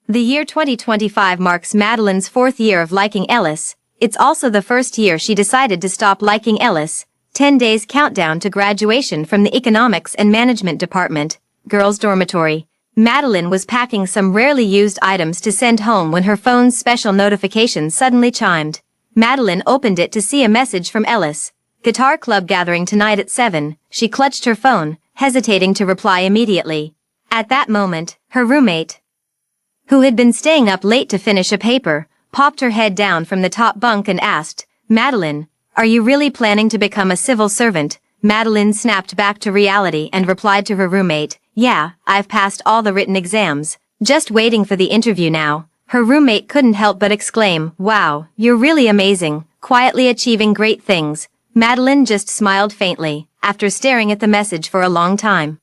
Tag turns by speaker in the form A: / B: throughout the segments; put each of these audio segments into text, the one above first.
A: The year 2025 marks Madeline's 4th year of liking Ellis. It's also the first year she decided to stop liking Ellis. 10 days countdown to graduation from the Economics and Management Department, girls' dormitory. Madeline was packing some rarely used items to send home when her phone's special notification suddenly chimed. Madeline opened it to see a message from Ellis. Guitar club gathering tonight at 7. She clutched her phone, hesitating to reply immediately. At that moment, her roommate, who had been staying up late to finish a paper, popped her head down from the top bunk and asked, "Madeline, are you really planning to become a civil servant?" Madeline snapped back to reality and replied to her roommate, "Yeah, I've passed all the written exams. Just waiting for the interview now." Her roommate couldn't help but exclaim, "Wow, you're really amazing, quietly achieving great things." Madeline just smiled faintly, after staring at the message for a long time.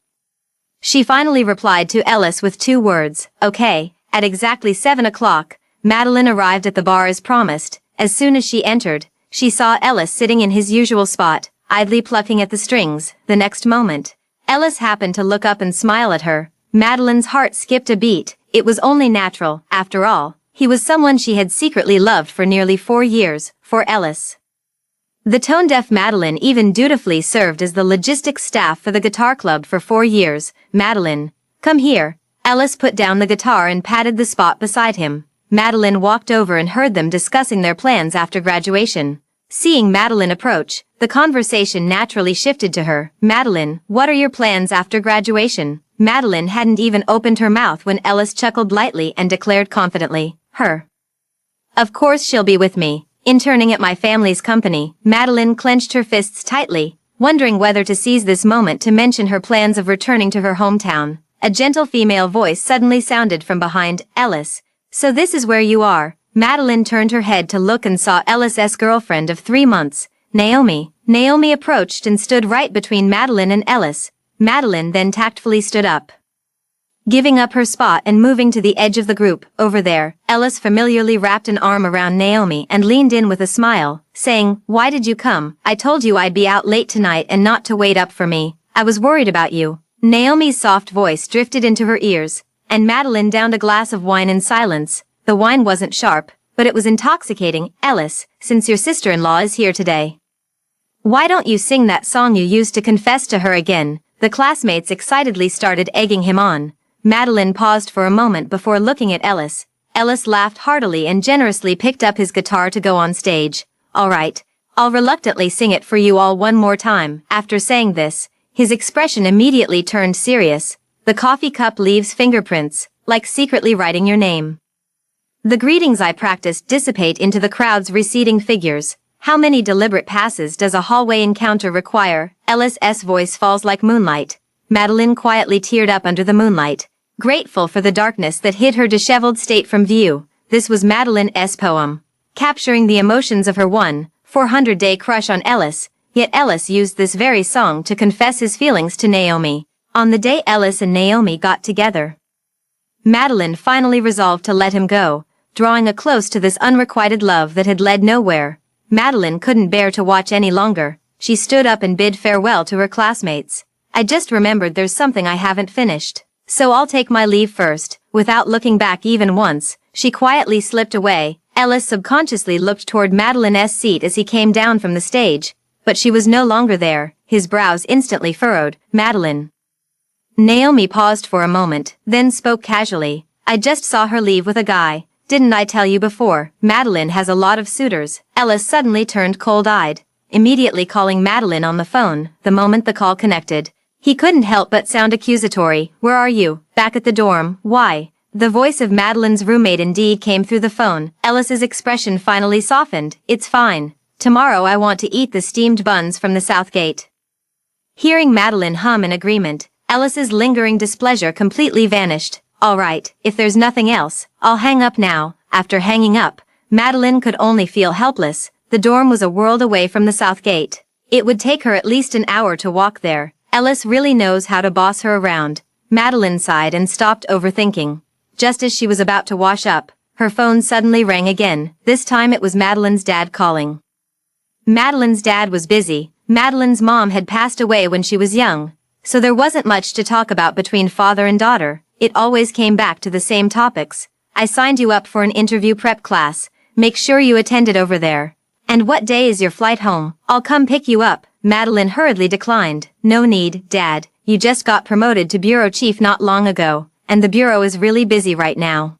A: She finally replied to Ellis with 2 words, "Okay." At exactly 7 o'clock, Madeline arrived at the bar as promised. As soon as she entered, she saw Ellis sitting in his usual spot, idly plucking at the strings. The next moment, Ellis happened to look up and smile at her. Madeline's heart skipped a beat. It was only natural, after all. He was someone she had secretly loved for nearly 4 years, for Ellis. The tone-deaf Madeline even dutifully served as the logistics staff for the guitar club for 4 years. "Madeline, come here." Ellis put down the guitar and patted the spot beside him. Madeline walked over and heard them discussing their plans after graduation. Seeing Madeline approach, the conversation naturally shifted to her. "Madeline, what are your plans after graduation?" Madeline hadn't even opened her mouth when Ellis chuckled lightly and declared confidently, "Her. Of course she'll be with me, interning at my family's company." Madeline clenched her fists tightly, wondering whether to seize this moment to mention her plans of returning to her hometown. A gentle female voice suddenly sounded from behind. "Ellis, so this is where you are." Madeline turned her head to look and saw Ellis's girlfriend of 3 months, Naomi. Naomi approached and stood right between Madeline and Ellis. Madeline then tactfully stood up, giving up her spot and moving to the edge of the group. "Over there." Ellis familiarly wrapped an arm around Naomi and leaned in with a smile, saying, "Why did you come?" "I told you I'd be out late tonight and not to wait up for me. I was worried about you." Naomi's soft voice drifted into her ears, and Madeline downed a glass of wine in silence. The wine wasn't sharp, but it was intoxicating. "Ellis, since your sister-in-law is here today, why don't you sing that song you used to confess to her again?" The classmates excitedly started egging him on. Madeline paused for a moment before looking at Ellis. Ellis laughed heartily and generously picked up his guitar to go on stage. "All right, I'll reluctantly sing it for you all one more time." After saying this, his expression immediately turned serious. "The coffee cup leaves fingerprints, like secretly writing your name. The greetings I practiced dissipate into the crowd's receding figures. How many deliberate passes does a hallway encounter require?" Ellis's voice falls like moonlight. Madeline quietly teared up under the moonlight, grateful for the darkness that hid her disheveled state from view. This was Madeline's poem, capturing the emotions of her 400-day crush on Ellis. Yet Ellis used this very song to confess his feelings to Naomi. On the day Ellis and Naomi got together, Madeline finally resolved to let him go, drawing a close to this unrequited love that had led nowhere. Madeline couldn't bear to watch any longer. She stood up and bid farewell to her classmates. "I just remembered there's something I haven't finished, so I'll take my leave first." Without looking back even once, she quietly slipped away. Ellis subconsciously looked toward Madeline's seat as he came down from the stage, but she was no longer there. His brows instantly furrowed. "Madeline." Naomi paused for a moment, then spoke casually. "I just saw her leave with a guy. Didn't I tell you before? Madeline has a lot of suitors." Ellis suddenly turned cold-eyed, immediately calling Madeline on the phone. The moment the call connected, he couldn't help but sound accusatory. "Where are you?" "Back at the dorm." "Why?" The voice of Madeline's roommate indeed came through the phone. Ellis's expression finally softened. "It's fine. Tomorrow I want to eat the steamed buns from the South Gate." Hearing Madeline hum in agreement, Ellis's lingering displeasure completely vanished. "All right, if there's nothing else, I'll hang up now." After hanging up, Madeline could only feel helpless. The dorm was a world away from the South Gate. It would take her at least an hour to walk there. Ellis really knows how to boss her around. Madeline sighed and stopped overthinking. Just as she was about to wash up, her phone suddenly rang again. This time it was Madeline's dad calling. Madeline's dad was busy. Madeline's mom had passed away when she was young, so there wasn't much to talk about between father and daughter. It always came back to the same topics. I signed you up for an interview prep class. Make sure you attend it over there. And what day is your flight home? I'll come pick you up. Madeline hurriedly declined. No need, Dad. You just got promoted to bureau chief not long ago, and the bureau is really busy right now.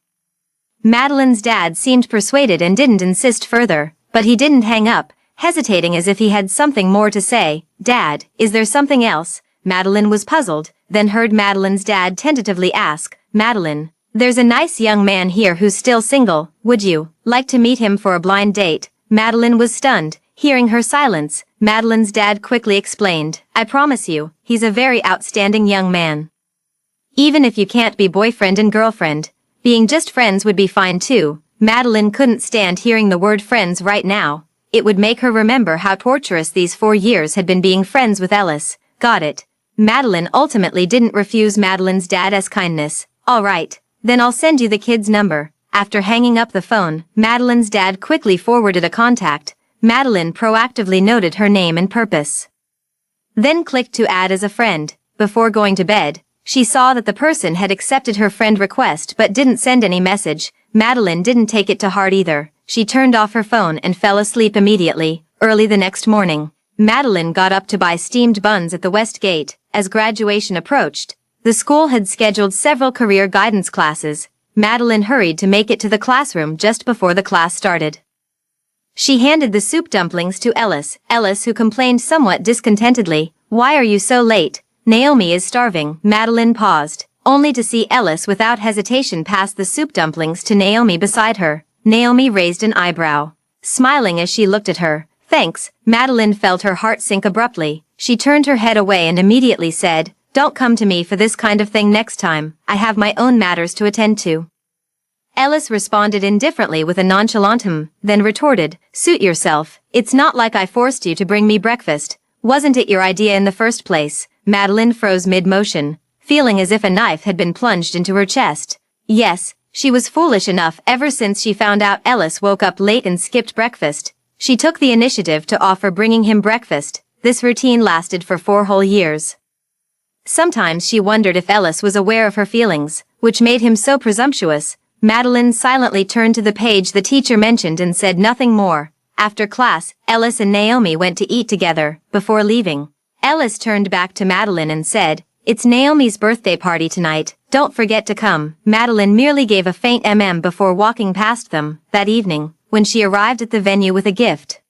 A: Madeline's dad seemed persuaded and didn't insist further, but he didn't hang up, hesitating as if he had something more to say. Dad, is there something else? Madeline was puzzled, then heard Madeline's dad tentatively ask, Madeline, there's a nice young man here who's still single. Would you like to meet him for a blind date? Madeline was stunned. Hearing her silence, Madeline's dad quickly explained, I promise you, he's a very outstanding young man. Even if you can't be boyfriend and girlfriend, being just friends would be fine too. Madeline couldn't stand hearing the word friends right now. It would make her remember how torturous these 4 years had been being friends with Ellis. Got it. Madeline ultimately didn't refuse Madeline's dad's kindness. All right, then I'll send you the kid's number. After hanging up the phone, Madeline's dad quickly forwarded a contact. Madeline proactively noted her name and purpose. Then clicked to add as a friend. Before going to bed, she saw that the person had accepted her friend request but didn't send any message. Madeline didn't take it to heart either. She turned off her phone and fell asleep immediately. Early the next morning, Madeline got up to buy steamed buns at the West Gate. As graduation approached, the school had scheduled several career guidance classes. Madeline hurried to make it to the classroom just before the class started. She handed the soup dumplings to Ellis, who complained somewhat discontentedly, Why are you so late? Naomi is starving. Madeline paused, only to see Ellis without hesitation pass the soup dumplings to Naomi beside her. Naomi raised an eyebrow, smiling as she looked at her. Thanks. Madeline felt her heart sink abruptly. She turned her head away and immediately said, Don't come to me for this kind of thing next time. I have my own matters to attend to. Ellis responded indifferently with a nonchalant then retorted, Suit yourself. It's not like I forced you to bring me breakfast. Wasn't it your idea in the first place? Madeline froze mid-motion, feeling as if a knife had been plunged into her chest. Yes, she was foolish enough ever since she found out Ellis woke up late and skipped breakfast. She took the initiative to offer bringing him breakfast. This routine lasted for 4 whole years. Sometimes she wondered if Ellis was aware of her feelings, which made him so presumptuous. Madeline silently turned to the page the teacher mentioned and said nothing more. After class, Ellis and Naomi went to eat together. Before leaving, Ellis turned back to Madeline and said, It's Naomi's birthday party tonight. Don't forget to come. Madeline merely gave a faint before walking past them. That evening, when she arrived at the venue with a gift,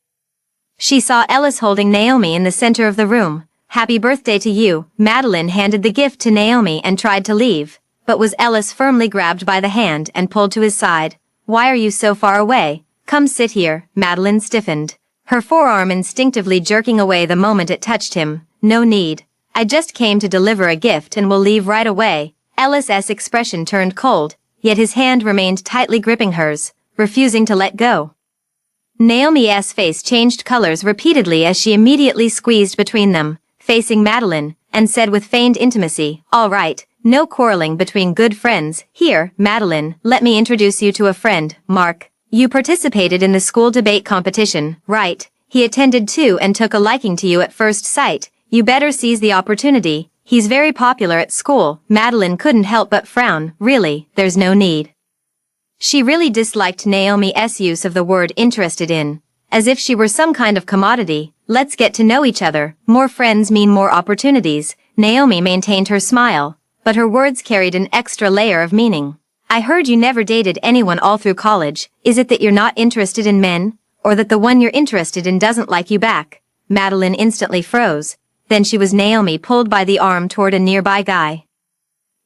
A: she saw Ellis holding Naomi in the center of the room. Happy birthday to you. Madeline handed the gift to Naomi and tried to leave, but was Ellis firmly grabbed by the hand and pulled to his side. Why are you so far away? Come sit here. Madeline stiffened, her forearm instinctively jerking away the moment it touched him. No need. I just came to deliver a gift and will leave right away. Ellis's expression turned cold, yet his hand remained tightly gripping hers, refusing to let go. Naomi's face changed colors repeatedly as she immediately squeezed between them, facing Madeline, and said with feigned intimacy, All right, no quarreling between good friends. Here, Madeline, let me introduce you to a friend, Mark. You participated in the school debate competition, right? He attended too and took a liking to you at first sight. You better seize the opportunity. He's very popular at school. Madeline couldn't help but frown. Really, there's no need. She really disliked Naomi's use of the word interested in, as if she were some kind of commodity. Let's get to know each other. More friends mean more opportunities. Naomi maintained her smile, but her words carried an extra layer of meaning. I heard you never dated anyone all through college. Is it that you're not interested in men, or that the one you're interested in doesn't like you back? Madeline instantly froze. Then she was Naomi pulled by the arm toward a nearby guy.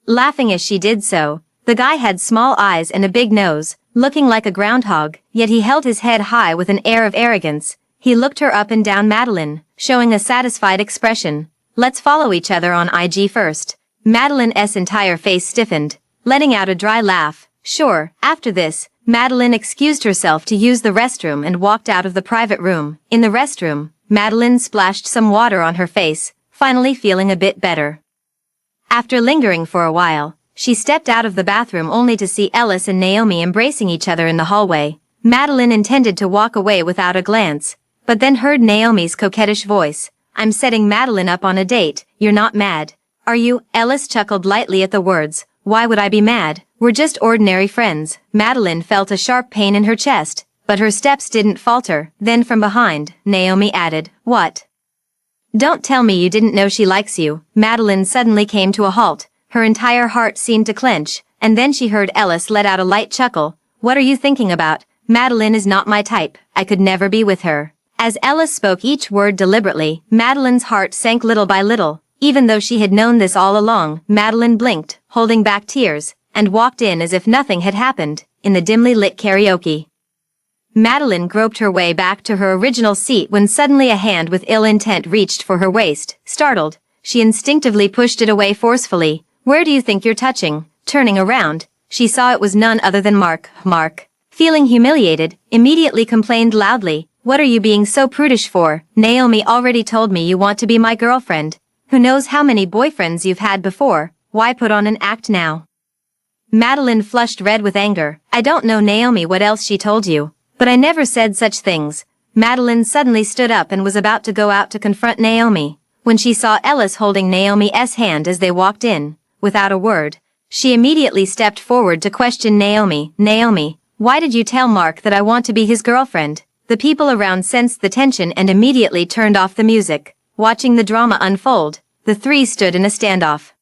A: Laughing as she did so, the guy had small eyes and a big nose, looking like a groundhog, yet he held his head high with an air of arrogance. He looked her up and down Madeline, showing a satisfied expression. Let's follow each other on IG first. Madeline's entire face stiffened, letting out a dry laugh. Sure. After this, Madeline excused herself to use the restroom and walked out of the private room. In the restroom, Madeline splashed some water on her face, finally feeling a bit better. After lingering for a while, she stepped out of the bathroom only to see Ellis and Naomi embracing each other in the hallway. Madeline intended to walk away without a glance, but then heard Naomi's coquettish voice. I'm setting Madeline up on a date. You're not mad, are you? Ellis chuckled lightly at the words. Why would I be mad? We're just ordinary friends. Madeline felt a sharp pain in her chest, but her steps didn't falter. Then from behind, Naomi added, "What? Don't tell me you didn't know she likes you." Madeline suddenly came to a halt. Her entire heart seemed to clench, and then she heard Ellis let out a light chuckle. "What are you thinking about? Madeline is not my type. I could never be with her." As Ellis spoke each word deliberately, Madeline's heart sank little by little. Even though she had known this all along, Madeline blinked, holding back tears, and walked in as if nothing had happened, in the dimly lit karaoke. Madeline groped her way back to her original seat when suddenly a hand with ill intent reached for her waist. Startled, she instinctively pushed it away forcefully. "Where do you think you're touching?" Turning around, she saw it was none other than Mark. Mark, feeling humiliated, immediately complained loudly, "What are you being so prudish for? Naomi already told me you want to be my girlfriend. Who knows how many boyfriends you've had before? Why put on an act now?" Madeline flushed red with anger. "I don't know Naomi what else she told you, but I never said such things." Madeline suddenly stood up and was about to go out to confront Naomi, when she saw Ellis holding Naomi's hand as they walked in. Without a word, she immediately stepped forward to question Naomi. "Naomi, why did you tell Mark that I want to be his girlfriend?" The people around sensed the tension and immediately turned off the music. Watching the drama unfold, the three stood in a standoff.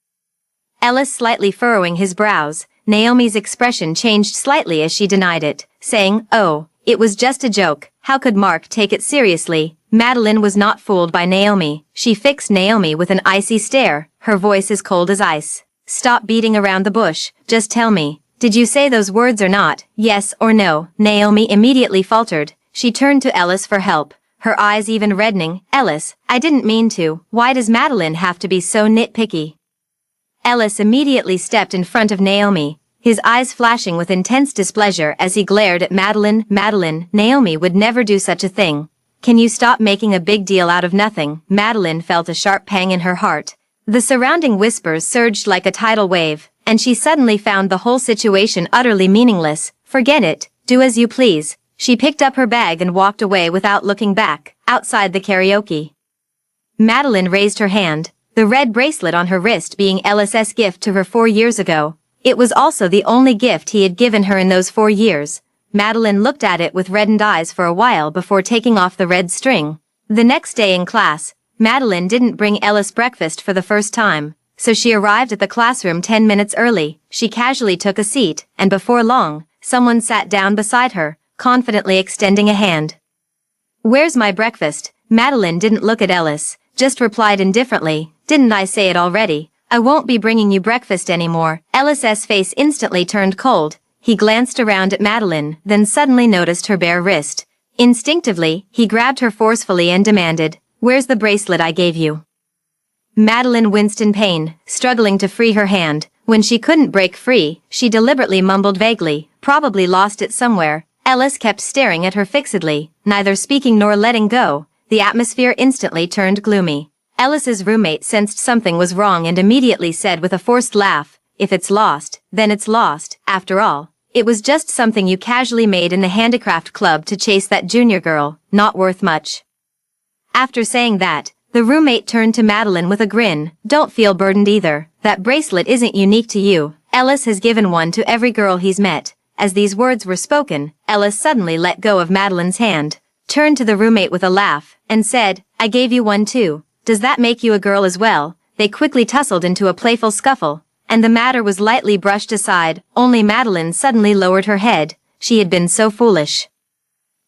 A: Ellis slightly furrowing his brows, Naomi's expression changed slightly as she denied it, saying, "Oh, it was just a joke. How could Mark take it seriously?" Madeline was not fooled by Naomi. She fixed Naomi with an icy stare, her voice as cold as ice. "Stop beating around the bush, just tell me, did you say those words or not? Yes or no?" Naomi immediately faltered. She turned to Ellis for help, her eyes even reddening. "Ellis, I didn't mean to. Why does Madeline have to be so nitpicky?" Ellis immediately stepped in front of Naomi, his eyes flashing with intense displeasure as he glared at Madeline. "Madeline, Naomi would never do such a thing. Can you stop making a big deal out of nothing?" Madeline felt a sharp pang in her heart. The surrounding whispers surged like a tidal wave, and she suddenly found the whole situation utterly meaningless. "Forget it, do as you please." She picked up her bag and walked away without looking back. Outside the karaoke, Madeline raised her hand, the red bracelet on her wrist being Ellis's gift to her 4 years ago. It was also the only gift he had given her in those 4 years. Madeline looked at it with reddened eyes for a while before taking off the red string. The next day in class, Madeline didn't bring Ellis breakfast for the first time, so she arrived at the classroom 10 minutes early. She casually took a seat, and before long, someone sat down beside her, confidently extending a hand. "Where's my breakfast?" Madeline didn't look at Ellis, just replied indifferently, "Didn't I say it already? I won't be bringing you breakfast anymore." Ellis's face instantly turned cold. He glanced around at Madeline, then suddenly noticed her bare wrist. Instinctively, he grabbed her forcefully and demanded, "Where's the bracelet I gave you?" Madeline winced in pain, struggling to free her hand. When she couldn't break free, she deliberately mumbled vaguely, "Probably lost it somewhere." Ellis kept staring at her fixedly, neither speaking nor letting go. The atmosphere instantly turned gloomy. Ellis's roommate sensed something was wrong and immediately said with a forced laugh, "If it's lost, then it's lost. After all, it was just something you casually made in the handicraft club to chase that junior girl, not worth much." After saying that, the roommate turned to Madeline with a grin. "Don't feel burdened either. That bracelet isn't unique to you. Ellis has given one to every girl he's met." As these words were spoken, Ellis suddenly let go of Madeline's hand, turned to the roommate with a laugh, and said, "I gave you one too. Does that make you a girl as well?" They quickly tussled into a playful scuffle, and the matter was lightly brushed aside. Only Madeline suddenly lowered her head. She had been so foolish.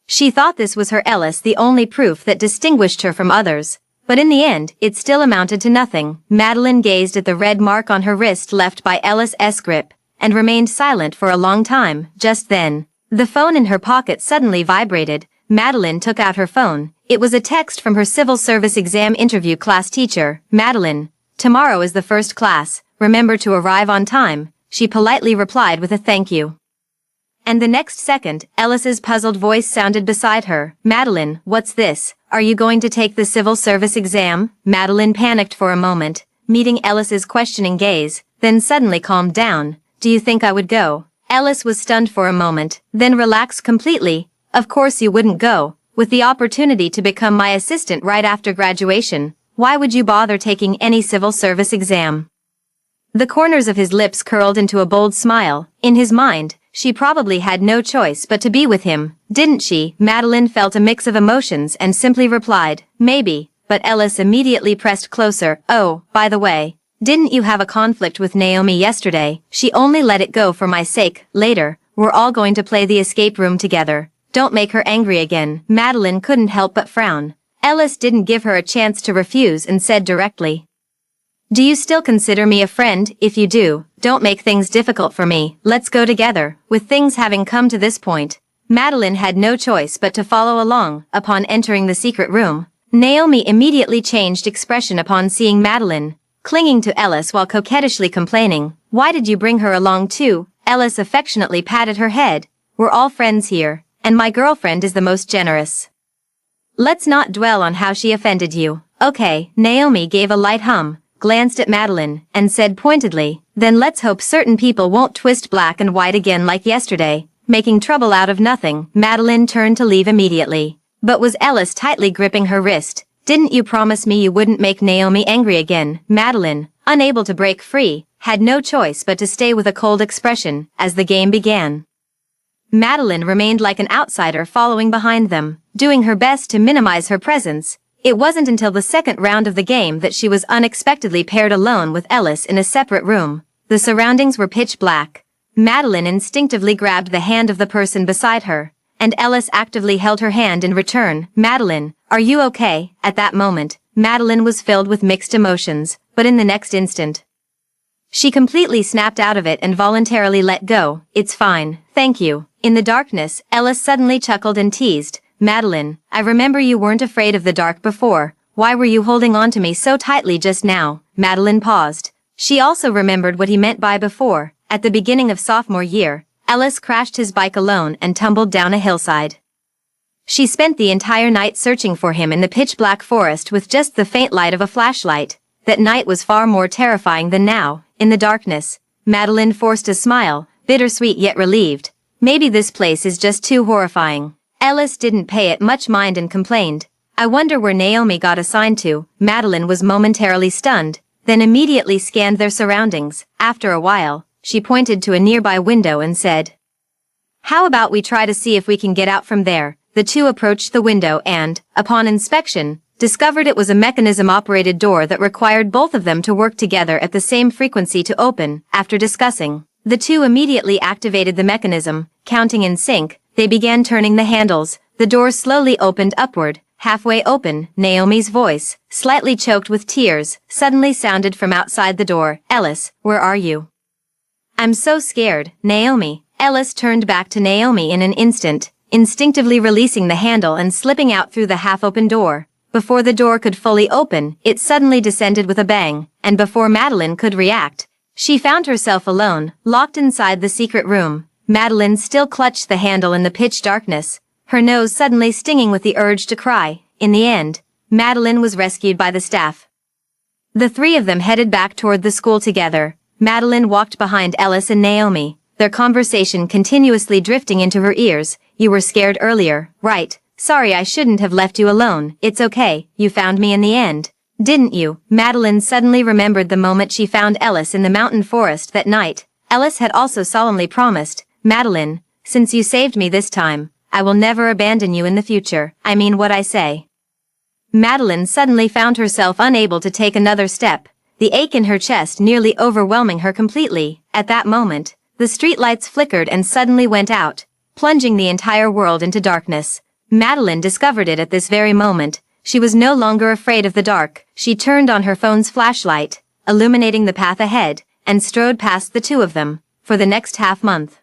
A: She thought this was her Ellis, the only proof that distinguished her from others. But in the end, it still amounted to nothing. Madeline gazed at the red mark on her wrist left by Ellis's grip, and remained silent for a long time. Just then, the phone in her pocket suddenly vibrated. Madeline took out her phone. It was a text from her civil service exam interview class teacher. "Madeline, tomorrow is the first class. Remember to arrive on time." She politely replied with a thank you. And the next second, Ellis's puzzled voice sounded beside her. "Madeline, what's this? Are you going to take the civil service exam?" Madeline panicked for a moment, meeting Ellis's questioning gaze, then suddenly calmed down. "Do you think I would go?" Ellis was stunned for a moment, then relaxed completely. "Of course you wouldn't go. With the opportunity to become my assistant right after graduation, why would you bother taking any civil service exam?" The corners of his lips curled into a bold smile. In his mind, she probably had no choice but to be with him, didn't she? Madeline felt a mix of emotions and simply replied, maybe, but Ellis immediately pressed closer. Oh, by the way, didn't you have a conflict with Naomi yesterday? She only let it go for my sake. Later, we're all going to play the escape room together. Don't make her angry again. Madeline couldn't help but frown. Ellis didn't give her a chance to refuse and said directly, do you still consider me a friend? If you do, don't make things difficult for me. Let's go together. With things having come to this point, Madeline had no choice but to follow along. Upon entering the secret room, Naomi immediately changed expression upon seeing Madeline, clinging to Ellis while coquettishly complaining. Why did you bring her along too? Ellis affectionately patted her head. We're all friends here, and my girlfriend is the most generous. Let's not dwell on how she offended you. Okay, Naomi gave a light hum, glanced at Madeline, and said pointedly, then let's hope certain people won't twist black and white again like yesterday, making trouble out of nothing. Madeline turned to leave immediately, but was Ellis tightly gripping her wrist. Didn't you promise me you wouldn't make Naomi angry again? Madeline, unable to break free, had no choice but to stay with a cold expression as the game began. Madeline remained like an outsider following behind them, doing her best to minimize her presence. It wasn't until the second round of the game that she was unexpectedly paired alone with Ellis in a separate room. The surroundings were pitch black. Madeline instinctively grabbed the hand of the person beside her, and Ellis actively held her hand in return. Madeline, are you okay? At that moment, Madeline was filled with mixed emotions, but in the next instant, she completely snapped out of it and voluntarily let go. It's fine, thank you. In the darkness, Ellis suddenly chuckled and teased, Madeline, I remember you weren't afraid of the dark before. Why were you holding on to me so tightly just now? Madeline paused. She also remembered what he meant by before. At the beginning of sophomore year, Ellis crashed his bike alone and tumbled down a hillside. She spent the entire night searching for him in the pitch-black forest with just the faint light of a flashlight. That night was far more terrifying than now. In the darkness, Madeline forced a smile, bittersweet yet relieved. Maybe this place is just too horrifying. Ellis didn't pay it much mind and complained, I wonder where Naomi got assigned to. Madeline was momentarily stunned, then immediately scanned their surroundings. After a while, she pointed to a nearby window and said, how about we try to see if we can get out from there? The two approached the window and, upon inspection, discovered it was a mechanism-operated door that required both of them to work together at the same frequency to open. After discussing, the two immediately activated the mechanism. Counting in sync, they began turning the handles. The door slowly opened upward. Halfway open, Naomi's voice, slightly choked with tears, suddenly sounded from outside the door. Ellis, where are you? I'm so scared, Naomi. Ellis turned back to Naomi in an instant, instinctively releasing the handle and slipping out through the half-open door. Before the door could fully open, it suddenly descended with a bang, and before Madeline could react, she found herself alone, locked inside the secret room. Madeline still clutched the handle in the pitch darkness, her nose suddenly stinging with the urge to cry. In the end, Madeline was rescued by the staff. The three of them headed back toward the school together. Madeline walked behind Ellis and Naomi, their conversation continuously drifting into her ears. You were scared earlier, right? Sorry, I shouldn't have left you alone. It's okay, you found me in the end, didn't you? Madeline suddenly remembered the moment she found Ellis in the mountain forest that night. Ellis had also solemnly promised, Madeline, since you saved me this time, I will never abandon you in the future. I mean what I say. Madeline suddenly found herself unable to take another step, the ache in her chest nearly overwhelming her completely. At that moment, the streetlights flickered and suddenly went out, plunging the entire world into darkness. Madeline discovered it at this very moment. She was no longer afraid of the dark. She turned on her phone's flashlight, illuminating the path ahead, and strode past the two of them. For the next half-month,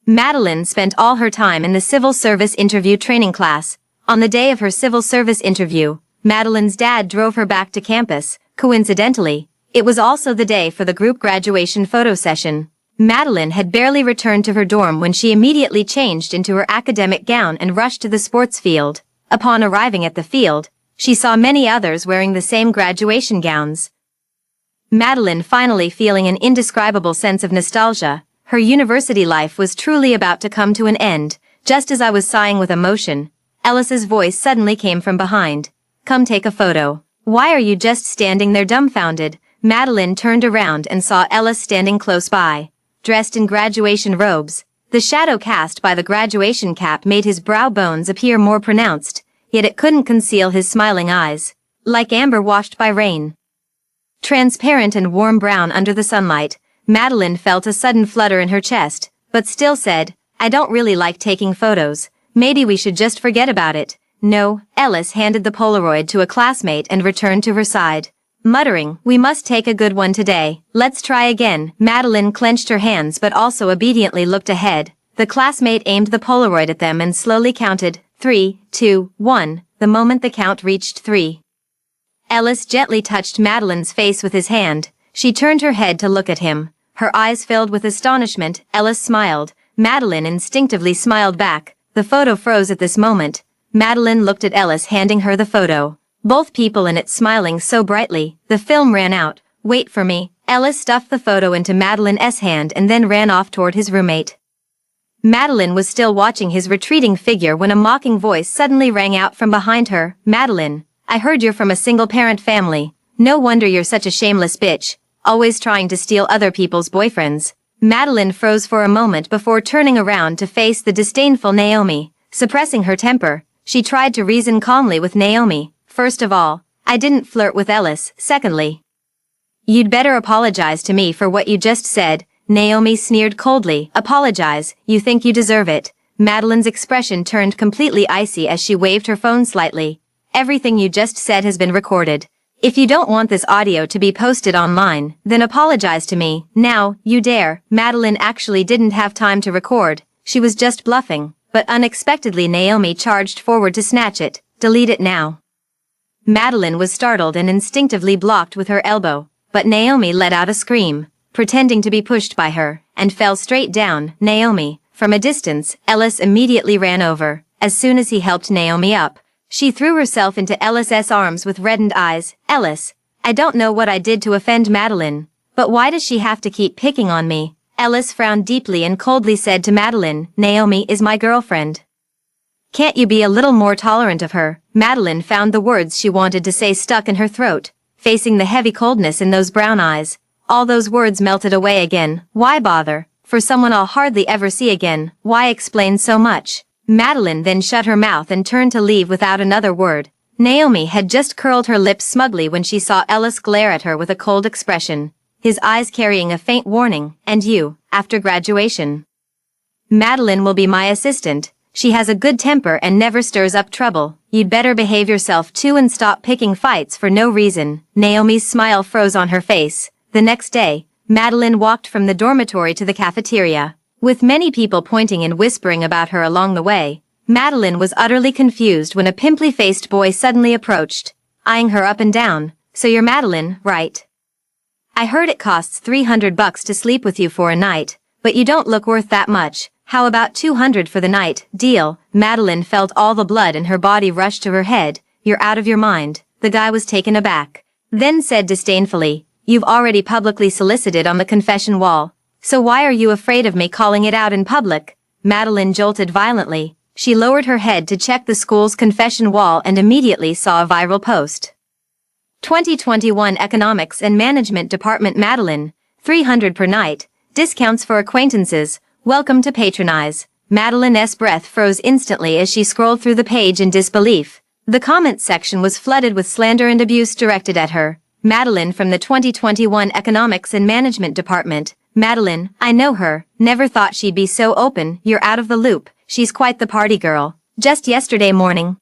A: Madeline spent all her time in the civil service interview training class. On the day of her civil service interview, Madeline's dad drove her back to campus. Coincidentally, it was also the day for the group graduation photo session. Madeline had barely returned to her dorm when she immediately changed into her academic gown and rushed to the sports field. Upon arriving at the field, she saw many others wearing the same graduation gowns. Madeline finally feeling an indescribable sense of nostalgia. Her university life was truly about to come to an end. Just as I was sighing with emotion, Ellis's voice suddenly came from behind. Come take a photo. Why are you just standing there dumbfounded? Madeline turned around and saw Ellis standing close by. Dressed in graduation robes, the shadow cast by the graduation cap made his brow bones appear more pronounced, yet it couldn't conceal his smiling eyes, like amber washed by rain. Transparent and warm brown under the sunlight, Madeline felt a sudden flutter in her chest, but still said, "I don't really like taking photos. Maybe we should just forget about it." "No." Ellis handed the Polaroid to a classmate and returned to her side, muttering, "We must take a good one today. Let's try again." Madeline clenched her hands but also obediently looked ahead. The classmate aimed the Polaroid at them and slowly counted, 3, 2, 1, the moment the count reached 3. Ellis gently touched Madeline's face with his hand. She turned her head to look at him. Her eyes filled with astonishment. Ellis smiled. Madeline instinctively smiled back. The photo froze at this moment. Madeline looked at Ellis handing her the photo. Both people in it smiling so brightly. The film ran out. "Wait for me." Ellis stuffed the photo into Madeline's hand and then ran off toward his roommate. Madeline was still watching his retreating figure when a mocking voice suddenly rang out from behind her. "Madeline, I heard you're from a single-parent family. No wonder you're such a shameless bitch, always trying to steal other people's boyfriends." Madeline froze for a moment before turning around to face the disdainful Naomi. Suppressing her temper, she tried to reason calmly with Naomi. "First of all, I didn't flirt with Ellis. Secondly, you'd better apologize to me for what you just said." Naomi sneered coldly. "Apologize? You think you deserve it?" Madeline's expression turned completely icy as she waved her phone slightly. "Everything you just said has been recorded. If you don't want this audio to be posted online, then apologize to me, now, you dare." Madeline actually didn't have time to record. She was just bluffing, but unexpectedly Naomi charged forward to snatch it. "Delete it now." Madeline was startled and instinctively blocked with her elbow, but Naomi let out a scream, pretending to be pushed by her, and fell straight down. "Naomi." From a distance, Ellis immediately ran over. As soon as he helped Naomi up, she threw herself into Ellis's arms with reddened eyes. "Ellis, I don't know what I did to offend Madeline, but why does she have to keep picking on me?" Ellis frowned deeply and coldly said to Madeline, "Naomi is my girlfriend. Can't you be a little more tolerant of her?" Madeline found the words she wanted to say stuck in her throat, facing the heavy coldness in those brown eyes. All those words melted away again. Why bother? For someone I'll hardly ever see again. Why explain so much? Madeline then shut her mouth and turned to leave without another word. Naomi had just curled her lips smugly when she saw Ellis glare at her with a cold expression, his eyes carrying a faint warning. "And you, after graduation? Madeline will be my assistant. She has a good temper and never stirs up trouble. You'd better behave yourself too and stop picking fights for no reason." Naomi's smile froze on her face. The next day, Madeline walked from the dormitory to the cafeteria. With many people pointing and whispering about her along the way, Madeline was utterly confused when a pimply-faced boy suddenly approached, eyeing her up and down. "So you're Madeline, right? I heard it costs $300 to sleep with you for a night, but you don't look worth that much. How about $200 for the night?" "Deal." Madeline felt all the blood in her body rush to her head. "You're out of your mind." The guy was taken aback, then said disdainfully, "You've already publicly solicited on the confession wall, so why are you afraid of me calling it out in public?" Madeline jolted violently. She lowered her head to check the school's confession wall and immediately saw a viral post. 2021 Economics and Management Department. Madeline, $300 per night, discounts for acquaintances, welcome to patronize. Madeline's breath froze instantly as she scrolled through the page in disbelief. The comments section was flooded with slander and abuse directed at her. Madeline from the 2021 Economics and Management Department. "Madeline, I know her, never thought she'd be so open. You're out of the loop. She's quite the party girl. Just yesterday morning,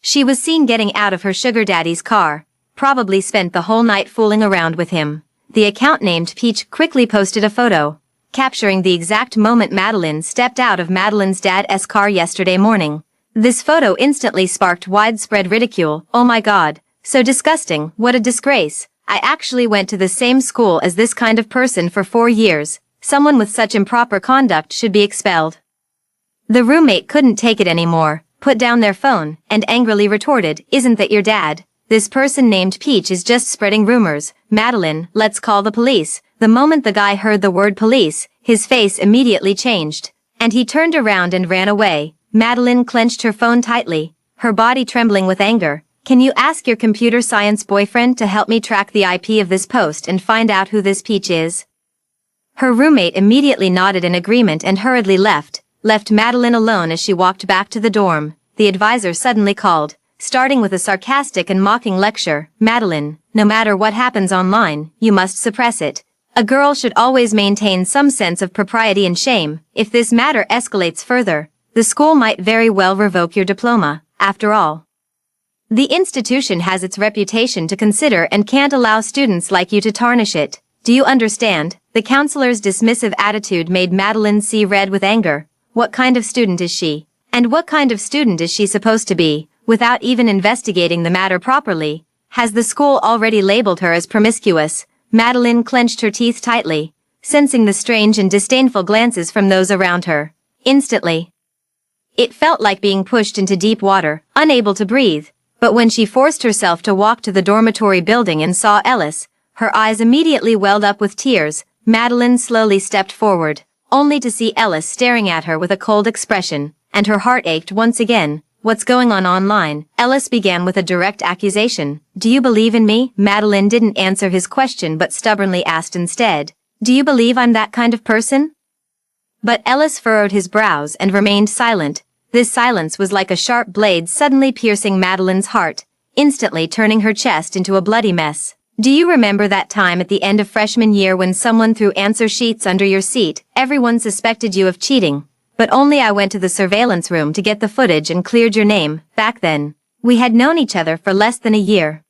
A: she was seen getting out of her sugar daddy's car, probably spent the whole night fooling around with him." The account named Peach quickly posted a photo, capturing the exact moment Madeline stepped out of Madeline's dad's car yesterday morning. This photo instantly sparked widespread ridicule. "Oh my god, so disgusting, what a disgrace. I actually went to the same school as this kind of person for 4 years. Someone with such improper conduct should be expelled." The roommate couldn't take it anymore, put down their phone, and angrily retorted, "Isn't that your dad? This person named Peach is just spreading rumors. Madeline, let's call the police." The moment the guy heard the word police, his face immediately changed, and he turned around and ran away. Madeline clenched her phone tightly, her body trembling with anger. Can you ask your computer science boyfriend to help me track the IP of this post and find out who this peach is? Her roommate immediately nodded in agreement and hurriedly left Madeline alone as she walked back to the dorm. The advisor suddenly called, starting with a sarcastic and mocking lecture. Madeline, no matter what happens online, you must suppress it. A girl should always maintain some sense of propriety and shame. If this matter escalates further, the school might very well revoke your diploma. After all, the institution has its reputation to consider and can't allow students like you to tarnish it. Do you understand? The counselor's dismissive attitude made Madeline see red with anger. What kind of student is she? And what kind of student is she supposed to be? Without even investigating the matter properly, has the school already labeled her as promiscuous? Madeline clenched her teeth tightly, sensing the strange and disdainful glances from those around her. Instantly, it felt like being pushed into deep water, unable to breathe. But when she forced herself to walk to the dormitory building and saw Ellis, her eyes immediately welled up with tears. Madeline slowly stepped forward, only to see Ellis staring at her with a cold expression, and her heart ached once again. What's going on online? Ellis began with a direct accusation. Do you believe in me? Madeline didn't answer his question but stubbornly asked instead. Do you believe I'm that kind of person? But Ellis furrowed his brows and remained silent. This silence was like a sharp blade suddenly piercing Madeline's heart, instantly turning her chest into a bloody mess. Do you remember that time at the end of freshman year when someone threw answer sheets under your seat? Everyone suspected you of cheating, but only I went to the surveillance room to get the footage and cleared your name. Back then, we had known each other for less than a year.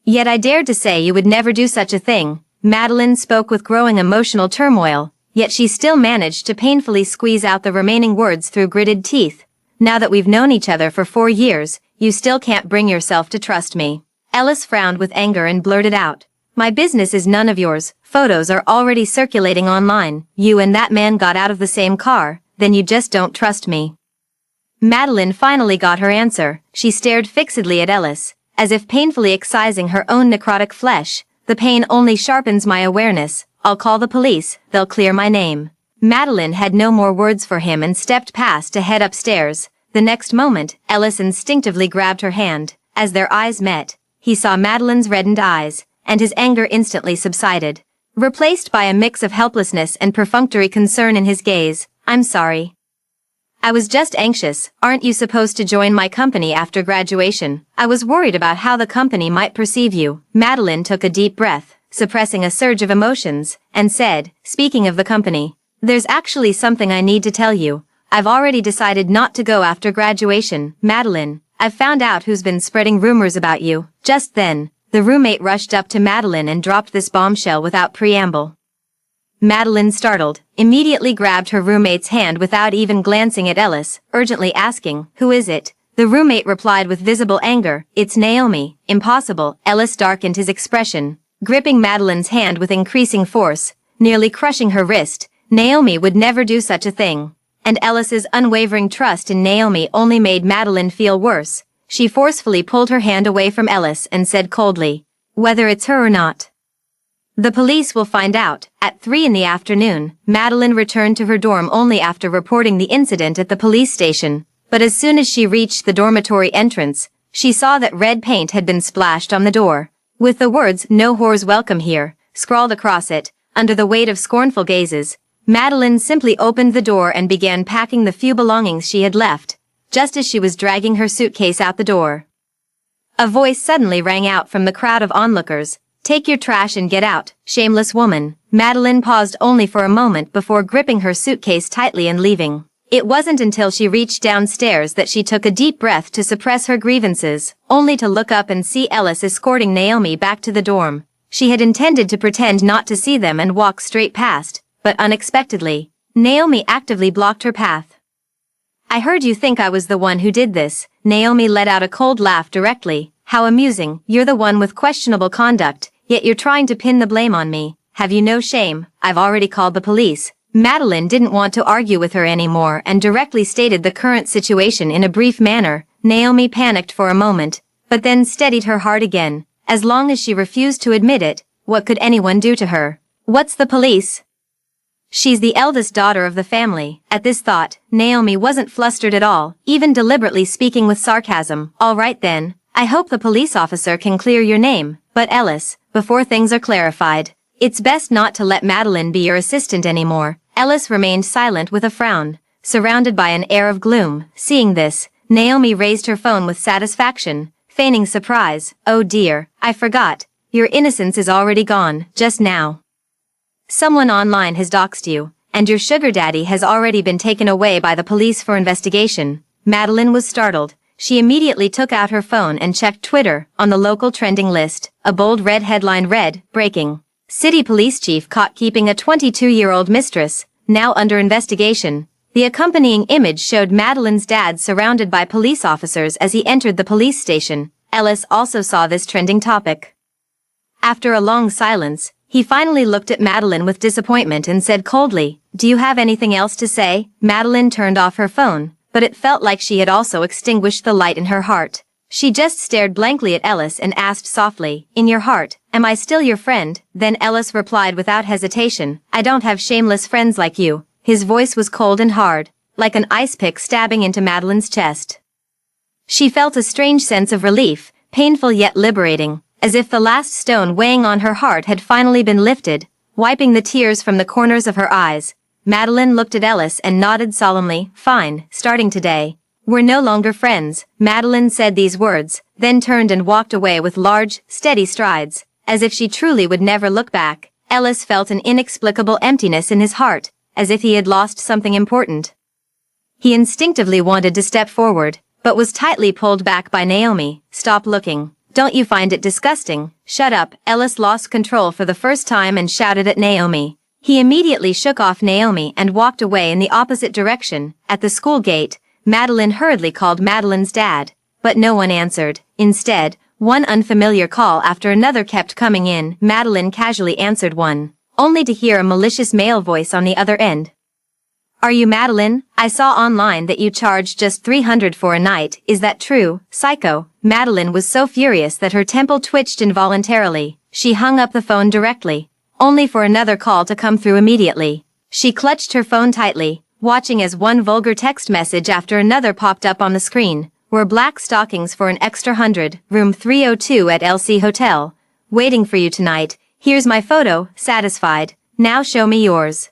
A: Yet I dared to say you would never do such a thing. Madeline spoke with growing emotional turmoil, yet she still managed to painfully squeeze out the remaining words through gritted teeth. Now that we've known each other for 4 years, you still can't bring yourself to trust me. Ellis frowned with anger and blurted out. My business is none of yours. Photos are already circulating online. You and that man got out of the same car, then you just don't trust me. Madeline finally got her answer. She stared fixedly at Ellis, as if painfully excising her own necrotic flesh. The pain only sharpens my awareness. I'll call the police, they'll clear my name. Madeline had no more words for him and stepped past to head upstairs. The next moment, Ellis instinctively grabbed her hand. As their eyes met, he saw Madeline's reddened eyes, and his anger instantly subsided, replaced by a mix of helplessness and perfunctory concern in his gaze. I'm sorry. I was just anxious. Aren't you supposed to join my company after graduation? I was worried about how the company might perceive you. Madeline took a deep breath, suppressing a surge of emotions, and said, speaking of the company, there's actually something I need to tell you. I've already decided not to go after graduation. Madeline, I've found out who's been spreading rumors about you. Just then, the roommate rushed up to Madeline and dropped this bombshell without preamble. Madeline, startled, immediately grabbed her roommate's hand without even glancing at Ellis, urgently asking, who is it? The roommate replied with visible anger, it's Naomi. Impossible. Ellis darkened his expression, gripping Madeline's hand with increasing force, nearly crushing her wrist. Naomi would never do such a thing. And Ellis's unwavering trust in Naomi only made Madeline feel worse. She forcefully pulled her hand away from Ellis and said coldly, whether it's her or not, the police will find out. At 3 in the afternoon, Madeline returned to her dorm only after reporting the incident at the police station. But as soon as she reached the dormitory entrance, she saw that red paint had been splashed on the door, with the words, no whores welcome here, scrawled across it. Under the weight of scornful gazes, Madeline simply opened the door and began packing the few belongings she had left, just as she was dragging her suitcase out the door. A voice suddenly rang out from the crowd of onlookers, take your trash and get out, shameless woman. Madeline paused only for a moment before gripping her suitcase tightly and leaving. It wasn't until she reached downstairs that she took a deep breath to suppress her grievances, only to look up and see Ellis escorting Naomi back to the dorm. She had intended to pretend not to see them and walk straight past, but unexpectedly, Naomi actively blocked her path. I heard you think I was the one who did this. Naomi let out a cold laugh directly. How amusing. You're the one with questionable conduct, yet you're trying to pin the blame on me. Have you no shame? I've already called the police. Madeline didn't want to argue with her anymore and directly stated the current situation in a brief manner. Naomi panicked for a moment, but then steadied her heart again. As long as she refused to admit it, what could anyone do to her? What's the police? She's the eldest daughter of the family. At this thought, Naomi wasn't flustered at all, even deliberately speaking with sarcasm. All right then, I hope the police officer can clear your name, but Ellis, before things are clarified, it's best not to let Madeline be your assistant anymore. Ellis remained silent with a frown, surrounded by an air of gloom. Seeing this, Naomi raised her phone with satisfaction, feigning surprise. Oh dear, I forgot. Your innocence is already gone, just now. Someone online has doxed you, and your sugar daddy has already been taken away by the police for investigation. Madeline was startled. She immediately took out her phone and checked Twitter. On the local trending list, a bold red headline read, "Breaking. City police chief caught keeping a 22-year-old mistress, now under investigation." The accompanying image showed Madeline's dad surrounded by police officers as he entered the police station. Ellis also saw this trending topic. After a long silence, he finally looked at Madeline with disappointment and said coldly, "Do you have anything else to say?" Madeline turned off her phone, but it felt like she had also extinguished the light in her heart. She just stared blankly at Ellis and asked softly, "In your heart, am I still your friend?" Then Ellis replied without hesitation, "I don't have shameless friends like you." His voice was cold and hard, like an ice pick stabbing into Madeline's chest. She felt a strange sense of relief, painful yet liberating, as if the last stone weighing on her heart had finally been lifted. Wiping the tears from the corners of her eyes, Madeline looked at Ellis and nodded solemnly. "Fine, starting today. We're no longer friends." Madeline said these words, then turned and walked away with large, steady strides, as if she truly would never look back. Ellis felt an inexplicable emptiness in his heart, as if he had lost something important. He instinctively wanted to step forward, but was tightly pulled back by Naomi. "Stop looking. Don't you find it disgusting?" "Shut up." Ellis lost control for the first time and shouted at Naomi. He immediately shook off Naomi and walked away in the opposite direction. At the school gate, Madeline hurriedly called Madeline's dad, but no one answered. Instead, one unfamiliar call after another kept coming in. Madeline casually answered one, only to hear a malicious male voice on the other end. "Are you Madeline? I saw online that you charged just $300 for a night. Is that true, psycho?" Madeline was so furious that her temple twitched involuntarily. She hung up the phone directly, only for another call to come through immediately. She clutched her phone tightly, watching as one vulgar text message after another popped up on the screen. "Wear black stockings for an extra $100, room 302 at LC Hotel. Waiting for you tonight. Here's my photo. Satisfied? Now show me yours.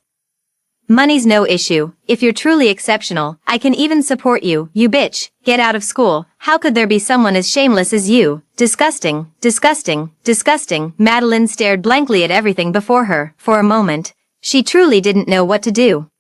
A: Money's no issue. If you're truly exceptional, I can even support you. You bitch. Get out of school. How could there be someone as shameless as you? Disgusting, disgusting, disgusting." Madeline stared blankly at everything before her. For a moment, she truly didn't know what to do.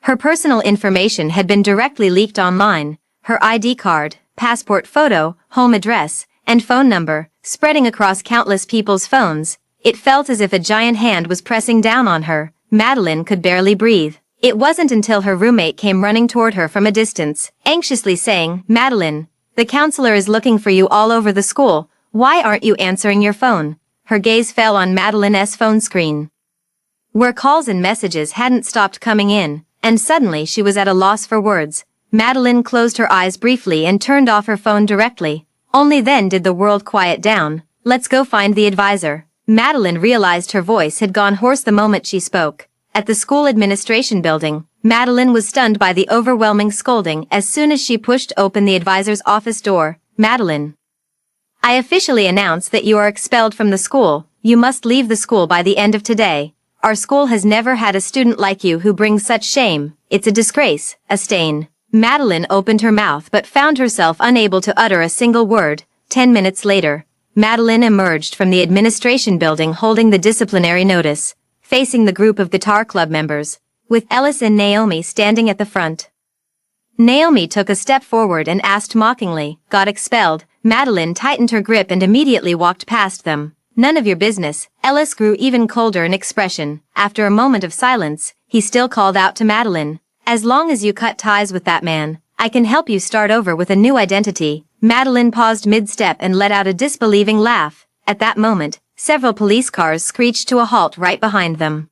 A: Her personal information had been directly leaked online. Her ID card, passport photo, home address, and phone number, spreading across countless people's phones. It felt as if a giant hand was pressing down on her. Madeline could barely breathe. It wasn't until her roommate came running toward her from a distance, anxiously saying, "Madeline, the counselor is looking for you all over the school. Why aren't you answering your phone?" Her gaze fell on Madeline's phone screen, where calls and messages hadn't stopped coming in, and suddenly she was at a loss for words. Madeline closed her eyes briefly and turned off her phone directly. Only then did the world quiet down. "Let's go find the advisor." Madeline realized her voice had gone hoarse the moment she spoke. At the school administration building, Madeline was stunned by the overwhelming scolding as soon as she pushed open the advisor's office door. "Madeline, I officially announce that you are expelled from the school. You must leave the school by the end of today. Our school has never had a student like you who brings such shame. It's a disgrace, a stain." Madeline opened her mouth but found herself unable to utter a single word. 10 minutes later, Madeline emerged from the administration building holding the disciplinary notice, facing the group of guitar club members, with Ellis and Naomi standing at the front. Naomi took a step forward and asked mockingly, "Got expelled?" Madeline tightened her grip and immediately walked past them. "None of your business." Ellis grew even colder in expression. After a moment of silence, he still called out to Madeline, "As long as you cut ties with that man, I can help you start over with a new identity." Madeline paused mid-step and let out a disbelieving laugh. At that moment, several police cars screeched to a halt right behind them.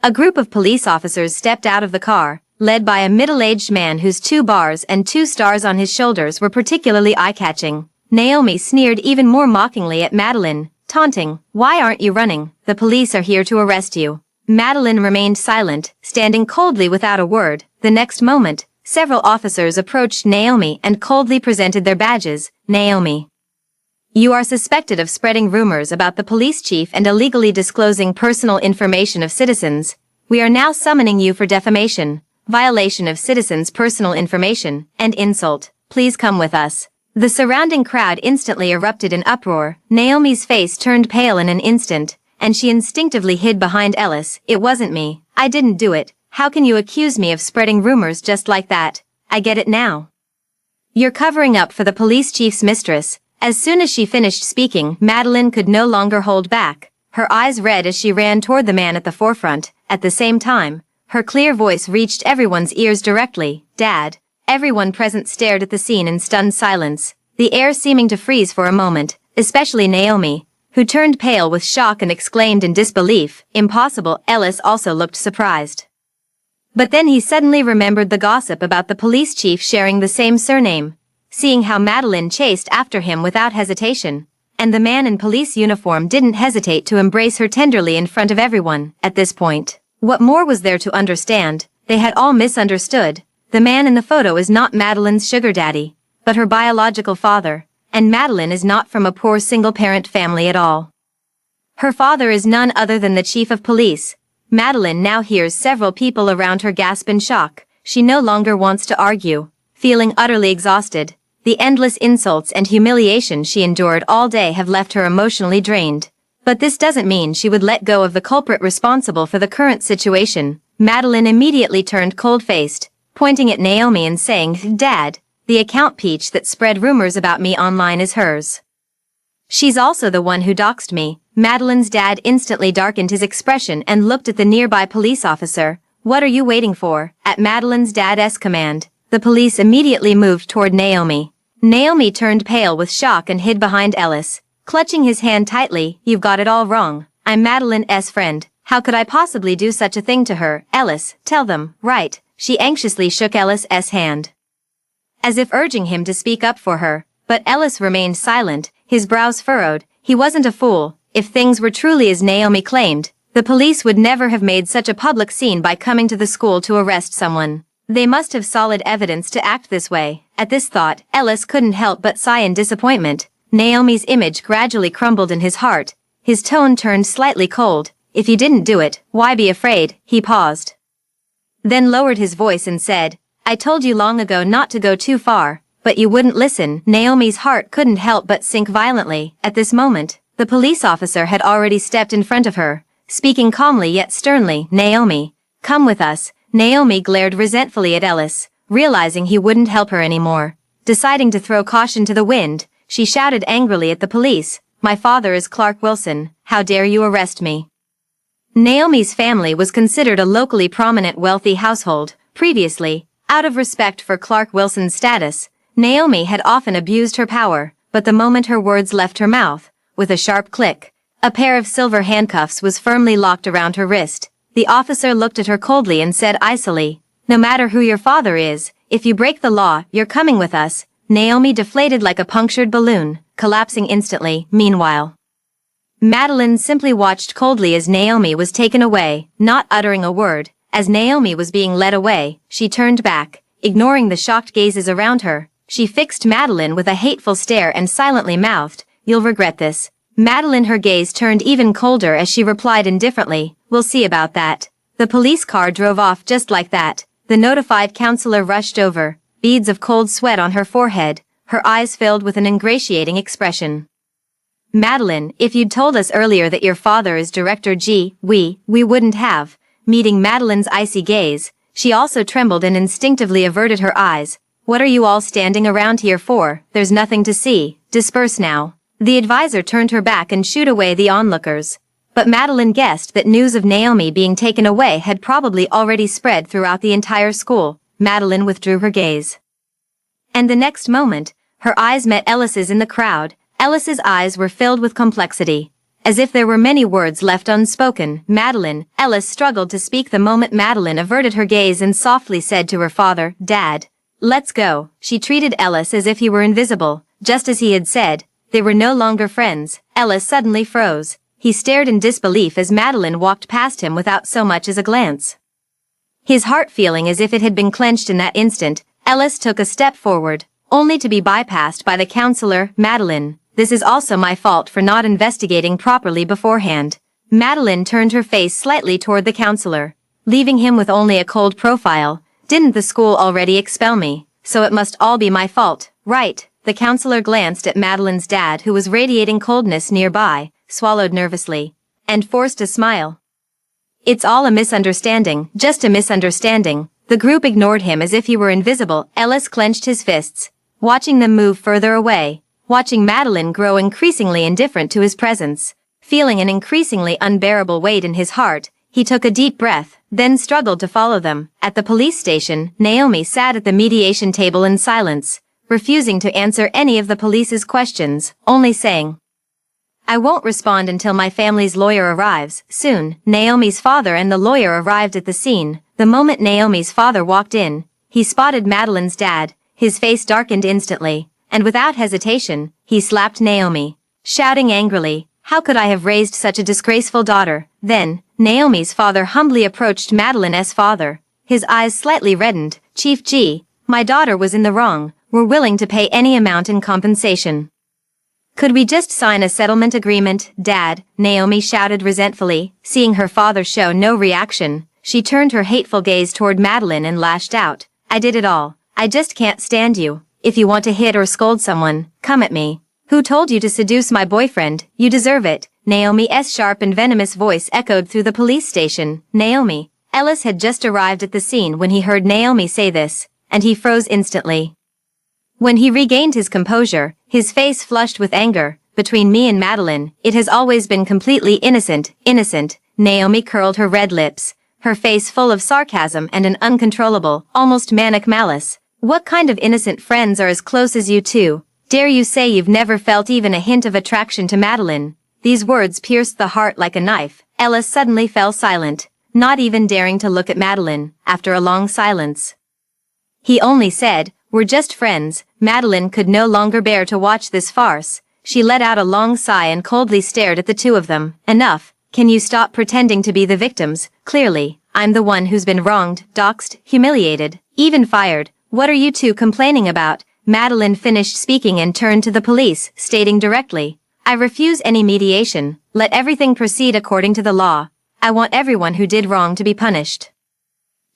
A: A group of police officers stepped out of the car, led by a middle-aged man whose 2 bars and 2 stars on his shoulders were particularly eye-catching. Naomi sneered even more mockingly at Madeline, taunting, "Why aren't you running? The police are here to arrest you." Madeline remained silent, standing coldly without a word. The next moment, several officers approached Naomi and coldly presented their badges. Naomi, you are suspected of spreading rumors about the police chief and illegally disclosing personal information of citizens. We are now summoning you for defamation, violation of citizens' personal information, and insult. Please come with us. The surrounding crowd instantly erupted in uproar. Naomi's face turned pale in an instant, and she instinctively hid behind Ellis. It wasn't me. I didn't do it. How can you accuse me of spreading rumors just like that? I get it now. You're covering up for the police chief's mistress. As soon as she finished speaking, Madeline could no longer hold back. Her eyes red as she ran toward the man at the forefront. At the same time, her clear voice reached everyone's ears directly. Dad. Everyone present stared at the scene in stunned silence, the air seeming to freeze for a moment, especially Naomi, who turned pale with shock and exclaimed in disbelief, "Impossible." Ellis also looked surprised. But then he suddenly remembered the gossip about the police chief sharing the same surname, seeing how Madeline chased after him without hesitation, and the man in police uniform didn't hesitate to embrace her tenderly in front of everyone. At this point, what more was there to understand? They had all misunderstood. The man in the photo is not Madeline's sugar daddy, but her biological father, and Madeline is not from a poor single-parent family at all. Her father is none other than the chief of police. Madeline now hears several people around her gasp in shock. She no longer wants to argue, feeling utterly exhausted. The endless insults and humiliation she endured all day have left her emotionally drained. But this doesn't mean she would let go of the culprit responsible for the current situation. Madeline immediately turned cold-faced, pointing at Naomi and saying, "Dad, the account peach that spread rumors about me online is hers. She's also the one who doxed me." Madeline's dad instantly darkened his expression and looked at the nearby police officer. "What are you waiting for?" At Madeline's dad's command, the police immediately moved toward Naomi. Naomi turned pale with shock and hid behind Ellis, clutching his hand tightly. "You've got it all wrong. I'm Madeline's friend. How could I possibly do such a thing to her?" "Ellis, tell them." "Right." She anxiously shook Ellis's hand, as if urging him to speak up for her, but Ellis remained silent, his brows furrowed. He wasn't a fool. If things were truly as Naomi claimed, the police would never have made such a public scene by coming to the school to arrest someone. They must have solid evidence to act this way. At this thought, Ellis couldn't help but sigh in disappointment. Naomi's image gradually crumbled in his heart. His tone turned slightly cold. "If you didn't do it, why be afraid?" He paused, then lowered his voice and said, "I told you long ago not to go too far, but you wouldn't listen." Naomi's heart couldn't help but sink violently. At this moment, the police officer had already stepped in front of her, speaking calmly yet sternly. "Naomi, come with us." Naomi glared resentfully at Ellis, realizing he wouldn't help her anymore. Deciding to throw caution to the wind, she shouted angrily at the police, "My father is Clark Wilson. How dare you arrest me?" Naomi's family was considered a locally prominent wealthy household. Previously, out of respect for Clark Wilson's status, Naomi had often abused her power, but the moment her words left her mouth, with a sharp click, a pair of silver handcuffs was firmly locked around her wrist. The officer looked at her coldly and said icily, "No matter who your father is, if you break the law, you're coming with us." Naomi deflated like a punctured balloon, collapsing instantly. Meanwhile, Madeline simply watched coldly as Naomi was taken away, not uttering a word. As Naomi was being led away, she turned back, ignoring the shocked gazes around her. She fixed Madeline with a hateful stare and silently mouthed, "You'll regret this." Madeline, her gaze turned even colder as she replied indifferently, "We'll see about that." The police car drove off just like that. The notified counselor rushed over, beads of cold sweat on her forehead, her eyes filled with an ingratiating expression. "Madeline, if you'd told us earlier that your father is Director G, we wouldn't have." Meeting Madeline's icy gaze, she also trembled and instinctively averted her eyes. "What are you all standing around here for? There's nothing to see. Disperse now." The advisor turned her back and shooed away the onlookers. But Madeline guessed that news of Naomi being taken away had probably already spread throughout the entire school. Madeline withdrew her gaze, and the next moment, her eyes met Ellis's in the crowd. Ellis's eyes were filled with complexity, as if there were many words left unspoken. "Madeline." Ellis struggled to speak the moment Madeline averted her gaze and softly said to her father, "Dad, let's go." She treated Ellis as if he were invisible, just as he had said. They were no longer friends. Ellis suddenly froze. He stared in disbelief as Madeline walked past him without so much as a glance. His heart feeling as if it had been clenched in that instant, Ellis took a step forward, only to be bypassed by the counselor, Madeline. This is also my fault for not investigating properly beforehand. Madeline turned her face slightly toward the counselor, leaving him with only a cold profile. Didn't the school already expel me? So it must all be my fault, right? The counselor glanced at Madeline's dad, who was radiating coldness nearby, swallowed nervously, and forced a smile. It's all a misunderstanding, just a misunderstanding. The group ignored him as if he were invisible. Ellis clenched his fists, watching them move further away, watching Madeline grow increasingly indifferent to his presence. Feeling an increasingly unbearable weight in his heart, he took a deep breath, then struggled to follow them. At the police station, Naomi sat at the mediation table in silence, refusing to answer any of the police's questions, only saying, "I won't respond until my family's lawyer arrives." Soon, Naomi's father and the lawyer arrived at the scene. The moment Naomi's father walked in, he spotted Madeline's dad. His face darkened instantly, and without hesitation, he slapped Naomi, shouting angrily, "How could I have raised such a disgraceful daughter?" Then, Naomi's father humbly approached Madeline's father. His eyes slightly reddened. "Chief G, my daughter was in the wrong. We're willing to pay any amount in compensation. Could we just sign a settlement agreement, Dad?" Naomi shouted resentfully. Seeing her father show no reaction, she turned her hateful gaze toward Madeline and lashed out, "I did it all. I just can't stand you. If you want to hit or scold someone, come at me. Who told you to seduce my boyfriend? You deserve it." Naomi's sharp and venomous voice echoed through the police station. Naomi. Ellis had just arrived at the scene when he heard Naomi say this, and he froze instantly. When he regained his composure, his face flushed with anger. "Between me and Madeline, it has always been completely innocent." Innocent? Naomi curled her red lips, her face full of sarcasm and an uncontrollable, almost manic malice. "What kind of innocent friends are as close as you two? Dare you say you've never felt even a hint of attraction to Madeline?" These words pierced the heart like a knife. Ellis suddenly fell silent, not even daring to look at Madeline. After a long silence, he only said, "We're just friends." Madeline could no longer bear to watch this farce. She let out a long sigh and coldly stared at the two of them. "Enough. Can you stop pretending to be the victims? Clearly, I'm the one who's been wronged, doxed, humiliated, even fired. What are you two complaining about?" Madeline finished speaking and turned to the police, stating directly, "I refuse any mediation. Let everything proceed according to the law. I want everyone who did wrong to be punished."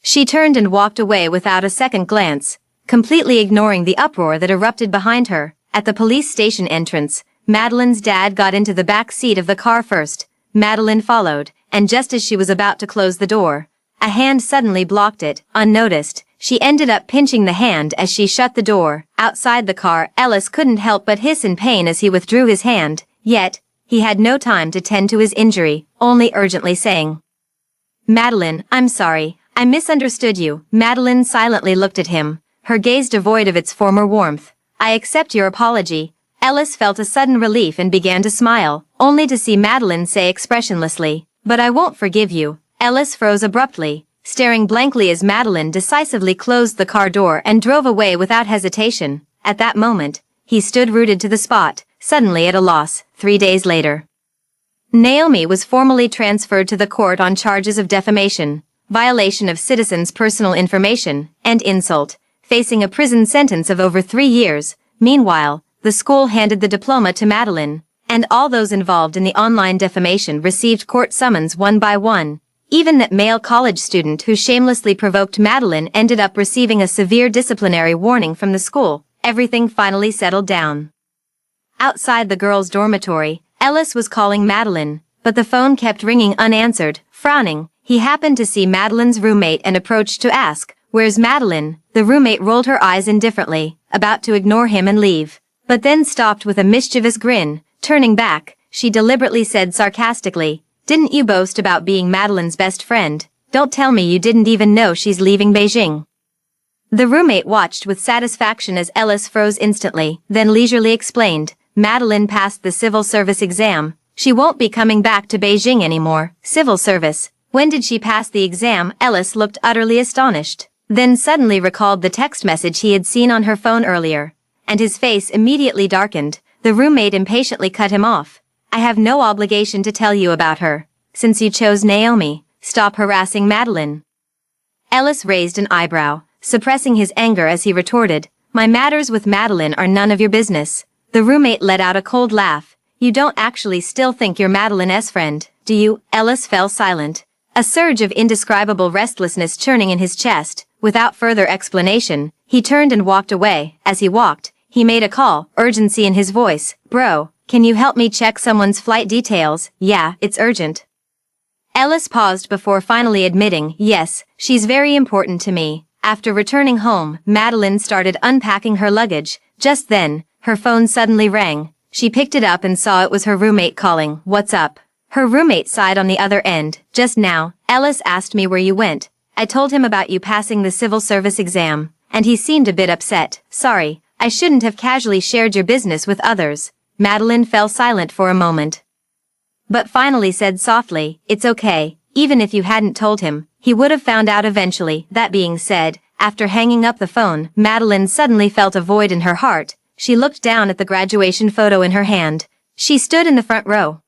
A: She turned and walked away without a second glance, completely ignoring the uproar that erupted behind her. At the police station entrance, Madeline's dad got into the back seat of the car first. Madeline followed, and just as she was about to close the door, a hand suddenly blocked it. Unnoticed, she ended up pinching the hand as she shut the door. Outside the car, Ellis couldn't help but hiss in pain as he withdrew his hand, yet, he had no time to tend to his injury, only urgently saying, "Madeline, I'm sorry, I misunderstood you." Madeline silently looked at him, her gaze devoid of its former warmth. "I accept your apology." Ellis felt a sudden relief and began to smile, only to see Madeline say expressionlessly, "But I won't forgive you." Ellis froze abruptly, staring blankly as Madeline decisively closed the car door and drove away without hesitation. At that moment, he stood rooted to the spot, suddenly at a loss. 3 days later, Naomi was formally transferred to the court on charges of defamation, violation of citizens' personal information, and insult, facing a prison sentence of over 3 years. Meanwhile, the school handed the diploma to Madeline, and all those involved in the online defamation received court summons one by one. Even that male college student who shamelessly provoked Madeline ended up receiving a severe disciplinary warning from the school. Everything finally settled down. Outside the girls' dormitory, Ellis was calling Madeline, but the phone kept ringing unanswered. Frowning, he happened to see Madeline's roommate and approached to ask, "Where's Madeline?" The roommate rolled her eyes indifferently, about to ignore him and leave, but then stopped with a mischievous grin. Turning back, she deliberately said sarcastically, "Didn't you boast about being Madeline's best friend? Don't tell me you didn't even know she's leaving Beijing." The roommate watched with satisfaction as Ellis froze instantly, then leisurely explained, "Madeline passed the civil service exam. She won't be coming back to Beijing anymore." Civil service? When did she pass the exam? Ellis looked utterly astonished, then suddenly recalled the text message he had seen on her phone earlier, and his face immediately darkened. The roommate impatiently cut him off. "I have no obligation to tell you about her. Since you chose Naomi, stop harassing Madeline." Ellis raised an eyebrow, suppressing his anger as he retorted, "My matters with Madeline are none of your business." The roommate let out a cold laugh. "You don't actually still think you're Madeline's friend, do you?" Ellis fell silent, a surge of indescribable restlessness churning in his chest. Without further explanation, he turned and walked away. As he walked, he made a call, urgency in his voice. "Bro, can you help me check someone's flight details?" "Yeah, it's urgent." Ellis paused before finally admitting, "Yes, she's very important to me." After returning home, Madeline started unpacking her luggage. Just then, her phone suddenly rang. She picked it up and saw it was her roommate calling. "What's up?" Her roommate sighed on the other end. "Just now, Ellis asked me where you went. I told him about you passing the civil service exam, and he seemed a bit upset. Sorry, I shouldn't have casually shared your business with others." Madeline fell silent for a moment, but finally said softly, "It's okay, even if you hadn't told him, he would have found out eventually." That being said, after hanging up the phone, Madeline suddenly felt a void in her heart. She looked down at the graduation photo in her hand. She stood in the front row,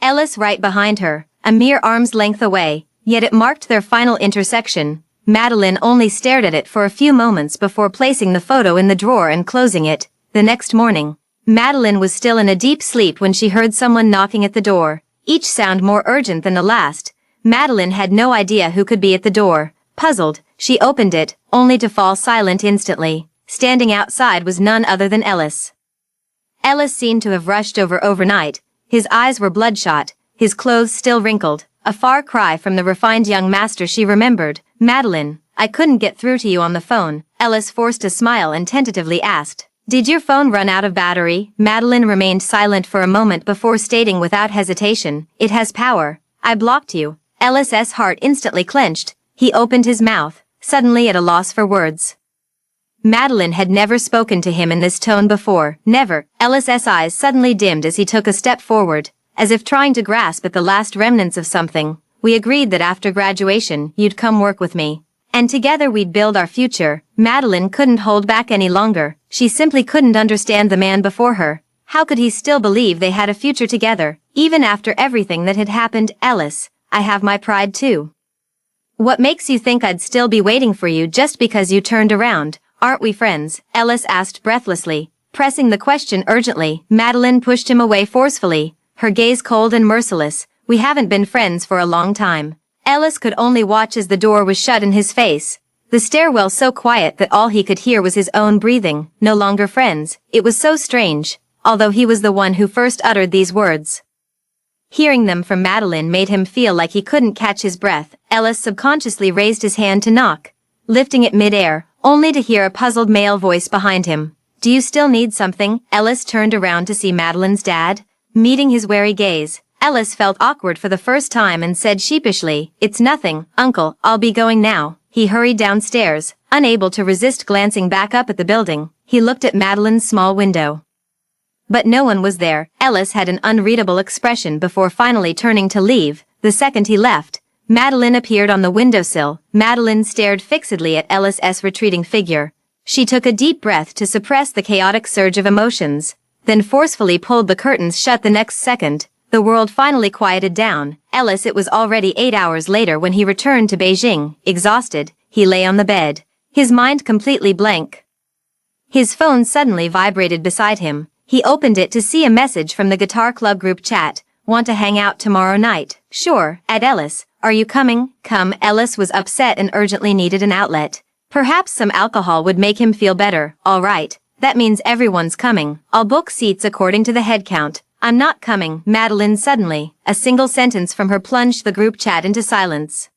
A: Ellis right behind her, a mere arm's length away, yet it marked their final intersection. Madeline only stared at it for a few moments before placing the photo in the drawer and closing it. The next morning, Madeline was still in a deep sleep when she heard someone knocking at the door, each sound more urgent than the last. Madeline had no idea who could be at the door. Puzzled, she opened it, only to fall silent instantly. Standing outside was none other than Ellis. Ellis seemed to have rushed over overnight. His eyes were bloodshot, his clothes still wrinkled, a far cry from the refined young master she remembered. "Madeline, I couldn't get through to you on the phone." Ellis forced a smile and tentatively asked, "Did your phone run out of battery?" Madeline remained silent for a moment before stating without hesitation, "It has power. I blocked you." Ellis's heart instantly clenched. He opened his mouth, suddenly at a loss for words. Madeline had never spoken to him in this tone before, never. Ellis's eyes suddenly dimmed as he took a step forward, as if trying to grasp at the last remnants of something. "We agreed that after graduation, you'd come work with me, and together we'd build our future." Madeline couldn't hold back any longer. She simply couldn't understand the man before her. How could he still believe they had a future together, even after everything that had happened? "Ellis, I have my pride too. What makes you think I'd still be waiting for you just because you turned around? Aren't we friends?" Ellis asked breathlessly, pressing the question urgently. Madeline pushed him away forcefully, her gaze cold and merciless. "We haven't been friends for a long time." Ellis could only watch as the door was shut in his face, the stairwell so quiet that all he could hear was his own breathing. No longer friends. It was so strange, although he was the one who first uttered these words. Hearing them from Madeline made him feel like he couldn't catch his breath. Ellis subconsciously raised his hand to knock, lifting it mid-air, only to hear a puzzled male voice behind him. "Do you still need something?" Ellis turned around to see Madeline's dad. Meeting his wary gaze, Ellis felt awkward for the first time and said sheepishly, "It's nothing, Uncle, I'll be going now." He hurried downstairs, unable to resist glancing back up at the building. He looked at Madeline's small window, but no one was there. Ellis had an unreadable expression before finally turning to leave. The second he left, Madeline appeared on the windowsill. Madeline stared fixedly at Ellis's retreating figure. She took a deep breath to suppress the chaotic surge of emotions, then forcefully pulled the curtains shut. The next second, the world finally quieted down. Ellis, it was already 8 hours later when he returned to Beijing. Exhausted, he lay on the bed, his mind completely blank. His phone suddenly vibrated beside him. He opened it to see a message from the guitar club group chat. "Want to hang out tomorrow night?" "Sure." "At Ellis, are you coming?" "Come." Ellis was upset and urgently needed an outlet. Perhaps some alcohol would make him feel better. "All right, that means everyone's coming. I'll book seats according to the head count." "I'm not coming." Madeline suddenly, a single sentence from her plunged the group chat into silence.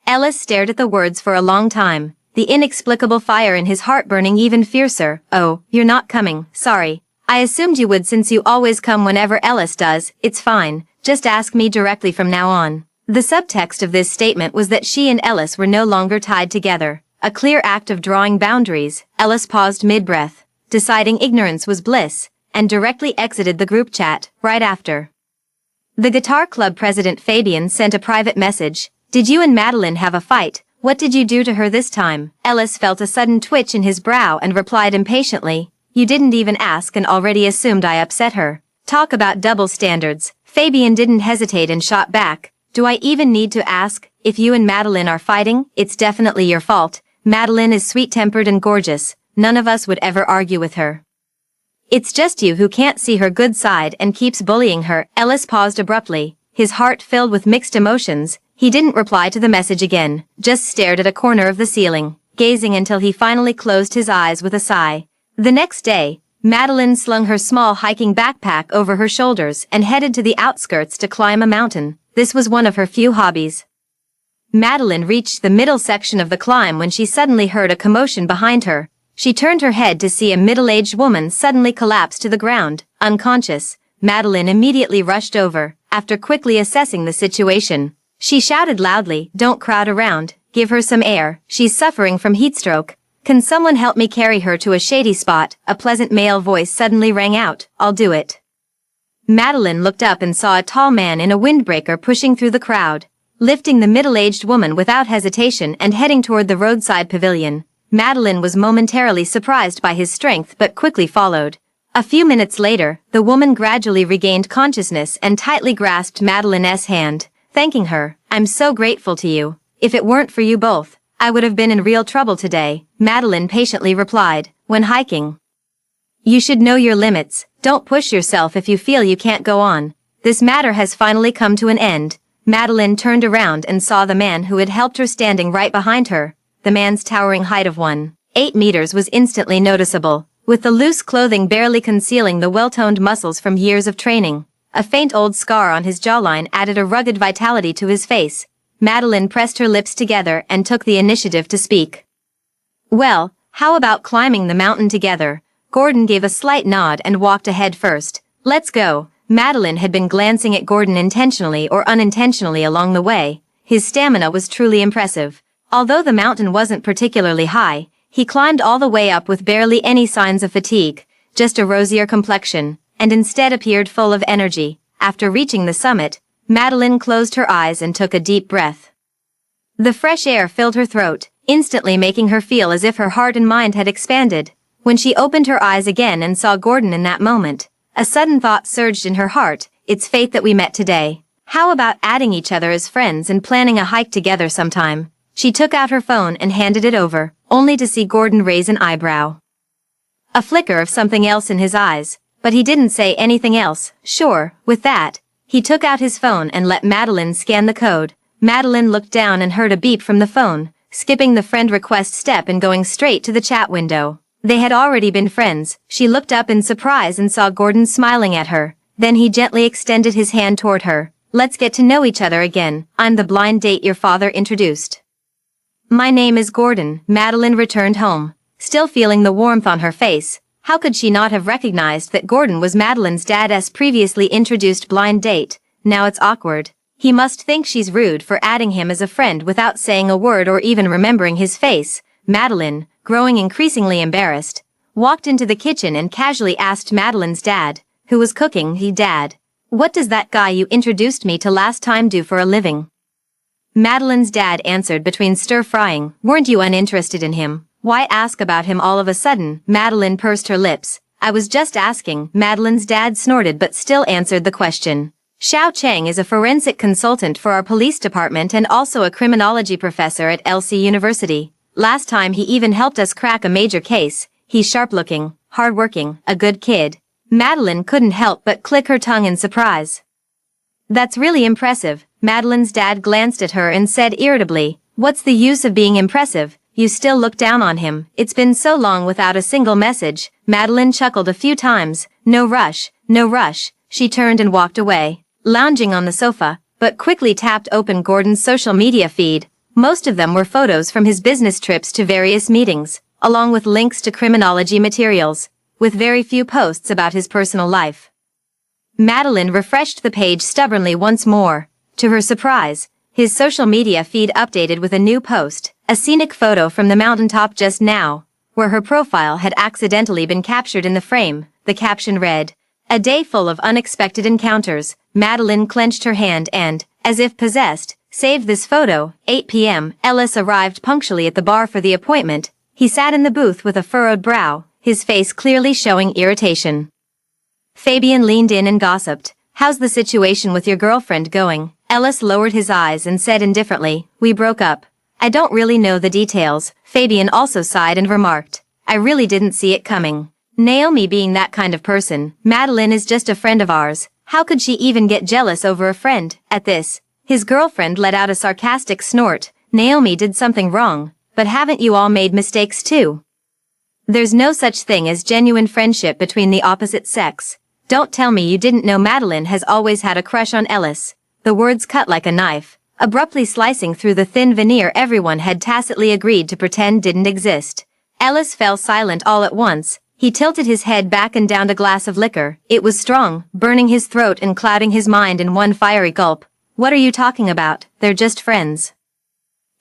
A: Ellis stared at the words for a long time, the inexplicable fire in his heart burning even fiercer. "Oh, you're not coming. Sorry. I assumed you would since you always come whenever Ellis does." "It's fine. Just ask me directly from now on." The subtext of this statement was that she and Ellis were no longer tied together. A clear act of drawing boundaries. Ellis paused mid-breath, deciding ignorance was bliss, and directly exited the group chat. Right after, the guitar club president Fabian sent a private message. "Did you and Madeline have a fight? What did you do to her this time?" Ellis felt a sudden twitch in his brow and replied impatiently, "You didn't even ask and already assumed I upset her." Talk about double standards. Fabian didn't hesitate and shot back, "Do I even need to ask?" if you and Madeline are fighting, it's definitely your fault. Madeline is sweet-tempered and gorgeous. None of us would ever argue with her. It's just you who can't see her good side and keeps bullying her." Ellis paused abruptly, his heart filled with mixed emotions. He didn't reply to the message again, just stared at a corner of the ceiling, gazing until he finally closed his eyes with a sigh. The next day, Madeline slung her small hiking backpack over her shoulders and headed to the outskirts to climb a mountain. This was one of her few hobbies. Madeline reached the middle section of the climb when she suddenly heard a commotion behind her. She turned her head to see a middle-aged woman suddenly collapse to the ground, unconscious. Madeline immediately rushed over. After quickly assessing the situation, she shouted loudly, "Don't crowd around, give her some air, she's suffering from heatstroke. Can someone help me carry her to a shady spot?" A pleasant male voice suddenly rang out. "I'll do it." Madeline looked up and saw a tall man in a windbreaker pushing through the crowd, lifting the middle-aged woman without hesitation and heading toward the roadside pavilion. Madeline was momentarily surprised by his strength but quickly followed. A few minutes later, the woman gradually regained consciousness and tightly grasped Madeline's hand, thanking her. "I'm so grateful to you. If it weren't for you both, I would have been in real trouble today," Madeline patiently replied. "When hiking, you should know your limits. Don't push yourself if you feel you can't go on. This matter has finally come to an end." Madeline turned around and saw the man who had helped her standing right behind her. The man's towering height of 1.8 meters was instantly noticeable, with the loose clothing barely concealing the well-toned muscles from years of training. A faint old scar on his jawline added a rugged vitality to his face. Madeline pressed her lips together and took the initiative to speak. "Well, how about climbing the mountain together?" Gordon gave a slight nod and walked ahead first. "Let's go." Madeline had been glancing at Gordon intentionally or unintentionally along the way. His stamina was truly impressive. Although the mountain wasn't particularly high, he climbed all the way up with barely any signs of fatigue, just a rosier complexion, and instead appeared full of energy. After reaching the summit, Madeline closed her eyes and took a deep breath. The fresh air filled her throat, instantly making her feel as if her heart and mind had expanded. When she opened her eyes again and saw Gordon in that moment, a sudden thought surged in her heart. "It's fate that we met today. How about adding each other as friends and planning a hike together sometime?" She took out her phone and handed it over, only to see Gordon raise an eyebrow. A flicker of something else in his eyes, but he didn't say anything else. Sure, with that, he took out his phone and let Madeline scan the code. Madeline looked down and heard a beep from the phone, skipping the friend request step and going straight to the chat window. They had already been friends. She looked up in surprise and saw Gordon smiling at her. Then he gently extended his hand toward her. "Let's get to know each other again. I'm the blind date your father introduced." "My name is Gordon." Madeline returned home, still feeling the warmth on her face. How could she not have recognized that Gordon was Madeline's dad's previously introduced blind date? Now it's awkward. He must think she's rude for adding him as a friend without saying a word or even remembering his face. Madeline, growing increasingly embarrassed, walked into the kitchen and casually asked Madeline's dad, who was cooking. "Dad, what does that guy you introduced me to last time do for a living?" Madeline's dad answered between stir-frying. "Weren't you uninterested in him? Why ask about him all of a sudden?" Madeline pursed her lips. "I was just asking." Madeline's dad snorted but still answered the question. "Xiao Cheng is a forensic consultant for our police department and also a criminology professor at LC University. Last time he even helped us crack a major case. He's sharp-looking, hard-working, a good kid." Madeline couldn't help but click her tongue in surprise. "That's really impressive." Madeline's dad glanced at her and said irritably, "What's the use of being impressive? You still look down on him. It's been so long without a single message." Madeline chuckled a few times. "No rush, no rush." She turned and walked away, lounging on the sofa, but quickly tapped open Gordon's social media feed. Most of them were photos from his business trips to various meetings, along with links to criminology materials, with very few posts about his personal life. Madeline refreshed the page stubbornly once more. To her surprise, his social media feed updated with a new post, a scenic photo from the mountaintop just now, where her profile had accidentally been captured in the frame. The caption read, "A day full of unexpected encounters." Madeline clenched her hand and, as if possessed, saved this photo. 8 p.m. Ellis arrived punctually at the bar for the appointment. He sat in the booth with a furrowed brow, his face clearly showing irritation. Fabian leaned in and gossiped. "How's the situation with your girlfriend going?" Ellis lowered his eyes and said indifferently, "We broke up. I don't really know the details." Fabian also sighed and remarked, "I really didn't see it coming. Naomi being that kind of person, Madeline is just a friend of ours. How could she even get jealous over a friend?" At this, his girlfriend let out a sarcastic snort. "Naomi did something wrong, but haven't you all made mistakes too? There's no such thing as genuine friendship between the opposite sex. Don't tell me you didn't know Madeline has always had a crush on Ellis." The words cut like a knife, abruptly slicing through the thin veneer everyone had tacitly agreed to pretend didn't exist. Ellis fell silent all at once. He tilted his head back and downed a glass of liquor. It was strong, burning his throat and clouding his mind in one fiery gulp. "What are you talking about? They're just friends."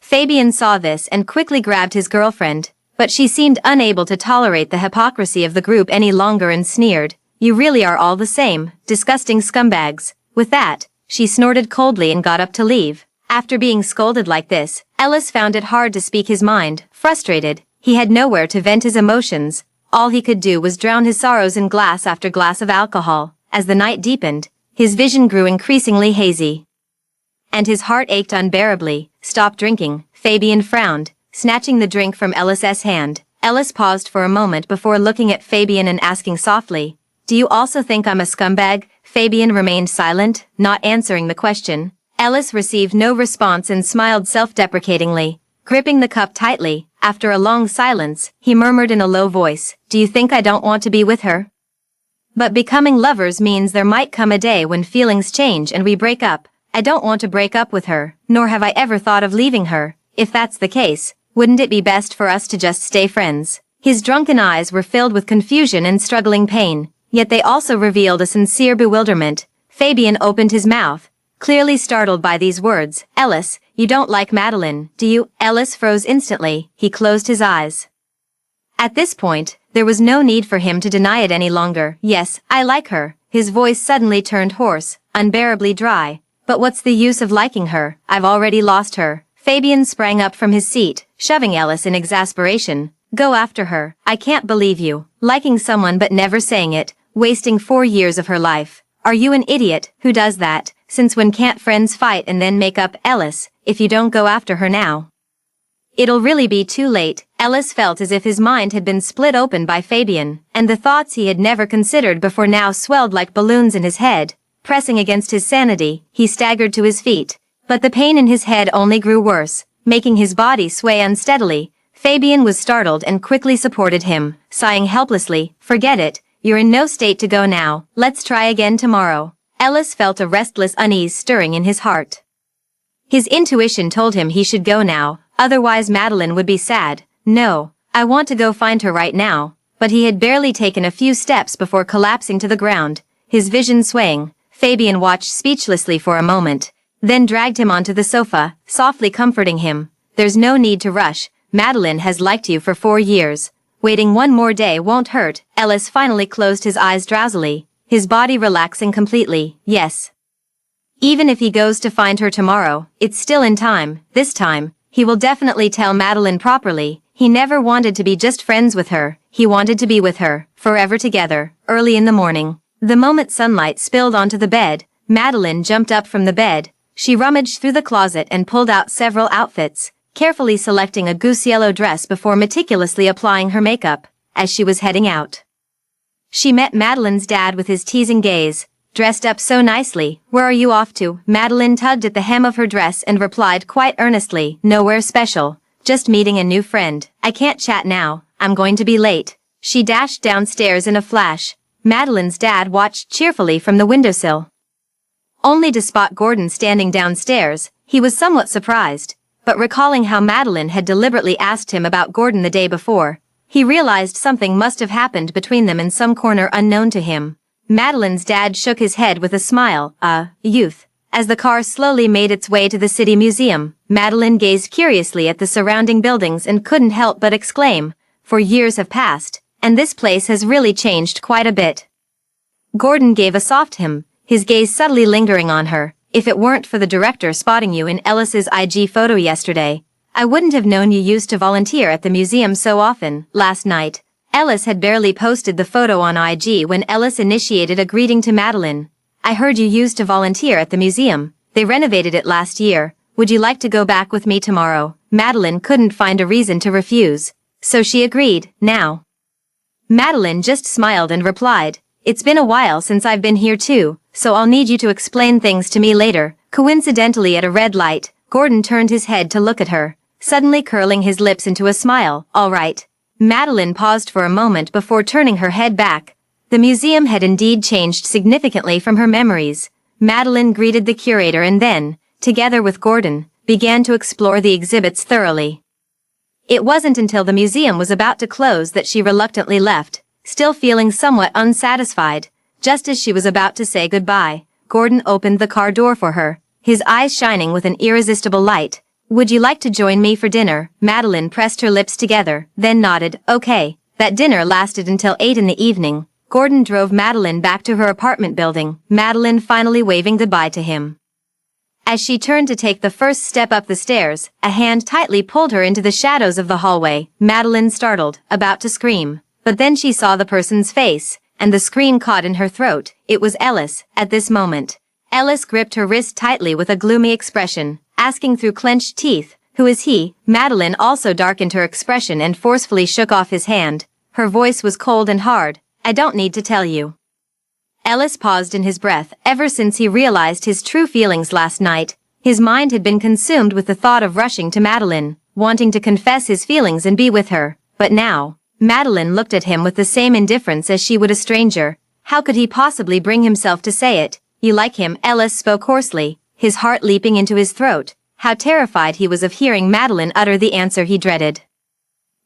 A: Fabian saw this and quickly grabbed his girlfriend, but she seemed unable to tolerate the hypocrisy of the group any longer and sneered, "You really are all the same, disgusting scumbags." With that, she snorted coldly and got up to leave. After being scolded like this, Ellis found it hard to speak his mind. Frustrated, he had nowhere to vent his emotions. All he could do was drown his sorrows in glass after glass of alcohol. As the night deepened, his vision grew increasingly hazy, and his heart ached unbearably. "Stop drinking," Fabian frowned, snatching the drink from Ellis's hand. Ellis paused for a moment before looking at Fabian and asking softly, "Do you also think I'm a scumbag?" Fabian remained silent, not answering the question. Ellis received no response and smiled self-deprecatingly, gripping the cup tightly. After a long silence, he murmured in a low voice, "Do you think I don't want to be with her? But becoming lovers means there might come a day when feelings change and we break up. I don't want to break up with her, nor have I ever thought of leaving her. If that's the case, wouldn't it be best for us to just stay friends?" His drunken eyes were filled with confusion and struggling pain, yet they also revealed a sincere bewilderment. Fabian opened his mouth, clearly startled by these words. "Ellis, you don't like Madeline, do you?" Ellis froze instantly. He closed his eyes. At this point, there was no need for him to deny it any longer. "Yes, I like her." His voice suddenly turned hoarse, unbearably dry. "But what's the use of liking her? I've already lost her." Fabian sprang up from his seat, shoving Ellis in exasperation. "Go after her. I can't believe you. Liking someone but never saying it, wasting 4 years of her life. Are you an idiot? Who does that? Since when can't friends fight and then make up?" "Ellis, if you don't go after her now, it'll really be too late." Ellis felt as if his mind had been split open by Fabian, and the thoughts he had never considered before now swelled like balloons in his head. Pressing against his sanity, he staggered to his feet, but the pain in his head only grew worse, making his body sway unsteadily. Fabian was startled and quickly supported him, sighing helplessly, "Forget it, you're in no state to go now, let's try again tomorrow." Ellis felt a restless unease stirring in his heart. His intuition told him he should go now, otherwise Madeline would be sad. "No, I want to go find her right now." But he had barely taken a few steps before collapsing to the ground, his vision swaying. Fabian watched speechlessly for a moment, then dragged him onto the sofa, softly comforting him. "There's no need to rush. Madeline has liked you for 4 years. Waiting one more day won't hurt." Ellis finally closed his eyes drowsily, his body relaxing completely. "Yes. Even if he goes to find her tomorrow, it's still in time. This time, he will definitely tell Madeline properly. He never wanted to be just friends with her, he wanted to be with her, forever together." Early in the morning, the moment sunlight spilled onto the bed, Madeline jumped up from the bed. She rummaged through the closet and pulled out several outfits, carefully selecting a goose yellow dress before meticulously applying her makeup. As she was heading out, she met Madeline's dad with his teasing gaze. "Dressed up so nicely, where are you off to?" Madeline tugged at the hem of her dress and replied quite earnestly, "Nowhere special, just meeting a new friend. I can't chat now, I'm going to be late." She dashed downstairs in a flash. Madeline's dad watched cheerfully from the windowsill, only to spot Gordon standing downstairs. He was somewhat surprised, but recalling how Madeline had deliberately asked him about Gordon the day before, he realized something must have happened between them in some corner unknown to him. Madeline's dad shook his head with a smile. Youth." As the car slowly made its way to the city museum, Madeline gazed curiously at the surrounding buildings and couldn't help but exclaim, "For years have passed, and this place has really changed quite a bit." Gordon gave a soft hum, his gaze subtly lingering on her. "If it weren't for the director spotting you in Ellis's IG photo yesterday, I wouldn't have known you used to volunteer at the museum so often." Last night, Ellis had barely posted the photo on IG when Ellis initiated a greeting to Madeline. "I heard you used to volunteer at the museum." They renovated it last year. Would you like to go back with me tomorrow? Madeline couldn't find a reason to refuse, so she agreed. Now, Madeline just smiled and replied, "It's been a while since I've been here too, so I'll need you to explain things to me later." Coincidentally, at a red light, Gordon turned his head to look at her, suddenly curling his lips into a smile. "All right." Madeline paused for a moment before turning her head back. The museum had indeed changed significantly from her memories. Madeline greeted the curator and then, together with Gordon, began to explore the exhibits thoroughly. It wasn't until the museum was about to close that she reluctantly left, still feeling somewhat unsatisfied. Just as she was about to say goodbye, Gordon opened the car door for her, his eyes shining with an irresistible light. "Would you like to join me for dinner?" Madeline pressed her lips together, then nodded. "Okay." That dinner lasted until 8 in the evening. Gordon drove Madeline back to her apartment building, Madeline finally waving goodbye to him. As she turned to take the first step up the stairs, a hand tightly pulled her into the shadows of the hallway. Madeline startled, about to scream. But then she saw the person's face, and the scream caught in her throat. It was Ellis. At this moment, Ellis gripped her wrist tightly with a gloomy expression, asking through clenched teeth, "Who is he?" Madeline also darkened her expression and forcefully shook off his hand. Her voice was cold and hard. "I don't need to tell you." Ellis paused in his breath. Ever since he realized his true feelings last night, his mind had been consumed with the thought of rushing to Madeline, wanting to confess his feelings and be with her. But now, Madeline looked at him with the same indifference as she would a stranger. How could he possibly bring himself to say it? "You like him?" Ellis spoke hoarsely, his heart leaping into his throat. How terrified he was of hearing Madeline utter the answer he dreaded.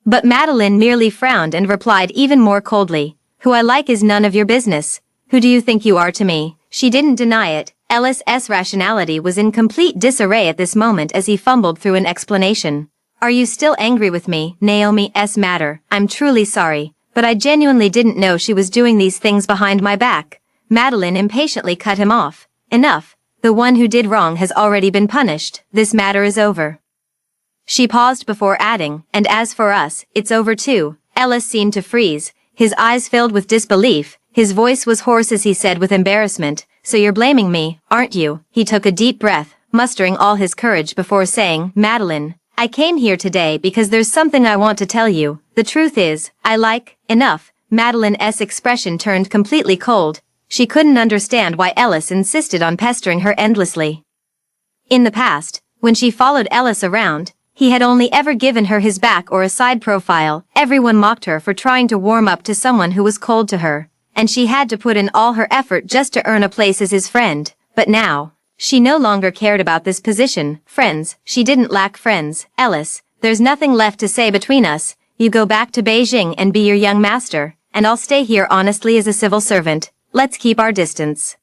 A: But Madeline merely frowned and replied even more coldly, "Who I like is none of your business. Who do you think you are to me?" She didn't deny it. Ellis's rationality was in complete disarray at this moment as he fumbled through an explanation. "Are you still angry with me?" Naomi's matter. "I'm truly sorry, but I genuinely didn't know she was doing these things behind my back." Madeline impatiently cut him off. "Enough. The one who did wrong has already been punished. This matter is over." She paused before adding, "And as for us, it's over too." Ellis seemed to freeze, his eyes filled with disbelief. His voice was hoarse as he said with embarrassment, "So you're blaming me, aren't you?" He took a deep breath, mustering all his courage before saying, "Madeline, I came here today because there's something I want to tell you. The truth is, I like..." "Enough." Madeline's expression turned completely cold. She couldn't understand why Ellis insisted on pestering her endlessly. In the past, when she followed Ellis around, he had only ever given her his back or a side profile. Everyone mocked her for trying to warm up to someone who was cold to her, and she had to put in all her effort just to earn a place as his friend. But now, she no longer cared about this position. Friends, she didn't lack friends. "Ellis, there's nothing left to say between us. You go back to Beijing and be your young master, and I'll stay here honestly as a civil servant. Let's keep our distance.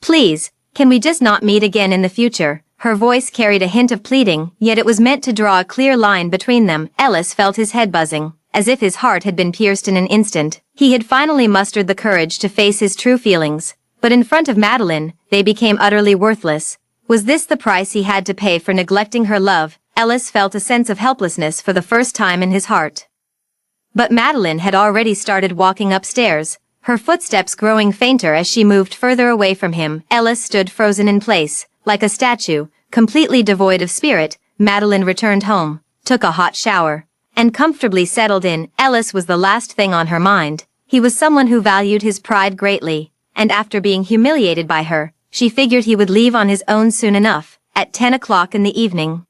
A: Please, can we just not meet again in the future?" Her voice carried a hint of pleading, yet it was meant to draw a clear line between them. Ellis felt his head buzzing, as if his heart had been pierced in an instant. He had finally mustered the courage to face his true feelings, but in front of Madeline, they became utterly worthless. Was this the price he had to pay for neglecting her love? Ellis felt a sense of helplessness for the first time in his heart. But Madeline had already started walking upstairs, her footsteps growing fainter as she moved further away from him. Ellis stood frozen in place, like a statue, completely devoid of spirit. Madeline returned home, took a hot shower, and comfortably settled in. Ellis was the last thing on her mind. He was someone who valued his pride greatly, and after being humiliated by her, she figured he would leave on his own soon enough. At 10 o'clock in the evening,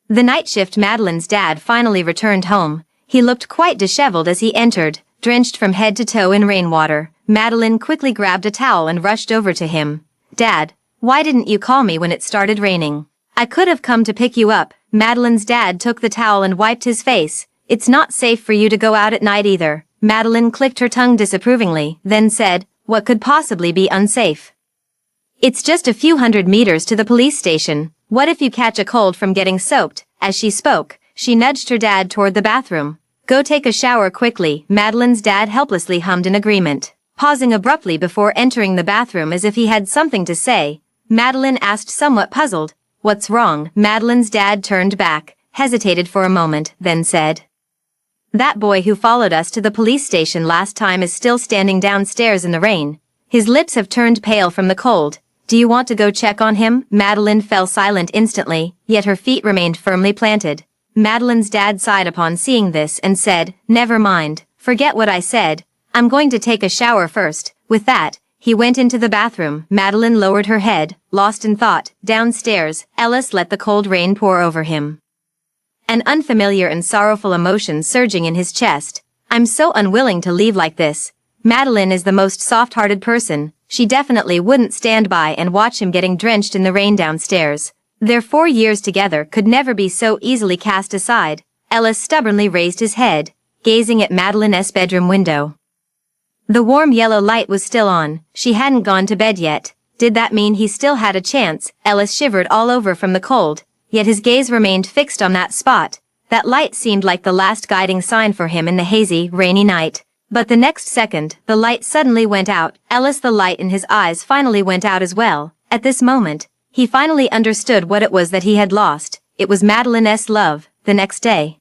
A: the night shift, Madeline's dad finally returned home. He looked quite disheveled as he entered, drenched from head to toe in rainwater. Madeline quickly grabbed a towel and rushed over to him. "Dad, why didn't you call me when it started raining? I could have come to pick you up." Madeline's dad took the towel and wiped his face. "It's not safe for you to go out at night either." Madeline clicked her tongue disapprovingly, then said, "What could possibly be unsafe? It's just a few hundred meters to the police station. What if you catch a cold from getting soaked?" As she spoke, she nudged her dad toward the bathroom. "Go take a shower quickly." Madeline's dad helplessly hummed in agreement, pausing abruptly before entering the bathroom as if he had something to say. Madeline asked, somewhat puzzled, "What's wrong?" Madeline's dad turned back, hesitated for a moment, then said, "That boy who followed us to the police station last time is still standing downstairs in the rain. His lips have turned pale from the cold. Do you want to go check on him? Madeline fell silent instantly, yet her feet remained firmly planted. Madeline's dad sighed upon seeing this and said, "Never mind, forget what I said. I'm going to take a shower first." With that, he went into the bathroom. Madeline lowered her head, lost in thought. Downstairs, Ellis let the cold rain pour over him. An unfamiliar and sorrowful emotion surging in his chest. "I'm so unwilling to leave like this." Madeline is the most soft-hearted person. She definitely wouldn't stand by and watch him getting drenched in the rain downstairs. Their 4 years together could never be so easily cast aside. Ellis stubbornly raised his head, gazing at Madeline's bedroom window. The warm yellow light was still on. She hadn't gone to bed yet. Did that mean he still had a chance? Ellis shivered all over from the cold, yet his gaze remained fixed on that spot. That light seemed like the last guiding sign for him in the hazy, rainy night. But the next second, the light suddenly went out. The light in his eyes finally went out as well. At this moment, he finally understood what it was that he had lost. It was Madeline's love. The next day,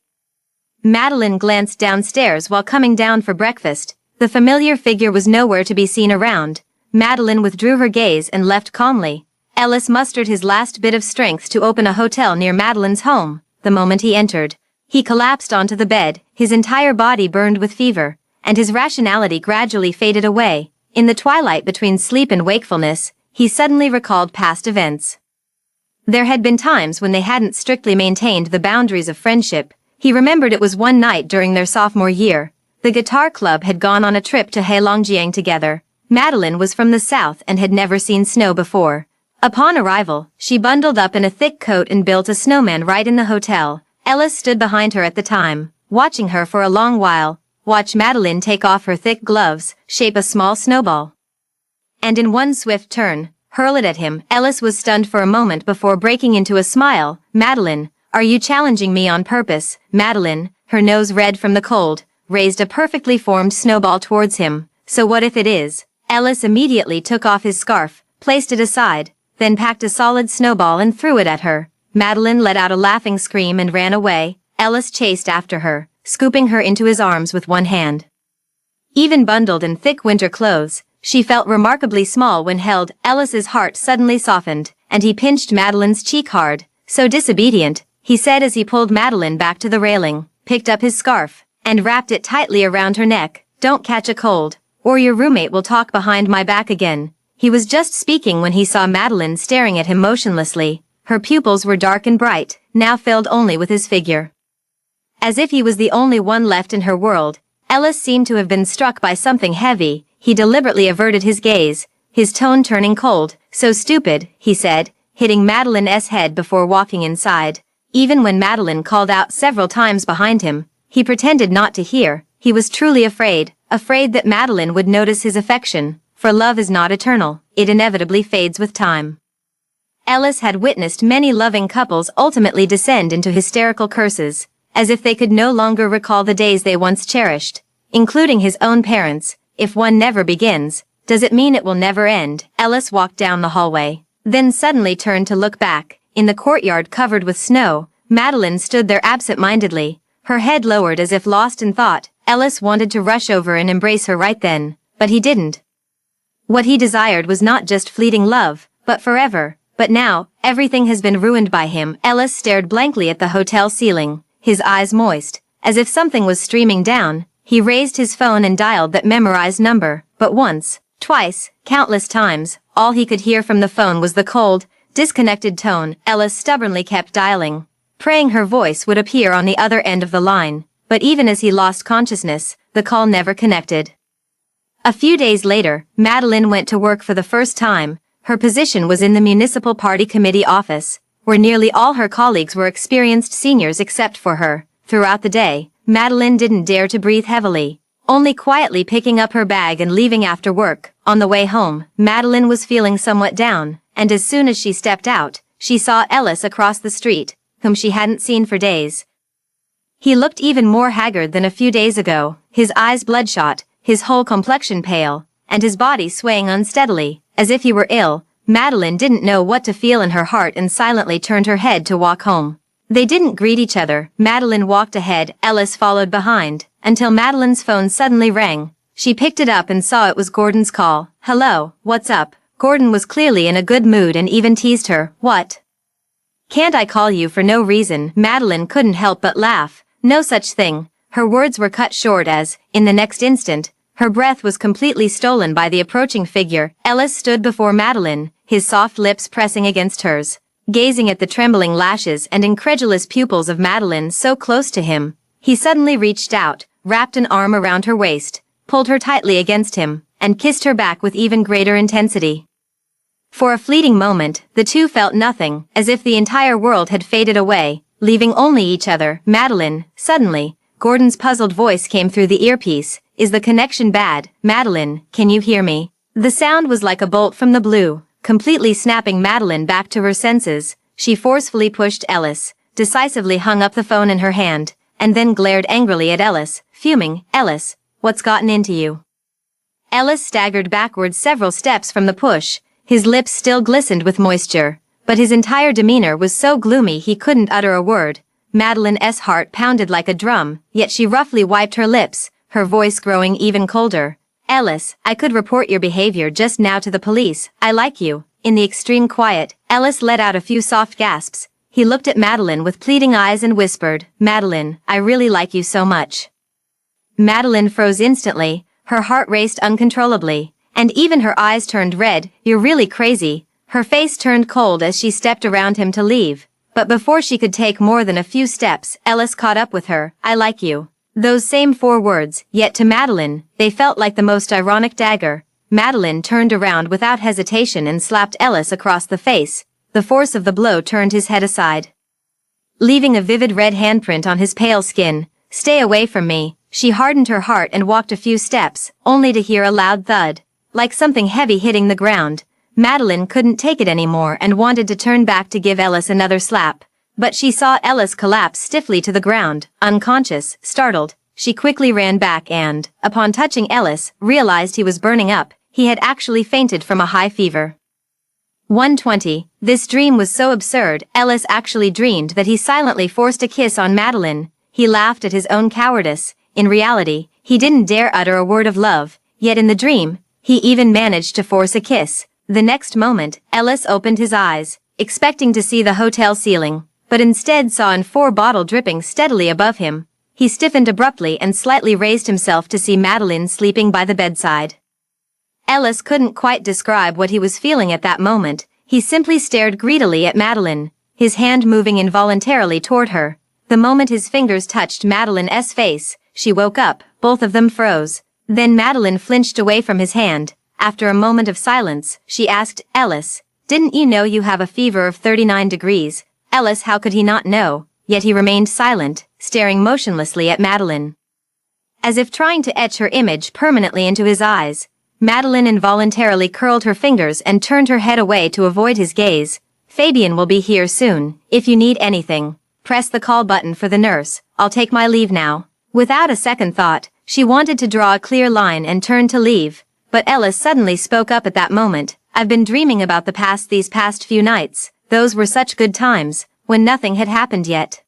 A: Madeline glanced downstairs while coming down for breakfast. The familiar figure was nowhere to be seen around. Madeline withdrew her gaze and left calmly. Ellis mustered his last bit of strength to open a hotel near Madeline's home. The moment he entered, he collapsed onto the bed, his entire body burned with fever, and his rationality gradually faded away. In the twilight between sleep and wakefulness, he suddenly recalled past events. There had been times when they hadn't strictly maintained the boundaries of friendship. He remembered it was one night during their sophomore year. The guitar club had gone on a trip to Heilongjiang together. Madeline was from the south and had never seen snow before. Upon arrival, she bundled up in a thick coat and built a snowman right in the hotel. Ellis stood behind her at the time, watching her for a long while. Watch Madeline take off her thick gloves, shape a small snowball, and in one swift turn, hurl it at him. Ellis was stunned for a moment before breaking into a smile. "Madeline, are you challenging me on purpose?" Madeline, her nose red from the cold, raised a perfectly formed snowball towards him. "So what if it is?" Ellis immediately took off his scarf, placed it aside, then packed a solid snowball and threw it at her. Madeline let out a laughing scream and ran away. Ellis chased after her, scooping her into his arms with one hand. Even bundled in thick winter clothes, she felt remarkably small when held. Ellis's heart suddenly softened, and he pinched Madeline's cheek hard. "So disobedient," he said as he pulled Madeline back to the railing, picked up his scarf, and wrapped it tightly around her neck. "Don't catch a cold, or your roommate will talk behind my back again." He was just speaking when he saw Madeline staring at him motionlessly. Her pupils were dark and bright, now filled only with his figure. As if he was the only one left in her world, Ellis seemed to have been struck by something heavy. He deliberately averted his gaze, his tone turning cold. "So stupid," he said, hitting Madeline's head before walking inside. Even when Madeline called out several times behind him, he pretended not to hear. He was truly afraid that Madeline would notice his affection, for love is not eternal, it inevitably fades with time. Ellis had witnessed many loving couples ultimately descend into hysterical curses, as if they could no longer recall the days they once cherished, including his own parents. If one never begins, does it mean it will never end? Ellis walked down the hallway, then suddenly turned to look back. In the courtyard covered with snow, Madeline stood there absent-mindedly, her head lowered as if lost in thought. Ellis wanted to rush over and embrace her right then, but he didn't. What he desired was not just fleeting love, but forever. But now, everything has been ruined by him. Ellis stared blankly at the hotel ceiling, his eyes moist, as if something was streaming down. He raised his phone and dialed that memorized number, but once, twice, countless times, all he could hear from the phone was the cold, disconnected tone. Ellis stubbornly kept dialing, praying her voice would appear on the other end of the line, but even as he lost consciousness, the call never connected. A few days later, Madeline went to work for the first time. Her position was in the municipal party committee office, where nearly all her colleagues were experienced seniors except for her. Throughout the day, Madeline didn't dare to breathe heavily, only quietly picking up her bag and leaving after work. On the way home, Madeline was feeling somewhat down, and as soon as she stepped out, she saw Ellis across the street, whom she hadn't seen for days. He looked even more haggard than a few days ago, his eyes bloodshot, his whole complexion pale, and his body swaying unsteadily, as if he were ill. Madeline didn't know what to feel in her heart and silently turned her head to walk home. They didn't greet each other. Madeline walked ahead, Ellis followed behind, until Madeline's phone suddenly rang. She picked it up and saw it was Gordon's call. "Hello, what's up?" Gordon was clearly in a good mood and even teased her. "What? Can't I call you for no reason?" Madeline couldn't help but laugh. No such thing. Her words were cut short as, in the next instant, her breath was completely stolen by the approaching figure. Ellis stood before Madeline, his soft lips pressing against hers, gazing at the trembling lashes and incredulous pupils of Madeline so close to him. He suddenly reached out, wrapped an arm around her waist, pulled her tightly against him, and kissed her back with even greater intensity. For a fleeting moment, the two felt nothing, as if the entire world had faded away, leaving only each other. "Madeline," suddenly, Gordon's puzzled voice came through the earpiece. "Is the connection bad? Madeline, can you hear me?" The sound was like a bolt from the blue, completely snapping Madeline back to her senses. She forcefully pushed Ellis, decisively hung up the phone in her hand, and then glared angrily at Ellis, fuming. "Ellis, what's gotten into you?" Ellis staggered backwards several steps from the push, his lips still glistened with moisture, but his entire demeanor was so gloomy he couldn't utter a word. Madeline's heart pounded like a drum, yet she roughly wiped her lips, her voice growing even colder. "Ellis, I could report your behavior just now to the police. I like you." In the extreme quiet, Ellis let out a few soft gasps. He looked at Madeline with pleading eyes and whispered, "Madeline, I really like you so much." Madeline froze instantly, her heart raced uncontrollably, and even her eyes turned red. "You're really crazy." Her face turned cold as she stepped around him to leave. But before she could take more than a few steps, Ellis caught up with her. "I like you." Those same 4 words, yet to Madeline, they felt like the most ironic dagger. Madeline turned around without hesitation and slapped Ellis across the face. The force of the blow turned his head aside, leaving a vivid red handprint on his pale skin. "Stay away from me." She hardened her heart and walked a few steps, only to hear a loud thud, like something heavy hitting the ground. Madeline couldn't take it anymore and wanted to turn back to give Ellis another slap. But she saw Ellis collapse stiffly to the ground, unconscious. Startled, she quickly ran back and, upon touching Ellis, realized he was burning up. He had actually fainted from a high fever. 120. This dream was so absurd, Ellis actually dreamed that he silently forced a kiss on Madeline. He laughed at his own cowardice. In reality, he didn't dare utter a word of love, yet in the dream, he even managed to force a kiss. The next moment, Ellis opened his eyes, expecting to see the hotel ceiling, but instead saw an 4 bottle dripping steadily above him. He stiffened abruptly and slightly raised himself to see Madeline sleeping by the bedside. Ellis couldn't quite describe what he was feeling at that moment. He simply stared greedily at Madeline, his hand moving involuntarily toward her. The moment his fingers touched Madeline's face, she woke up. Both of them froze. Then Madeline flinched away from his hand. After a moment of silence, she asked, "Ellis, didn't you know you have a fever of 39 degrees? Ellis, how could he not know? Yet he remained silent, staring motionlessly at Madeline, as if trying to etch her image permanently into his eyes. Madeline involuntarily curled her fingers and turned her head away to avoid his gaze. "Fabian will be here soon. If you need anything, press the call button for the nurse. I'll take my leave now." Without a second thought, she wanted to draw a clear line and turn to leave. But Ellis suddenly spoke up at that moment. "I've been dreaming about these past few nights. Those were such good times, when nothing had happened yet.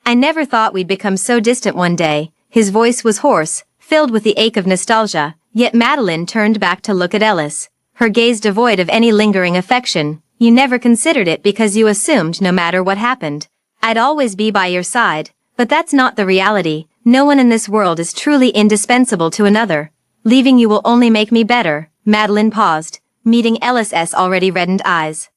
A: I never thought we'd become so distant one day." His voice was hoarse, filled with the ache of nostalgia, yet Madeline turned back to look at Ellis, her gaze devoid of any lingering affection. "You never considered it because you assumed no matter what happened, I'd always be by your side, but that's not the reality. No one in this world is truly indispensable to another. Leaving you will only make me better." Madeline paused, meeting Ellis's already reddened eyes,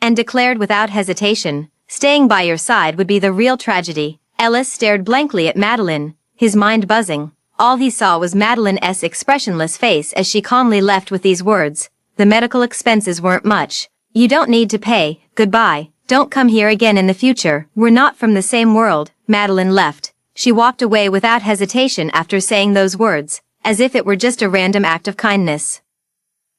A: and declared without hesitation, "Staying by your side would be the real tragedy." Ellis stared blankly at Madeline, his mind buzzing. All he saw was Madeline's expressionless face as she calmly left with these words, "The medical expenses weren't much. You don't need to pay. Goodbye. Don't come here again in the future. We're not from the same world." Madeline left. She walked away without hesitation after saying those words, as if it were just a random act of kindness.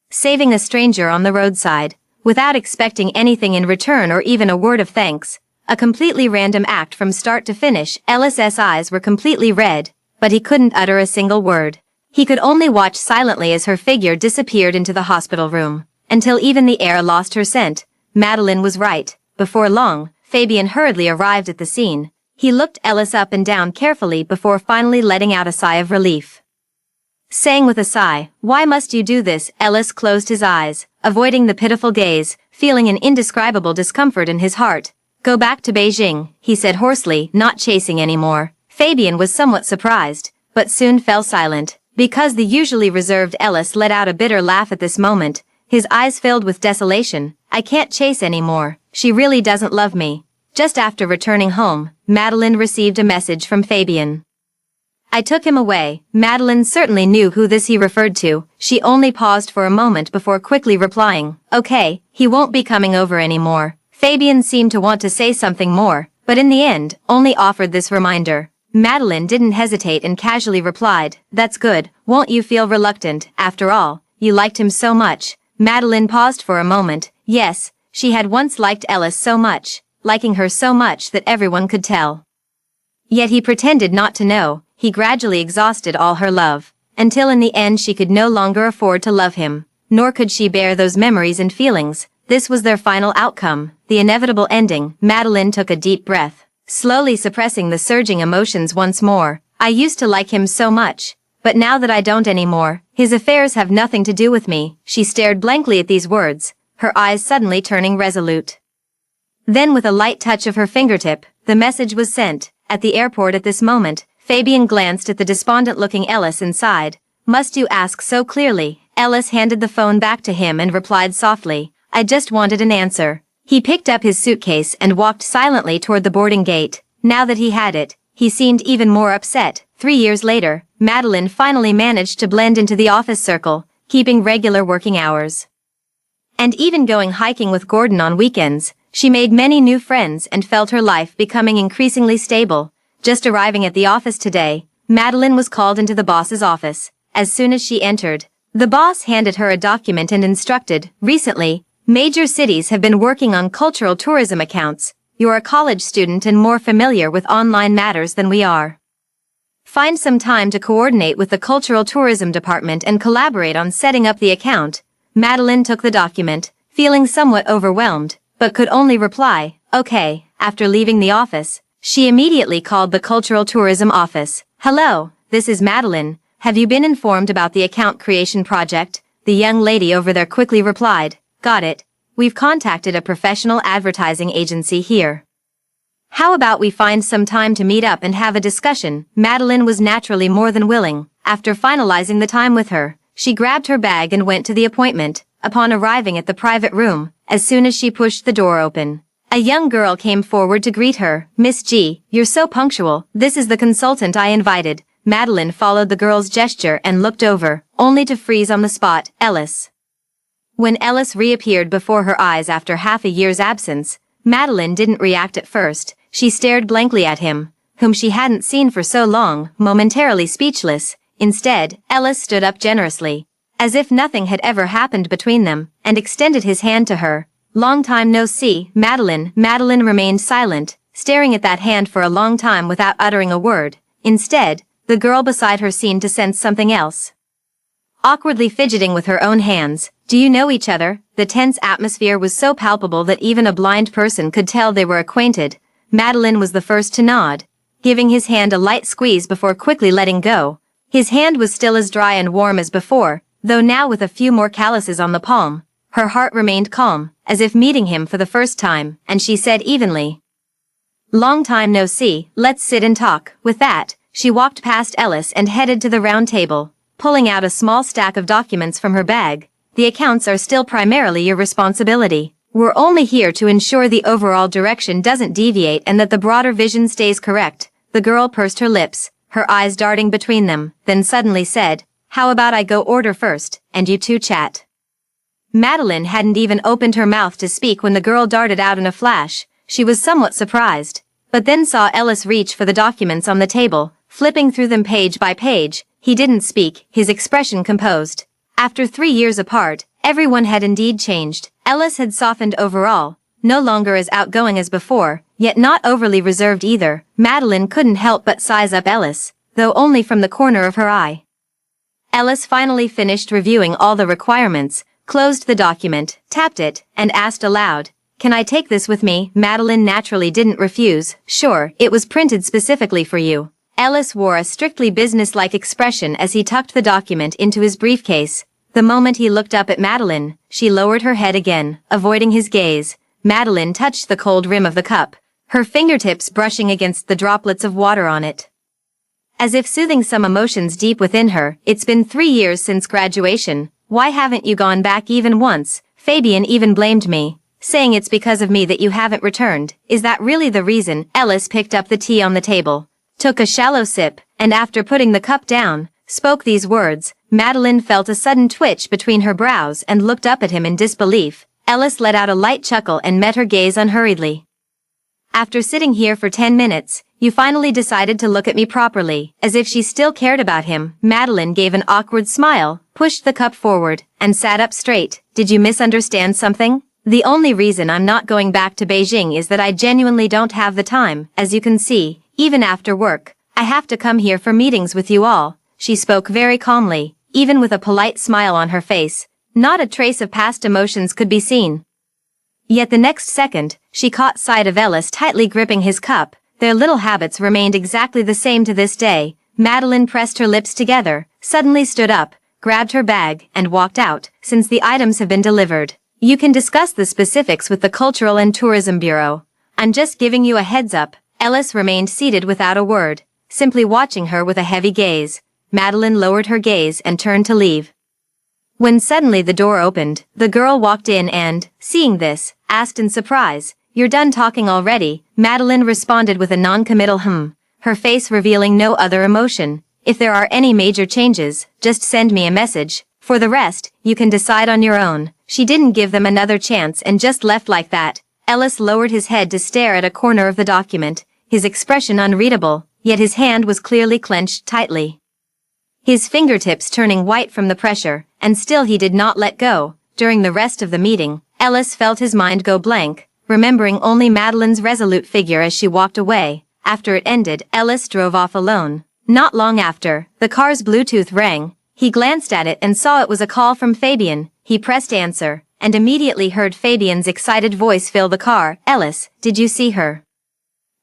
A: Saving a stranger on the roadside, without expecting anything in return or even a word of thanks. A completely random act from start to finish. Ellis's eyes were completely red, but he couldn't utter a single word. He could only watch silently as her figure disappeared into the hospital room, until even the air lost her scent. Madeline was right. Before long, Fabian hurriedly arrived at the scene. He looked Ellis up and down carefully before finally letting out a sigh of relief. saying with a sigh, "Why must you do this?" Ellis closed his eyes, avoiding the pitiful gaze, feeling an indescribable discomfort in his heart. "Go back to Beijing," he said hoarsely, not chasing anymore. Fabian was somewhat surprised, but soon fell silent, because the usually reserved Ellis let out a bitter laugh at this moment, his eyes filled with desolation. "I can't chase anymore, she really doesn't love me." Just after returning home, Madeline received a message from Fabian. "I took him away." Madeline certainly knew who this he referred to. She only paused for a moment before quickly replying, "Okay, he won't be coming over anymore." Fabian seemed to want to say something more, but in the end, only offered this reminder. Madeline didn't hesitate and casually replied, "That's good, won't you feel reluctant? After all, you liked him so much." Madeline paused for a moment. Yes, she had once liked Ellis so much, liking her so much that everyone could tell. Yet he pretended not to know. He gradually exhausted all her love, until in the end she could no longer afford to love him, nor could she bear those memories and feelings. This was their final outcome, the inevitable ending. Madeline took a deep breath, slowly suppressing the surging emotions once more. "I used to like him so much, but now that I don't anymore, his affairs have nothing to do with me." She stared blankly at these words, her eyes suddenly turning resolute. Then with a light touch of her fingertip, the message was sent. At the airport at this moment, Fabian glanced at the despondent-looking Ellis and sighed. "Must you ask so clearly?" Ellis handed the phone back to him and replied softly, "I just wanted an answer." He picked up his suitcase and walked silently toward the boarding gate. Now that he had it, he seemed even more upset. 3 years later, Madeline finally managed to blend into the office circle, keeping regular working hours. And even going hiking with Gordon on weekends, she made many new friends and felt her life becoming increasingly stable. Just arriving at the office today, Madeline was called into the boss's office. As soon as she entered, the boss handed her a document and instructed, "Recently, major cities have been working on cultural tourism accounts. You're a college student and more familiar with online matters than we are. Find some time to coordinate with the cultural tourism department and collaborate on setting up the account." Madeline took the document, feeling somewhat overwhelmed, but could only reply, "Okay." After leaving the office, she immediately called the Cultural Tourism office. "Hello, this is Madeline. Have you been informed about the account creation project?" The young lady over there quickly replied, "Got it. We've contacted a professional advertising agency here. How about we find some time to meet up and have a discussion?" Madeline was naturally more than willing. After finalizing the time with her, she grabbed her bag and went to the appointment. Upon arriving at the private room, as soon as she pushed the door open, a young girl came forward to greet her. "Miss G, you're so punctual. This is the consultant I invited." Madeline followed the girl's gesture and looked over, only to freeze on the spot. Ellis. When Ellis reappeared before her eyes after half a year's absence, Madeline didn't react at first. She stared blankly at him, whom she hadn't seen for so long, momentarily speechless. Instead, Ellis stood up generously, as if nothing had ever happened between them, and extended his hand to her. "Long time no see, Madeline." Madeline remained silent, staring at that hand for a long time without uttering a word. Instead, the girl beside her seemed to sense something else. Awkwardly fidgeting with her own hands, "Do you know each other?" The tense atmosphere was so palpable that even a blind person could tell they were acquainted. Madeline was the first to nod, giving his hand a light squeeze before quickly letting go. His hand was still as dry and warm as before, though now with a few more calluses on the palm. Her heart remained calm, as if meeting him for the first time, and she said evenly, "Long time no see, let's sit and talk." With that, she walked past Ellis and headed to the round table, pulling out a small stack of documents from her bag. "The accounts are still primarily your responsibility. We're only here to ensure the overall direction doesn't deviate and that the broader vision stays correct." The girl pursed her lips, her eyes darting between them, then suddenly said, "How about I go order first, and you two chat?" Madeline hadn't even opened her mouth to speak when the girl darted out in a flash. She was somewhat surprised, but then saw Ellis reach for the documents on the table, flipping through them page by page. He didn't speak, his expression composed. After 3 years apart, everyone had indeed changed. Ellis had softened overall, no longer as outgoing as before, yet not overly reserved either. Madeline couldn't help but size up Ellis, though only from the corner of her eye. Ellis finally finished reviewing all the requirements, closed the document, tapped it, and asked aloud, "Can I take this with me?" Madeline naturally didn't refuse. "Sure, it was printed specifically for you." Ellis wore a strictly businesslike expression as he tucked the document into his briefcase. The moment he looked up at Madeline, she lowered her head again, avoiding his gaze. Madeline touched the cold rim of the cup, her fingertips brushing against the droplets of water on it. As if soothing some emotions deep within her, "It's been 3 years since graduation. Why haven't you gone back even once? Fabian even blamed me, saying it's because of me that you haven't returned. Is that really the reason?" Ellis picked up the tea on the table, took a shallow sip, and after putting the cup down, spoke these words. Madeline felt a sudden twitch between her brows and looked up at him in disbelief. Ellis let out a light chuckle and met her gaze unhurriedly. "After sitting here for 10 minutes, you finally decided to look at me properly." As if she still cared about him, Madeline gave an awkward smile, pushed the cup forward, and sat up straight. "Did you misunderstand something? The only reason I'm not going back to Beijing is that I genuinely don't have the time. As you can see, even after work, I have to come here for meetings with you all." She spoke very calmly, even with a polite smile on her face. Not a trace of past emotions could be seen. Yet the next second, she caught sight of Ellis tightly gripping his cup. Their little habits remained exactly the same to this day. Madeline pressed her lips together, suddenly stood up, grabbed her bag, and walked out. "Since the items have been delivered, you can discuss the specifics with the Cultural and Tourism Bureau. I'm just giving you a heads up." Ellis remained seated without a word, simply watching her with a heavy gaze. Madeline lowered her gaze and turned to leave. When suddenly the door opened, the girl walked in and, seeing this, asked in surprise, "You're done talking already?" Madeline responded with a non-committal her face revealing no other emotion. "If there are any major changes, just send me a message. For the rest, you can decide on your own." She didn't give them another chance and just left like that. Ellis lowered his head to stare at a corner of the document, his expression unreadable, yet his hand was clearly clenched tightly, his fingertips turning white from the pressure, and still he did not let go. During the rest of the meeting, Ellis felt his mind go blank, remembering only Madeline's resolute figure as she walked away. After it ended, Ellis drove off alone. Not long after, the car's Bluetooth rang. He glanced at it and saw it was a call from Fabian. He pressed answer, and immediately heard Fabian's excited voice fill the car. "Ellis, did you see her?"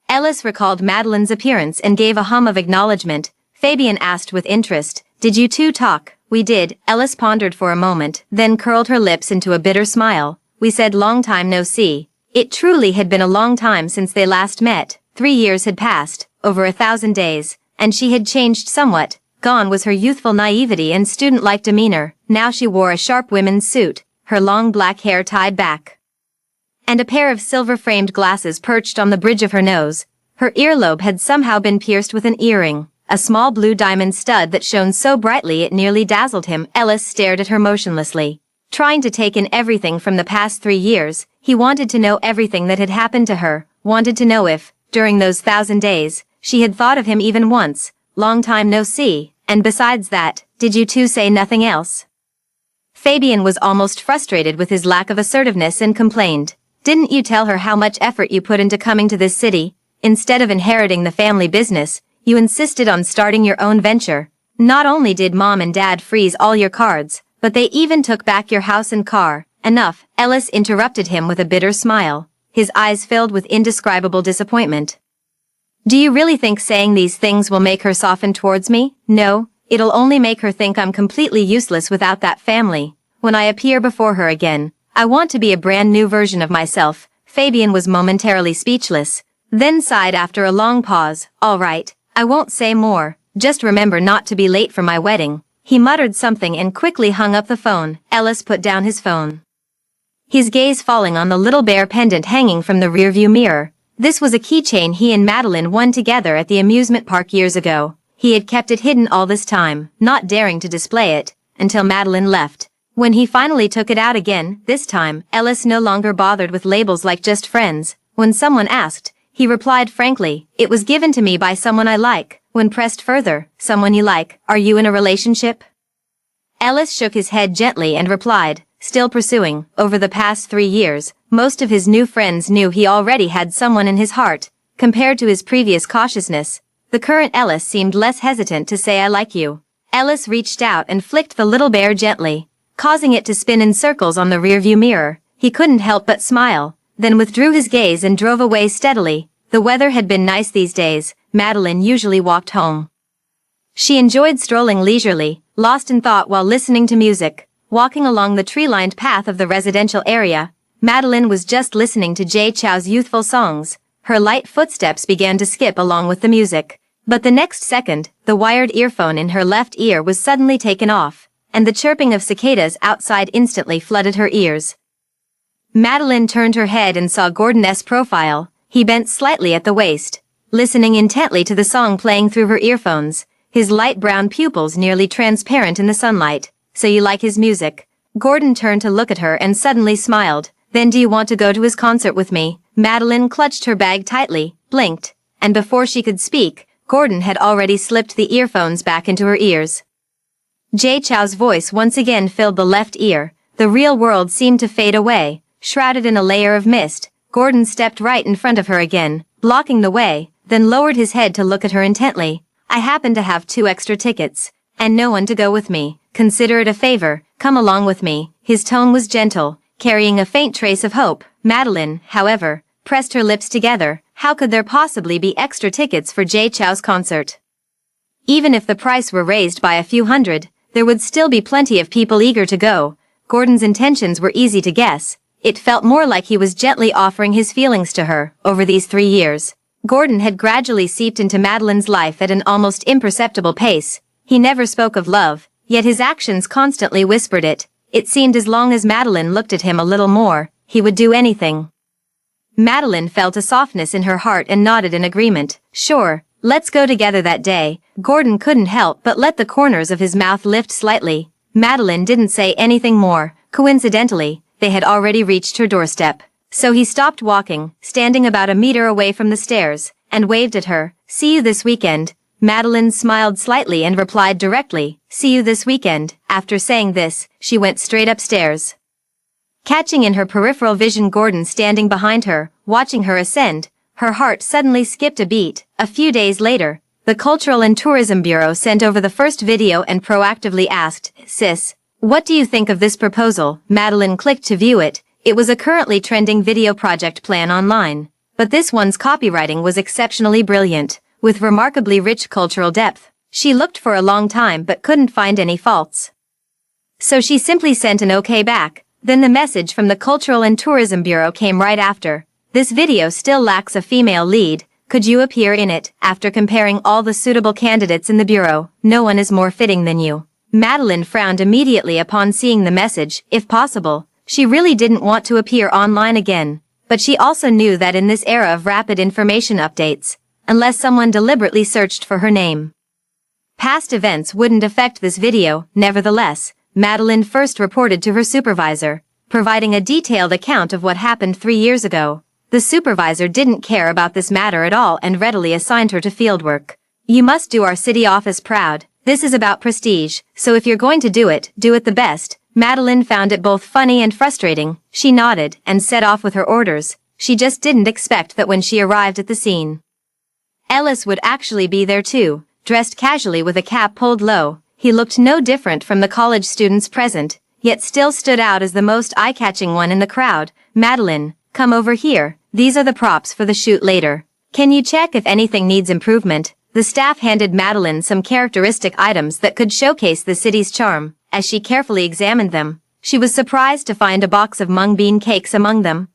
A: Ellis recalled Madeline's appearance and gave a hum of acknowledgement. Fabian asked with interest, "Did you two talk?" "We did." Ellis pondered for a moment, then curled her lips into a bitter smile. "We said long time no see." It truly had been a long time since they last met. 3 years had passed, over 1,000 days, and she had changed somewhat. Gone was her youthful naivety and student-like demeanor. Now she wore a sharp women's suit, her long black hair tied back, and a pair of silver-framed glasses perched on the bridge of her nose. Her earlobe had somehow been pierced with an earring, a small blue diamond stud that shone so brightly it nearly dazzled him. Ellis stared at her motionlessly, trying to take in everything from the past 3 years. He wanted to know everything that had happened to her, wanted to know if, during those 1,000 days, she had thought of him even once. Long time no see, and besides that, did you two say nothing else? Fabian was almost frustrated with his lack of assertiveness and complained. "Didn't you tell her how much effort you put into coming to this city? Instead of inheriting the family business, you insisted on starting your own venture. Not only did Mom and Dad freeze all your cards, but they even took back your house and car." "Enough," Ellis interrupted him with a bitter smile, his eyes filled with indescribable disappointment. "Do you really think saying these things will make her soften towards me? No, it'll only make her think I'm completely useless without that family. When I appear before her again, I want to be a brand new version of myself." Fabian was momentarily speechless, then sighed after a long pause. "All right, I won't say more, just remember not to be late for my wedding." He muttered something and quickly hung up the phone. Ellis put down his phone, his gaze falling on the little bear pendant hanging from the rearview mirror. This was a keychain he and Madeline won together at the amusement park years ago. He had kept it hidden all this time, not daring to display it, until Madeline left. When he finally took it out again, this time, Ellis no longer bothered with labels like just friends. When someone asked, he replied frankly, "It was given to me by someone I like." When pressed further, "Someone you like, are you in a relationship?" Ellis shook his head gently and replied, still pursuing. Over the past 3 years, most of his new friends knew he already had someone in his heart. Compared to his previous cautiousness, the current Ellis seemed less hesitant to say "I like you." Ellis reached out and flicked the little bear gently, causing it to spin in circles on the rearview mirror. He couldn't help but smile, then withdrew his gaze and drove away steadily. The weather had been nice these days, Madeline usually walked home. She enjoyed strolling leisurely, lost in thought while listening to music. Walking along the tree-lined path of the residential area, Madeline was just listening to Jay Chou's youthful songs. Her light footsteps began to skip along with the music. But the next second, the wired earphone in her left ear was suddenly taken off, and the chirping of cicadas outside instantly flooded her ears. Madeline turned her head and saw Gordon's profile. He bent slightly at the waist, listening intently to the song playing through her earphones, his light brown pupils nearly transparent in the sunlight. "So you like his music?" Gordon turned to look at her and suddenly smiled. "Then do you want to go to his concert with me?" Madeline clutched her bag tightly, blinked, and before she could speak, Gordon had already slipped the earphones back into her ears. Jay Chou's voice once again filled the left ear. The real world seemed to fade away, shrouded in a layer of mist. Gordon stepped right in front of her again, blocking the way, then lowered his head to look at her intently. "I happen to have 2 extra tickets, and no one to go with me. Consider it a favor, come along with me." His tone was gentle, carrying a faint trace of hope. Madeline, however, pressed her lips together. How could there possibly be extra tickets for Jay Chou's concert? Even if the price were raised by a few hundred, there would still be plenty of people eager to go. Gordon's intentions were easy to guess. It felt more like he was gently offering his feelings to her. Over these 3 years, Gordon had gradually seeped into Madeline's life at an almost imperceptible pace. He never spoke of love, yet his actions constantly whispered it. It seemed as long as Madeline looked at him a little more, he would do anything. Madeline felt a softness in her heart and nodded in agreement. "Sure, let's go together that day." Gordon couldn't help but let the corners of his mouth lift slightly. Madeline didn't say anything more. Coincidentally, they had already reached her doorstep. So he stopped walking, standing about a meter away from the stairs, and waved at her. "See you this weekend." Madeline smiled slightly and replied directly, "See you this weekend." After saying this, she went straight upstairs. Catching in her peripheral vision Gordon standing behind her, watching her ascend, her heart suddenly skipped a beat. A few days later, the Cultural and Tourism Bureau sent over the first video and proactively asked, "Sis, what do you think of this proposal?" Madeline clicked to view it. It was a currently trending video project plan online, but this one's copywriting was exceptionally brilliant, with remarkably rich cultural depth. She looked for a long time but couldn't find any faults. So she simply sent an OK back. Then the message from the Cultural and Tourism Bureau came right after. "This video still lacks a female lead. Could you appear in it?" After comparing all the suitable candidates in the bureau, "No one is more fitting than you." Madeline frowned immediately upon seeing the message. If possible, she really didn't want to appear online again, but she also knew that in this era of rapid information updates, unless someone deliberately searched for her name, past events wouldn't affect this video. Nevertheless, Madeline first reported to her supervisor, providing a detailed account of what happened 3 years ago. The supervisor didn't care about this matter at all and readily assigned her to fieldwork. "You must do our city office proud. This is about prestige, so if you're going to do it the best." Madeline found it both funny and frustrating. She nodded and set off with her orders. She just didn't expect that when she arrived at the scene, Ellis would actually be there too, dressed casually with a cap pulled low. He looked no different from the college students present, yet still stood out as the most eye-catching one in the crowd. "Madeline, come over here. These are the props for the shoot later. Can you check if anything needs improvement?" The staff handed Madeline some characteristic items that could showcase the city's charm. As she carefully examined them, she was surprised to find a box of mung bean cakes among them.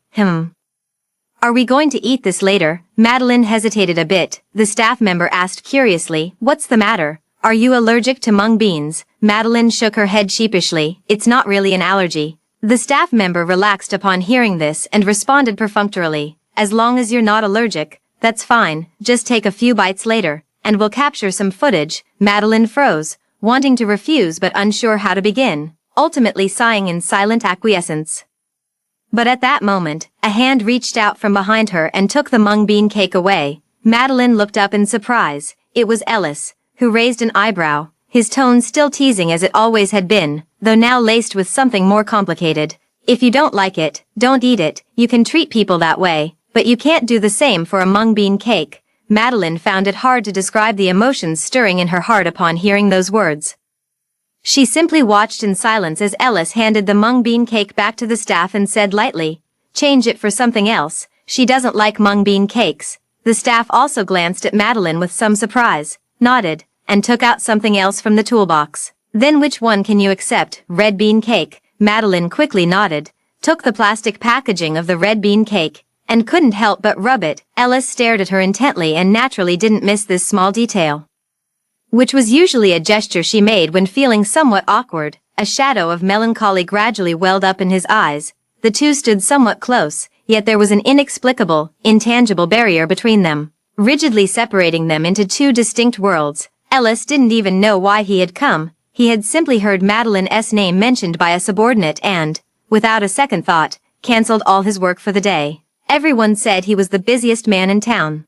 A: "Are we going to eat this later?" Madeline hesitated a bit. The staff member asked curiously, "What's the matter? Are you allergic to mung beans?" Madeline shook her head sheepishly. "It's not really an allergy." The staff member relaxed upon hearing this and responded perfunctorily, "As long as you're not allergic, that's fine. Just take a few bites later, and we'll capture some footage." Madeline froze, wanting to refuse but unsure how to begin, ultimately sighing in silent acquiescence. But at that moment, a hand reached out from behind her and took the mung bean cake away. Madeline looked up in surprise. It was Ellis, who raised an eyebrow, his tone still teasing as it always had been, though now laced with something more complicated. "If you don't like it, don't eat it. You can treat people that way, but you can't do the same for a mung bean cake." Madeline found it hard to describe the emotions stirring in her heart upon hearing those words. She simply watched in silence as Ellis handed the mung bean cake back to the staff and said lightly, "Change it for something else. She doesn't like mung bean cakes." The staff also glanced at Madeline with some surprise, nodded, and took out something else from the toolbox. Then which one can you accept? Red bean cake. Madeline quickly nodded, took the plastic packaging of the red bean cake, and couldn't help but rub it. Ellis stared at her intently and naturally didn't miss this small detail, which was usually a gesture she made when feeling somewhat awkward. A shadow of melancholy gradually welled up in his eyes. The two stood somewhat close, yet there was an inexplicable, intangible barrier between them, rigidly separating them into two distinct worlds. Ellis didn't even know why he had come. He had simply heard Madeline's name mentioned by a subordinate and, without a second thought, cancelled all his work for the day. Everyone said he was the busiest man in town.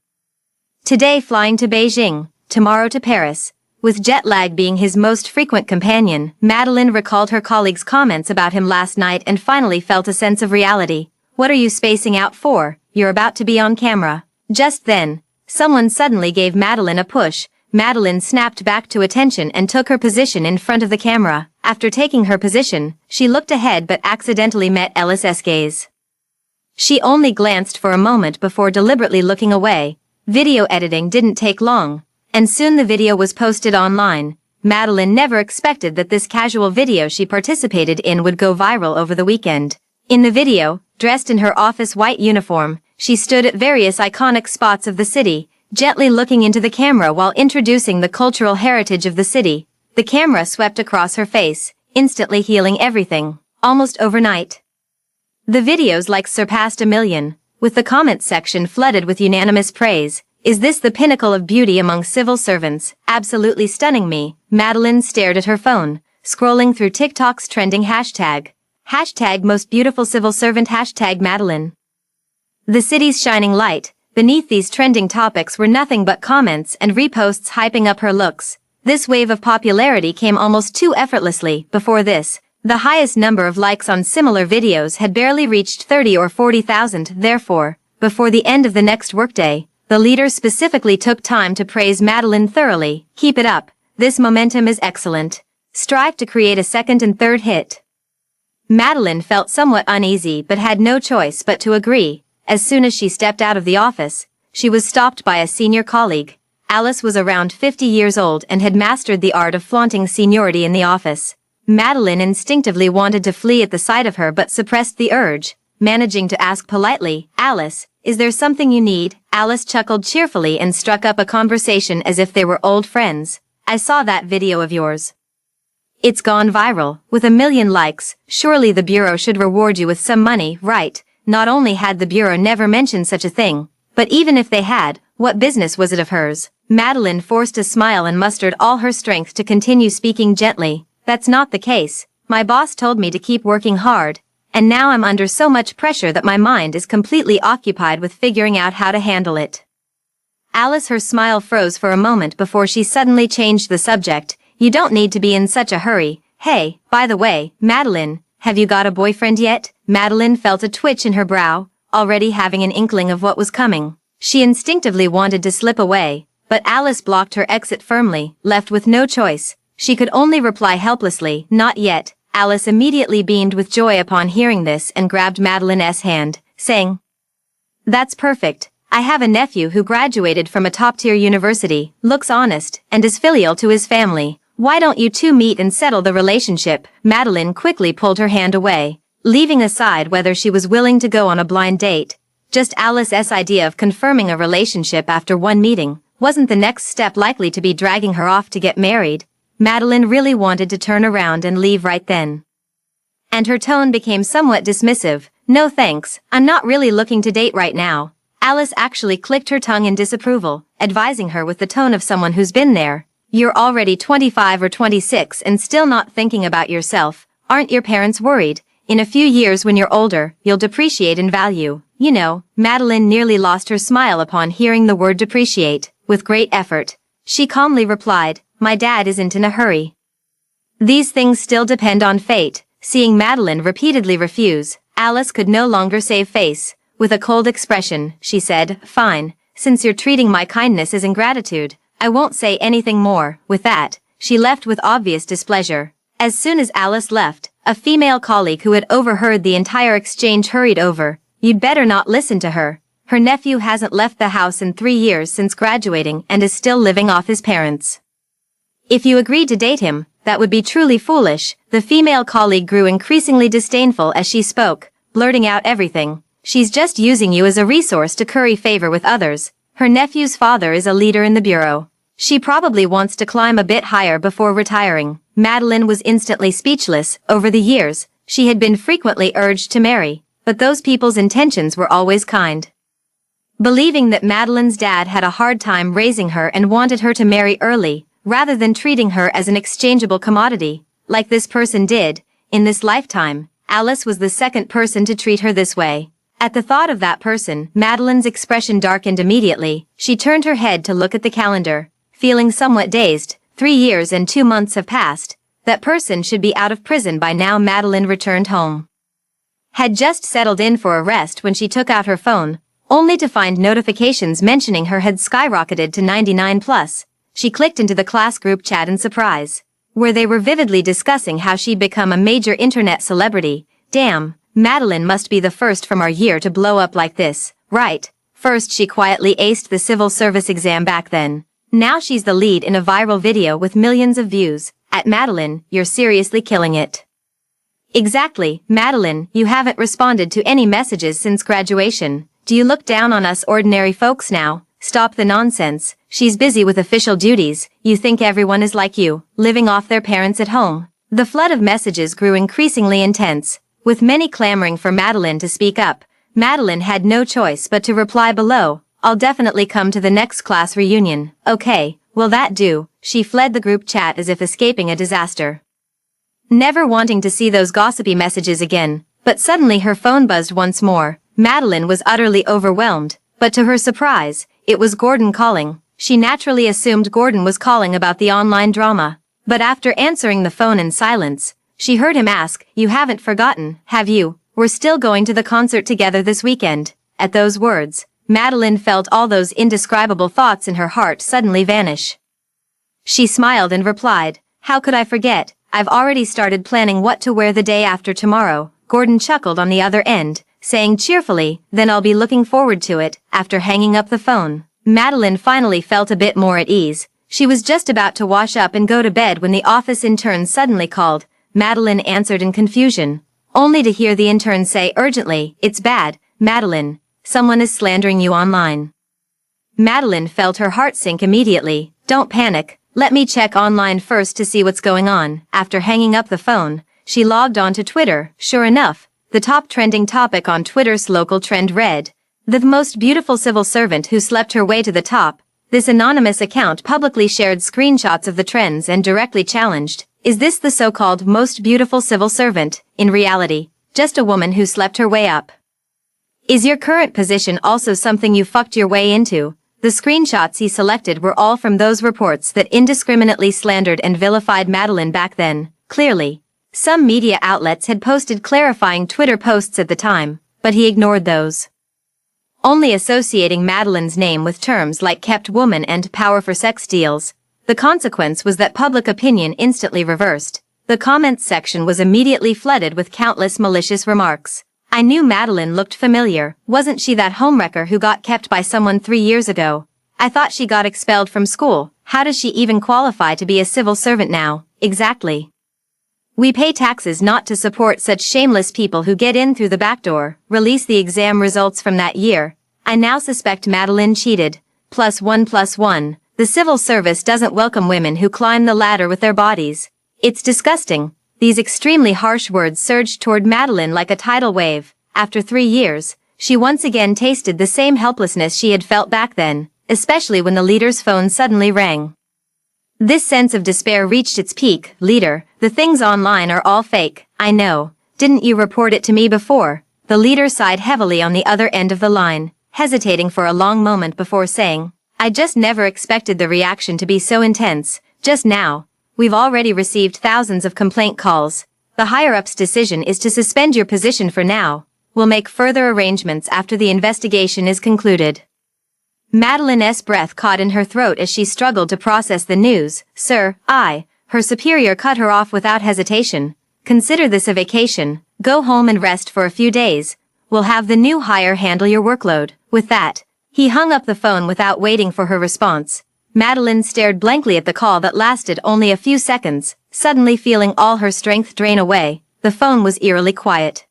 A: Today flying to Beijing, tomorrow to Paris. With jet lag being his most frequent companion, Madeline recalled her colleagues' comments about him last night and finally felt a sense of reality. What are you spacing out for? You're about to be on camera. Just then, someone suddenly gave Madeline a push. Madeline snapped back to attention and took her position in front of the camera. After taking her position, she looked ahead but accidentally met Ellis's gaze. She only glanced for a moment before deliberately looking away. Video editing didn't take long, and soon the video was posted online. Madeline never expected that this casual video she participated in would go viral over the weekend. In the video, dressed in her office white uniform, she stood at various iconic spots of the city, gently looking into the camera while introducing the cultural heritage of the city. The camera swept across her face, instantly healing everything, almost overnight. The video's likes surpassed 1 million, with the comments section flooded with unanimous praise. Is this the pinnacle of beauty among civil servants? Absolutely stunning me. Madeline stared at her phone, scrolling through TikTok's trending hashtag. Hashtag most beautiful civil servant, hashtag Madeline. The city's shining light. Beneath these trending topics were nothing but comments and reposts hyping up her looks. This wave of popularity came almost too effortlessly. Before this, the highest number of likes on similar videos had barely reached 30 or 40,000. Therefore, before the end of the next workday, the leader specifically took time to praise Madeline thoroughly. Keep it up. This momentum is excellent. Strive to create a second and third hit. Madeline felt somewhat uneasy but had no choice but to agree. As soon as she stepped out of the office, she was stopped by a senior colleague. Alice was around 50 years old and had mastered the art of flaunting seniority in the office. Madeline instinctively wanted to flee at the sight of her but suppressed the urge, managing to ask politely, "Alice, is there something you need?" Alice chuckled cheerfully and struck up a conversation as if they were old friends. "I saw that video of yours. It's gone viral, with 1 million likes. Surely the bureau should reward you with some money, right?" Not only had the bureau never mentioned such a thing, but even if they had, what business was it of hers? Madeline forced a smile and mustered all her strength to continue speaking gently. "That's not the case. My boss told me to keep working hard, and now I'm under so much pressure that my mind is completely occupied with figuring out how to handle it." Alice, her smile froze for a moment before she suddenly changed the subject. "You don't need to be in such a hurry. Hey, by the way, Madeline, have you got a boyfriend yet?" Madeline felt a twitch in her brow, already having an inkling of what was coming. She instinctively wanted to slip away, but Alice blocked her exit firmly. Left with no choice, she could only reply helplessly, "Not yet." Alice immediately beamed with joy upon hearing this and grabbed Madeline's hand, saying, "That's perfect. I have a nephew who graduated from a top-tier university, looks honest, and is filial to his family. Why don't you two meet and settle the relationship?" Madeline quickly pulled her hand away, leaving aside whether she was willing to go on a blind date. Just Alice's idea of confirming a relationship after one meeting wasn't the next step likely to be dragging her off to get married. Madeline really wanted to turn around and leave right then. And her tone became somewhat dismissive. "No thanks, I'm not really looking to date right now." Alice actually clicked her tongue in disapproval, advising her with the tone of someone who's been there. "You're already 25 or 26 and still not thinking about yourself. Aren't your parents worried? In a few years when you're older, you'll depreciate in value. You know." Madeline nearly lost her smile upon hearing the word depreciate. With great effort, she calmly replied, "My dad isn't in a hurry. These things still depend on fate." Seeing Madeline repeatedly refuse, Alice could no longer save face. With a cold expression, she said, "Fine, since you're treating my kindness as ingratitude, I won't say anything more." With that, she left with obvious displeasure. As soon as Alice left, a female colleague who had overheard the entire exchange hurried over. "You'd better not listen to her. Her nephew hasn't left the house in 3 years since graduating and is still living off his parents. If you agreed to date him, that would be truly foolish. The female colleague grew increasingly disdainful as she spoke, blurting out everything. She's just using you as a resource to curry favor with others. Her nephew's father is a leader in the bureau. She probably wants to climb a bit higher before retiring. Madeline was instantly speechless. Over the years, she had been frequently urged to marry, but those people's intentions were always kind. Believing that Madeline's dad had a hard time raising her and wanted her to marry early, rather than treating her as an exchangeable commodity, like this person did, in this lifetime, Alice was the second person to treat her this way. At the thought of that person, Madeline's expression darkened immediately. She turned her head to look at the calendar, feeling somewhat dazed. 3 years and 2 months have passed. That person should be out of prison by now. Madeline returned home. Had just settled in for a rest when she took out her phone, only to find notifications mentioning her had skyrocketed to 99 plus. She clicked into the class group chat in surprise, where they were vividly discussing how she'd become a major internet celebrity. Damn, Madeline must be the first from our year to blow up like this, right? First she quietly aced the civil service exam back then. Now she's the lead in a viral video with millions of views. Madeline, you're seriously killing it. Exactly, Madeline, you haven't responded to any messages since graduation. Do you look down on us ordinary folks now? Stop the nonsense. She's busy with official duties. You think everyone is like you, living off their parents at home. The flood of messages grew increasingly intense, with many clamoring for Madeline to speak up. Madeline had no choice but to reply below, I'll definitely come to the next class reunion. Okay, will that do? She fled the group chat as if escaping a disaster, never wanting to see those gossipy messages again. But suddenly her phone buzzed once more. Madeline was utterly overwhelmed, but to her surprise, it was Gordon calling. She naturally assumed Gordon was calling about the online drama. But after answering the phone in silence, she heard him ask, You haven't forgotten, have you? We're still going to the concert together this weekend. At those words, Madeline felt all those indescribable thoughts in her heart suddenly vanish. She smiled and replied, How could I forget? I've already started planning what to wear the day after tomorrow. Gordon chuckled on the other end, saying cheerfully, Then I'll be looking forward to it. After hanging up the phone, Madeline finally felt a bit more at ease. She was just about to wash up and go to bed when the office intern suddenly called. Madeline answered in confusion, only to hear the intern say urgently, It's bad, Madeline. Someone is slandering you online. Madeline felt her heart sink immediately. Don't panic. Let me check online first to see what's going on. After hanging up the phone, she logged on to Twitter. Sure enough, the top trending topic on Twitter's local trend read, The most beautiful civil servant who slept her way to the top. This anonymous account publicly shared screenshots of the trends and directly challenged, Is this the so-called most beautiful civil servant? In reality, just a woman who slept her way up. Is your current position also something you fucked your way into? The screenshots he selected were all from those reports that indiscriminately slandered and vilified Madeline back then. Clearly, some media outlets had posted clarifying Twitter posts at the time, but he ignored those, only associating Madeline's name with terms like kept woman and power for sex deals. The consequence was that public opinion instantly reversed. The comments section was immediately flooded with countless malicious remarks. I knew Madeline looked familiar. Wasn't she that homewrecker who got kept by someone 3 years ago? I thought she got expelled from school. How does she even qualify to be a civil servant now? Exactly. We pay taxes not to support such shameless people who get in through the back door. Release the exam results from that year. I now suspect Madeline cheated. +1+1. The civil service doesn't welcome women who climb the ladder with their bodies. It's disgusting. These extremely harsh words surged toward Madeline like a tidal wave. After 3 years, she once again tasted the same helplessness she had felt back then, especially when the leader's phone suddenly rang. This sense of despair reached its peak. Leader, the things online are all fake. I know. Didn't you report it to me before? The leader sighed heavily on the other end of the line, hesitating for a long moment before saying, I just never expected the reaction to be so intense. Just now, we've already received thousands of complaint calls. The higher-up's decision is to suspend your position for now. We'll make further arrangements after the investigation is concluded. Madeline's breath caught in her throat as she struggled to process the news. Sir, her superior cut her off without hesitation. Consider this a vacation. Go home and rest for a few days. We'll have the new hire handle your workload." With that, he hung up the phone without waiting for her response. Madeline stared blankly at the call that lasted only a few seconds, suddenly feeling all her strength drain away. The phone was eerily quiet.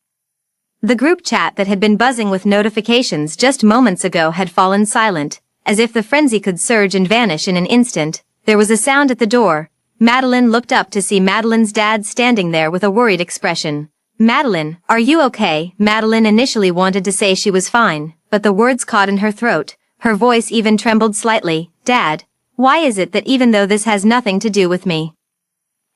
A: The group chat that had been buzzing with notifications just moments ago had fallen silent, as if the frenzy could surge and vanish in an instant. There was a sound at the door. Madeline looked up to see Madeline's dad standing there with a worried expression. "Madeline, are you okay?" Madeline initially wanted to say she was fine, but the words caught in her throat. Her voice even trembled slightly. "Dad, why is it that even though this has nothing to do with me,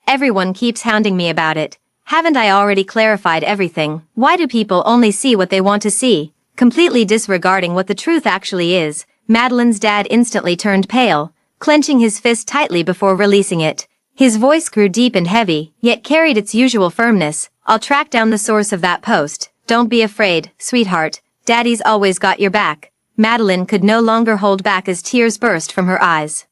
A: everyone keeps hounding me about it? Haven't I already clarified everything? Why do people only see what they want to see, completely disregarding what the truth actually is?" Madeline's dad instantly turned pale, clenching his fist tightly before releasing it. His voice grew deep and heavy, yet carried its usual firmness. "I'll track down the source of that post. Don't be afraid, sweetheart. Daddy's always got your back." Madeline could no longer hold back as tears burst from her eyes.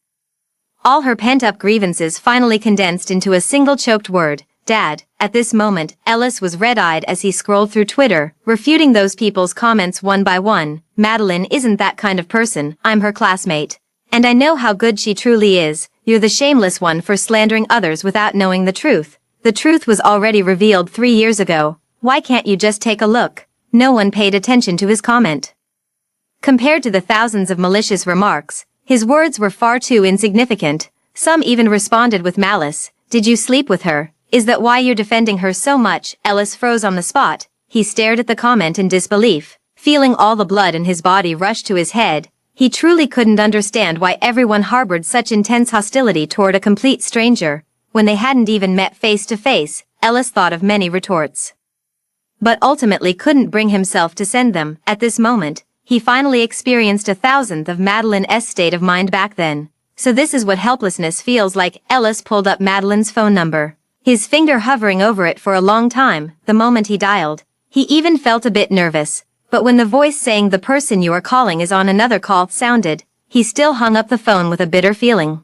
A: All her pent-up grievances finally condensed into a single choked word: "Dad." At this moment, Ellis was red-eyed as he scrolled through Twitter, refuting those people's comments one by one. "Madeline isn't that kind of person. I'm her classmate. And I know how good she truly is. You're the shameless one for slandering others without knowing the truth. The truth was already revealed 3 years ago. Why can't you just take a look?" No one paid attention to his comment. Compared to the thousands of malicious remarks, his words were far too insignificant. Some even responded with malice. "Did you sleep with her? Is that why you're defending her so much?" Ellis froze on the spot. He stared at the comment in disbelief, feeling all the blood in his body rush to his head. He truly couldn't understand why everyone harbored such intense hostility toward a complete stranger. When they hadn't even met face to face, Ellis thought of many retorts, but ultimately couldn't bring himself to send them. At this moment, he finally experienced a thousandth of Madeline's state of mind back then. So this is what helplessness feels like. Ellis pulled up Madeline's phone number, his finger hovering over it for a long time. The moment he dialed, he even felt a bit nervous. But when the voice saying "the person you are calling is on another call" sounded, he still hung up the phone with a bitter feeling.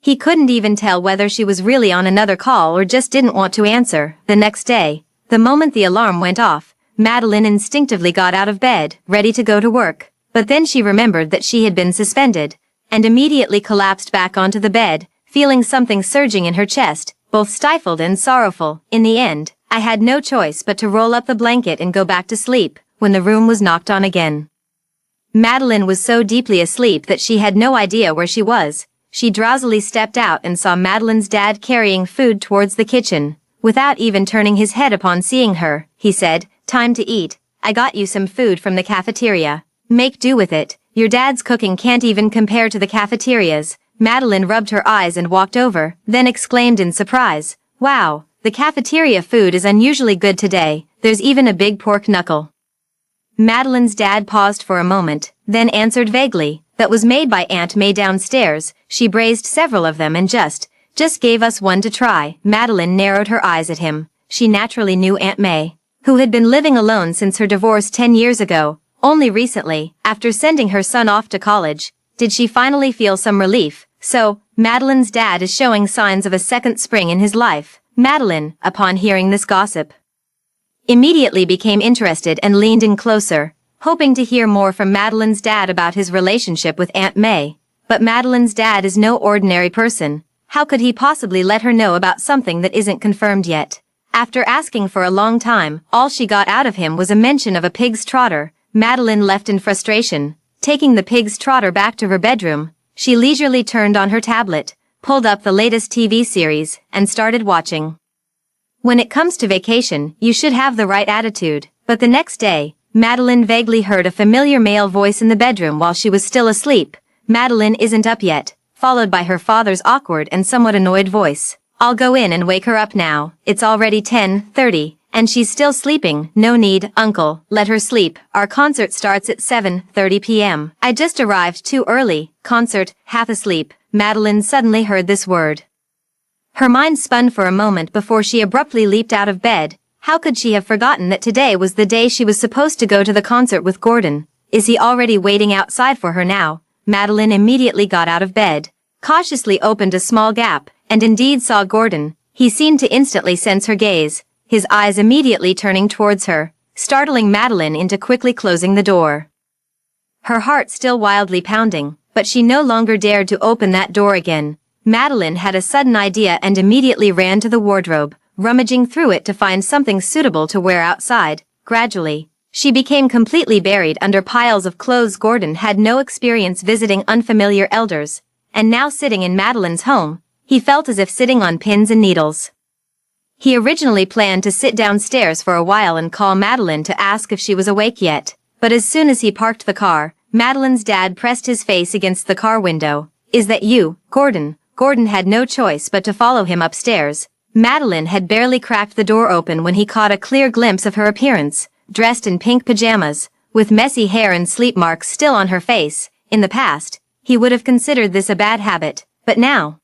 A: He couldn't even tell whether she was really on another call or just didn't want to answer. The next day, the moment the alarm went off, Madeline instinctively got out of bed, ready to go to work. But then she remembered that she had been suspended, and immediately collapsed back onto the bed, feeling something surging in her chest, both stifled and sorrowful. "In the end, I had no choice but to roll up the blanket and go back to sleep," when the room was knocked on again. Madeline was so deeply asleep that she had no idea where she was. She drowsily stepped out and saw Madeline's dad carrying food towards the kitchen. Without even turning his head upon seeing her, he said, "Time to eat. I got you some food from the cafeteria. Make do with it. Your dad's cooking can't even compare to the cafeteria's." Madeline rubbed her eyes and walked over, then exclaimed in surprise, "Wow, the cafeteria food is unusually good today. There's even a big pork knuckle." Madeline's dad paused for a moment, then answered vaguely, "That was made by Aunt May downstairs. She braised several of them and just gave us one to try." Madeline narrowed her eyes at him. She naturally knew Aunt May, who had been living alone since her divorce 10 years ago. Only recently, after sending her son off to college, did she finally feel some relief. So, Madeline's dad is showing signs of a second spring in his life. Madeline, upon hearing this gossip, immediately became interested and leaned in closer, hoping to hear more from Madeline's dad about his relationship with Aunt May. But Madeline's dad is no ordinary person. How could he possibly let her know about something that isn't confirmed yet? After asking for a long time, all she got out of him was a mention of a pig's trotter. Madeline left in frustration. Taking the pig's trotter back to her bedroom, she leisurely turned on her tablet, pulled up the latest TV series, and started watching. When it comes to vacation, you should have the right attitude. But the next day, Madeline vaguely heard a familiar male voice in the bedroom while she was still asleep. "Madeline isn't up yet," followed by her father's awkward and somewhat annoyed voice. "I'll go in and wake her up now. It's already 10:30, and she's still sleeping." "No need, uncle. Let her sleep. Our concert starts at 7:30 p.m. I just arrived too early." "Concert, half asleep." Madeline suddenly heard this word. Her mind spun for a moment before she abruptly leaped out of bed. How could she have forgotten that today was the day she was supposed to go to the concert with Gordon? Is he already waiting outside for her now? Madeline immediately got out of bed, cautiously opened a small gap, and indeed saw Gordon. He seemed to instantly sense her gaze, his eyes immediately turning towards her. startling Madeline into quickly closing the door. Her heart still wildly pounding, but she no longer dared to open that door again. Madeline had a sudden idea and immediately ran to the wardrobe, rummaging through it to find something suitable to wear outside. Gradually, she became completely buried under piles of clothes. Gordon had no experience visiting unfamiliar elders, and now sitting in Madeline's home, he felt as if sitting on pins and needles. He originally planned to sit downstairs for a while and call Madeline to ask if she was awake yet, but as soon as he parked the car, Madeline's dad pressed his face against the car window. "Is that you, Gordon?" Gordon had no choice but to follow him upstairs. Madeline had barely cracked the door open when he caught a clear glimpse of her appearance, dressed in pink pajamas, with messy hair and sleep marks still on her face. In the past, he would have considered this a bad habit, but now,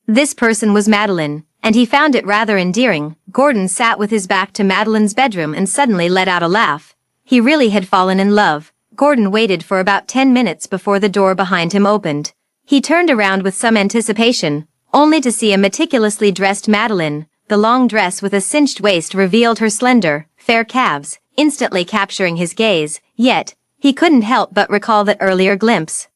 A: this person was Madeline, and he found it rather endearing. Gordon sat with his back to Madeline's bedroom and suddenly let out a laugh. He really had fallen in love. Gordon waited for about 10 minutes before the door behind him opened. He turned around with some anticipation, only to see a meticulously dressed Madeline. The long dress with a cinched waist revealed her slender, fair calves, instantly capturing his gaze, yet, he couldn't help but recall that earlier glimpse.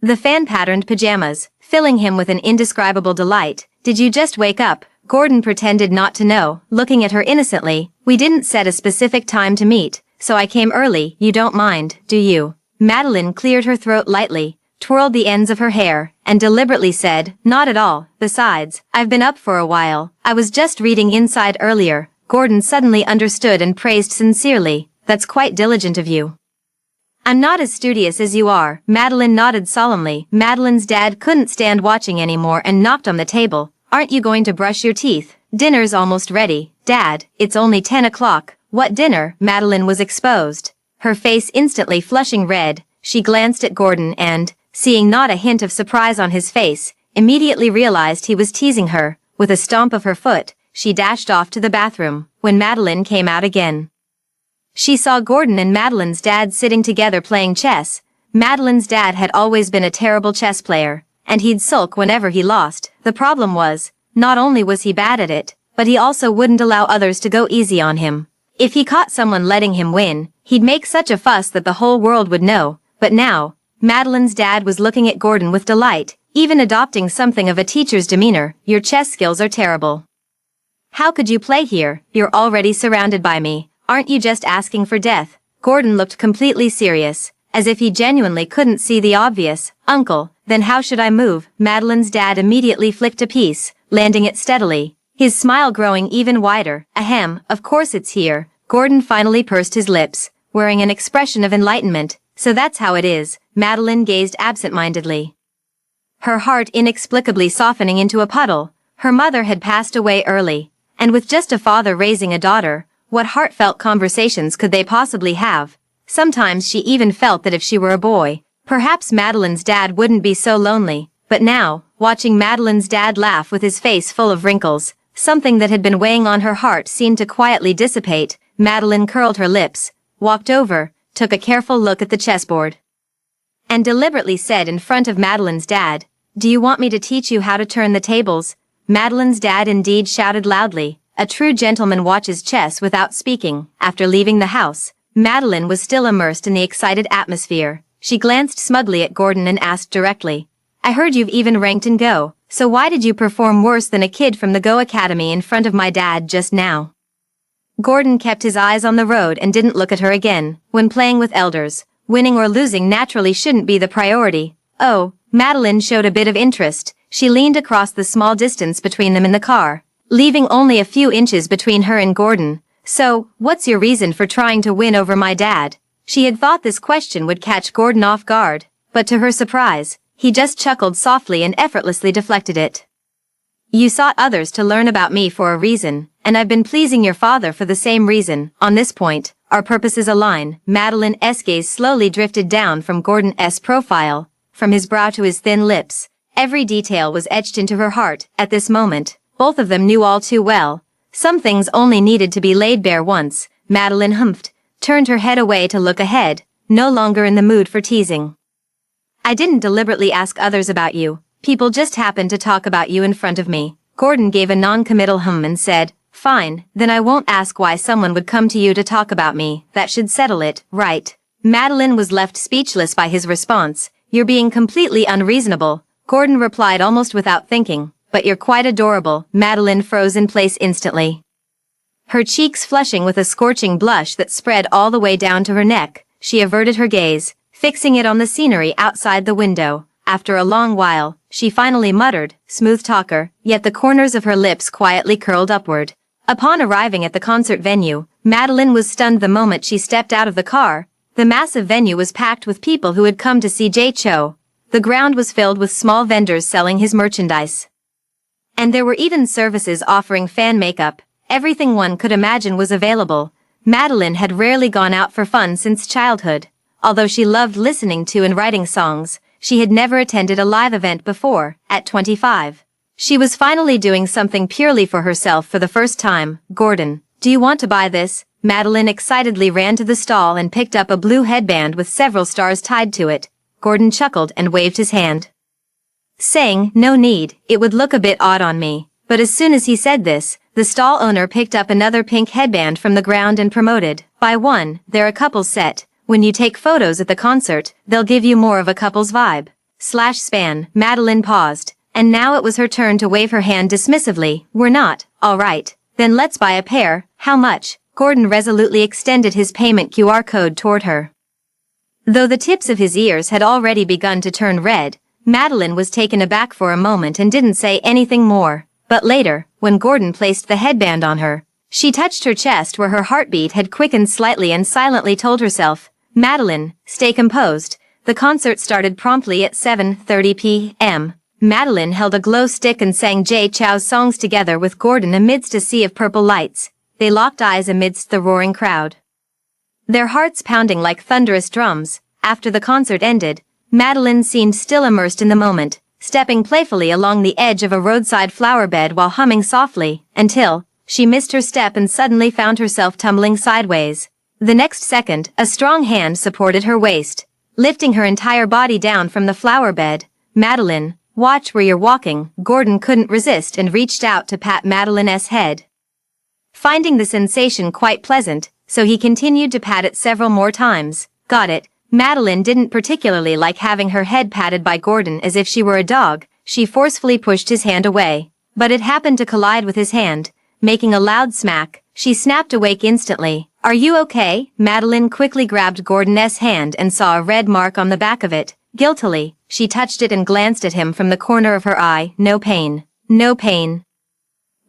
A: The fan-patterned pajamas, filling him with an indescribable delight. "Did you just wake up?" Gordon pretended not to know, looking at her innocently. "We didn't set a specific time to meet, so I came early. You don't mind, do you?" Madeline cleared her throat lightly, twirled the ends of her hair, and deliberately said, "Not at all. Besides, I've been up for a while. I was just reading Inside earlier." Gordon suddenly understood and praised sincerely. "That's quite diligent of you." "I'm not as studious as you are." Madeline nodded solemnly. Madeline's dad couldn't stand watching anymore and knocked on the table. "Aren't you going to brush your teeth? Dinner's almost ready." "Dad, it's only 10 o'clock. What dinner?" Madeline was exposed, her face instantly flushing red. She glanced at Gordon and, seeing not a hint of surprise on his face, immediately realized he was teasing her. With a stomp of her foot, she dashed off to the bathroom. When Madeline came out again, she saw Gordon and Madeline's dad sitting together playing chess. Madeline's dad had always been a terrible chess player, and he'd sulk whenever he lost. The problem was, not only was he bad at it, but he also wouldn't allow others to go easy on him. If he caught someone letting him win, he'd make such a fuss that the whole world would know. But now, Madeline's dad was looking at Gordon with delight, even adopting something of a teacher's demeanor. "Your chess skills are terrible. How could you play here? You're already surrounded by me. Aren't you just asking for death?" Gordon looked completely serious, as if he genuinely couldn't see the obvious. "Uncle, then how should I move?" Madeline's dad immediately flicked a piece, landing it steadily, his smile growing even wider. "Ahem, of course it's here." Gordon finally pursed his lips, wearing an expression of enlightenment. "So that's how it is." Madeline gazed absent-mindedly, her heart inexplicably softening into a puddle. Her mother had passed away early, and with just a father raising a daughter, what heartfelt conversations could they possibly have? Sometimes she even felt that if she were a boy, perhaps Madeline's dad wouldn't be so lonely. But now, watching Madeline's dad laugh with his face full of wrinkles, something that had been weighing on her heart seemed to quietly dissipate. Madeline curled her lips, walked over, took a careful look at the chessboard, and deliberately said in front of Madeline's dad, "Do you want me to teach you how to turn the tables?" Madeline's dad indeed shouted loudly. A true gentleman watches chess without speaking. After leaving the house, Madeline was still immersed in the excited atmosphere. She glanced smugly at Gordon and asked directly, "I heard you've even ranked in Go, so why did you perform worse than a kid from the Go Academy in front of my dad just now?" Gordon kept his eyes on the road and didn't look at her again. When playing with elders, winning or losing naturally shouldn't be the priority. "Oh," Madeline showed a bit of interest. She leaned across the small distance between them in the car, leaving only a few inches between her and Gordon. "So, what's your reason for trying to win over my dad?" She had thought this question would catch Gordon off guard, but to her surprise, he just chuckled softly and effortlessly deflected it. "You sought others to learn about me for a reason, and I've been pleasing your father for the same reason. On this point, our purposes align." Madeline's gaze slowly drifted down from Gordon's profile, from his brow to his thin lips. Every detail was etched into her heart. At this moment, both of them knew all too well, some things only needed to be laid bare once. Madeline humphed, turned her head away to look ahead, no longer in the mood for teasing. "I didn't deliberately ask others about you. People just happened to talk about you in front of me." Gordon gave a non-committal hum and said, Fine, then I won't ask why someone would come to you to talk about me. That should settle it, right? Madeline was left speechless by his response. You're being completely unreasonable, Gordon replied almost without thinking. But you're quite adorable. Madeline froze in place instantly. Her cheeks flushing with a scorching blush that spread all the way down to her neck, she averted her gaze, fixing it on the scenery outside the window. After a long while, she finally muttered, smooth talker, yet the corners of her lips quietly curled upward. Upon arriving at the concert venue, Madeline was stunned the moment she stepped out of the car. The massive venue was packed with people who had come to see Jay Cho. The ground was filled with small vendors selling his merchandise. And there were even services offering fan makeup. Everything one could imagine was available. Madeline had rarely gone out for fun since childhood. Although she loved listening to and writing songs, she had never attended a live event before. At 25, she was finally doing something purely for herself for the first time. Gordon, do you want to buy this? Madeline excitedly ran to the stall and picked up a blue headband with several stars tied to it. Gordon chuckled and waved his hand, saying, no need, it would look a bit odd on me. But as soon as he said this, the stall owner picked up another pink headband from the ground and promoted, buy one, they're a couple's set. When you take photos at the concert, they'll give you more of a couple's vibe. /span, Madeline paused, and now it was her turn to wave her hand dismissively. We're not, alright, then let's buy a pair. How much? Gordon resolutely extended his payment QR code toward her. Though the tips of his ears had already begun to turn red, Madeline was taken aback for a moment and didn't say anything more. But later, when Gordon placed the headband on her, she touched her chest where her heartbeat had quickened slightly and silently told herself, Madeline, stay composed. The concert started promptly at 7:30 p.m. Madeline held a glow stick and sang Jay Chou's songs together with Gordon amidst a sea of purple lights. They locked eyes amidst the roaring crowd, their hearts pounding like thunderous drums. After the concert ended, Madeline seemed still immersed in the moment, stepping playfully along the edge of a roadside flower bed while humming softly, until she missed her step and suddenly found herself tumbling sideways. The next second, a strong hand supported her waist, lifting her entire body down from the flower bed. Madeline, watch where you're walking. Gordon couldn't resist and reached out to pat Madeline's head, finding the sensation quite pleasant, so he continued to pat it several more times. Got it. Madeline didn't particularly like having her head patted by Gordon as if she were a dog. She forcefully pushed his hand away, but it happened to collide with his hand, making a loud smack. She snapped awake instantly. Are you okay? Madeline quickly grabbed Gordon's hand and saw a red mark on the back of it. Guiltily, she touched it and glanced at him from the corner of her eye. No pain. No pain.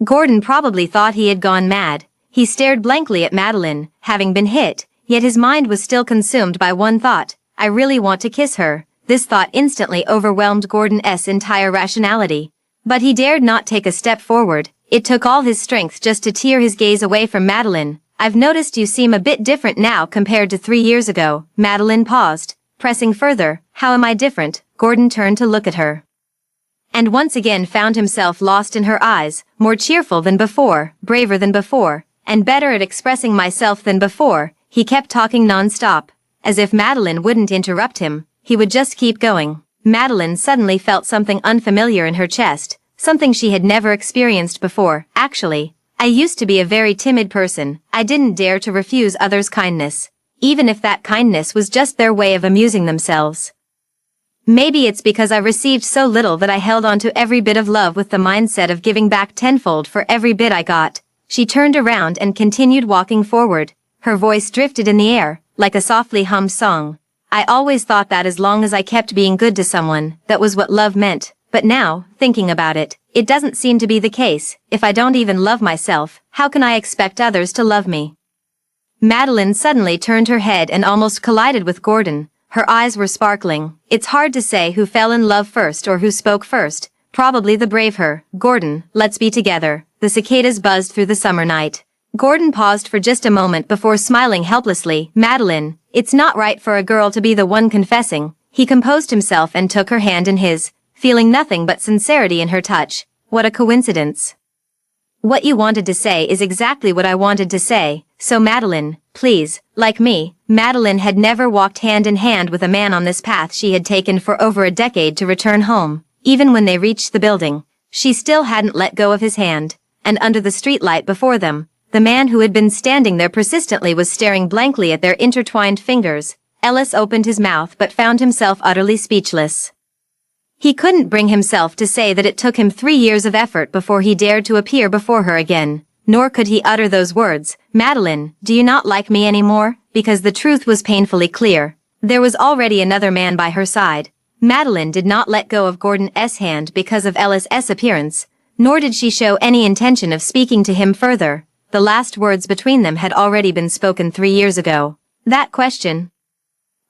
A: Gordon probably thought he had gone mad. He stared blankly at Madeline, having been hit, yet his mind was still consumed by one thought. I really want to kiss her. This thought instantly overwhelmed Gordon's entire rationality. But he dared not take a step forward. It took all his strength just to tear his gaze away from Madeline. I've noticed you seem a bit different now compared to 3 years ago. Madeline paused, pressing further. How am I different? Gordon turned to look at her, and once again found himself lost in her eyes, more cheerful than before, braver than before, and better at expressing myself than before. He kept talking non-stop. As if Madeline wouldn't interrupt him, he would just keep going. Madeline suddenly felt something unfamiliar in her chest, something she had never experienced before. Actually, I used to be a very timid person. I didn't dare to refuse others' kindness, even if that kindness was just their way of amusing themselves. Maybe it's because I received so little that I held on to every bit of love with the mindset of giving back tenfold for every bit I got. She turned around and continued walking forward. Her voice drifted in the air, like a softly hummed song. I always thought that as long as I kept being good to someone, that was what love meant. But now, thinking about it, it doesn't seem to be the case. If I don't even love myself, how can I expect others to love me? Madeline suddenly turned her head and almost collided with Gordon. Her eyes were sparkling. It's hard to say who fell in love first or who spoke first. Probably the brave her. Gordon, let's be together. The cicadas buzzed through the summer night. Gordon paused for just a moment before smiling helplessly. Madeline, it's not right for a girl to be the one confessing. He composed himself and took her hand in his, feeling nothing but sincerity in her touch. What a coincidence. What you wanted to say is exactly what I wanted to say. So Madeline, please, like me. Madeline had never walked hand in hand with a man on this path she had taken for over a decade to return home. Even when they reached the building, she still hadn't let go of his hand. and under the streetlight before them, the man who had been standing there persistently was staring blankly at their intertwined fingers. Ellis opened his mouth but found himself utterly speechless. He couldn't bring himself to say that it took him 3 years of effort before he dared to appear before her again, nor could he utter those words, "Madeline, do you not like me anymore?" because the truth was painfully clear. There was already another man by her side. Madeline did not let go of Gordon's hand because of Ellis's appearance, nor did she show any intention of speaking to him further. The last words between them had already been spoken 3 years ago. That question,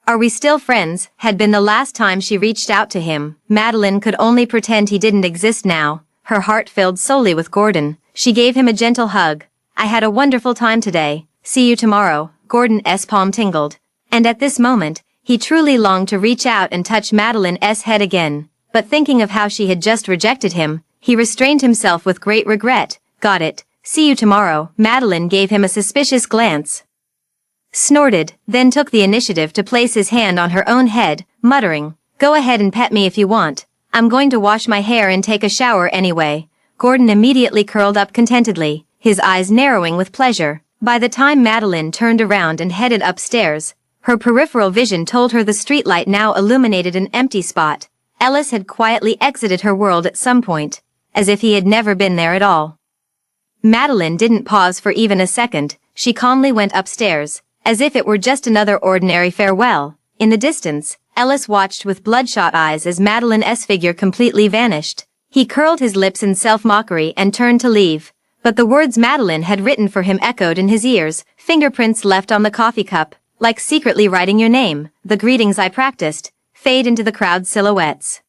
A: "Are we still friends?" had been the last time she reached out to him. Madeline could only pretend he didn't exist now, her heart filled solely with Gordon. She gave him a gentle hug. "I had a wonderful time today. See you tomorrow." Gordon's palm tingled. And at this moment, he truly longed to reach out and touch Madeline's head again. But thinking of how she had just rejected him, he restrained himself with great regret. "Got it. See you tomorrow." Madeline gave him a suspicious glance, snorted, then took the initiative to place his hand on her own head, muttering, "Go ahead and pet me if you want. I'm going to wash my hair and take a shower anyway." Gordon immediately curled up contentedly, his eyes narrowing with pleasure. By the time Madeline turned around and headed upstairs, her peripheral vision told her the streetlight now illuminated an empty spot. Ellis had quietly exited her world at some point, as if he had never been there at all. Madeline didn't pause for even a second. She calmly went upstairs, as if it were just another ordinary farewell. In the distance, Ellis watched with bloodshot eyes as Madeline's figure completely vanished. He curled his lips in self-mockery and turned to leave, but the words Madeline had written for him echoed in his ears, fingerprints left on the coffee cup, like secretly writing your name. The greetings I practiced fade into the crowd's silhouettes.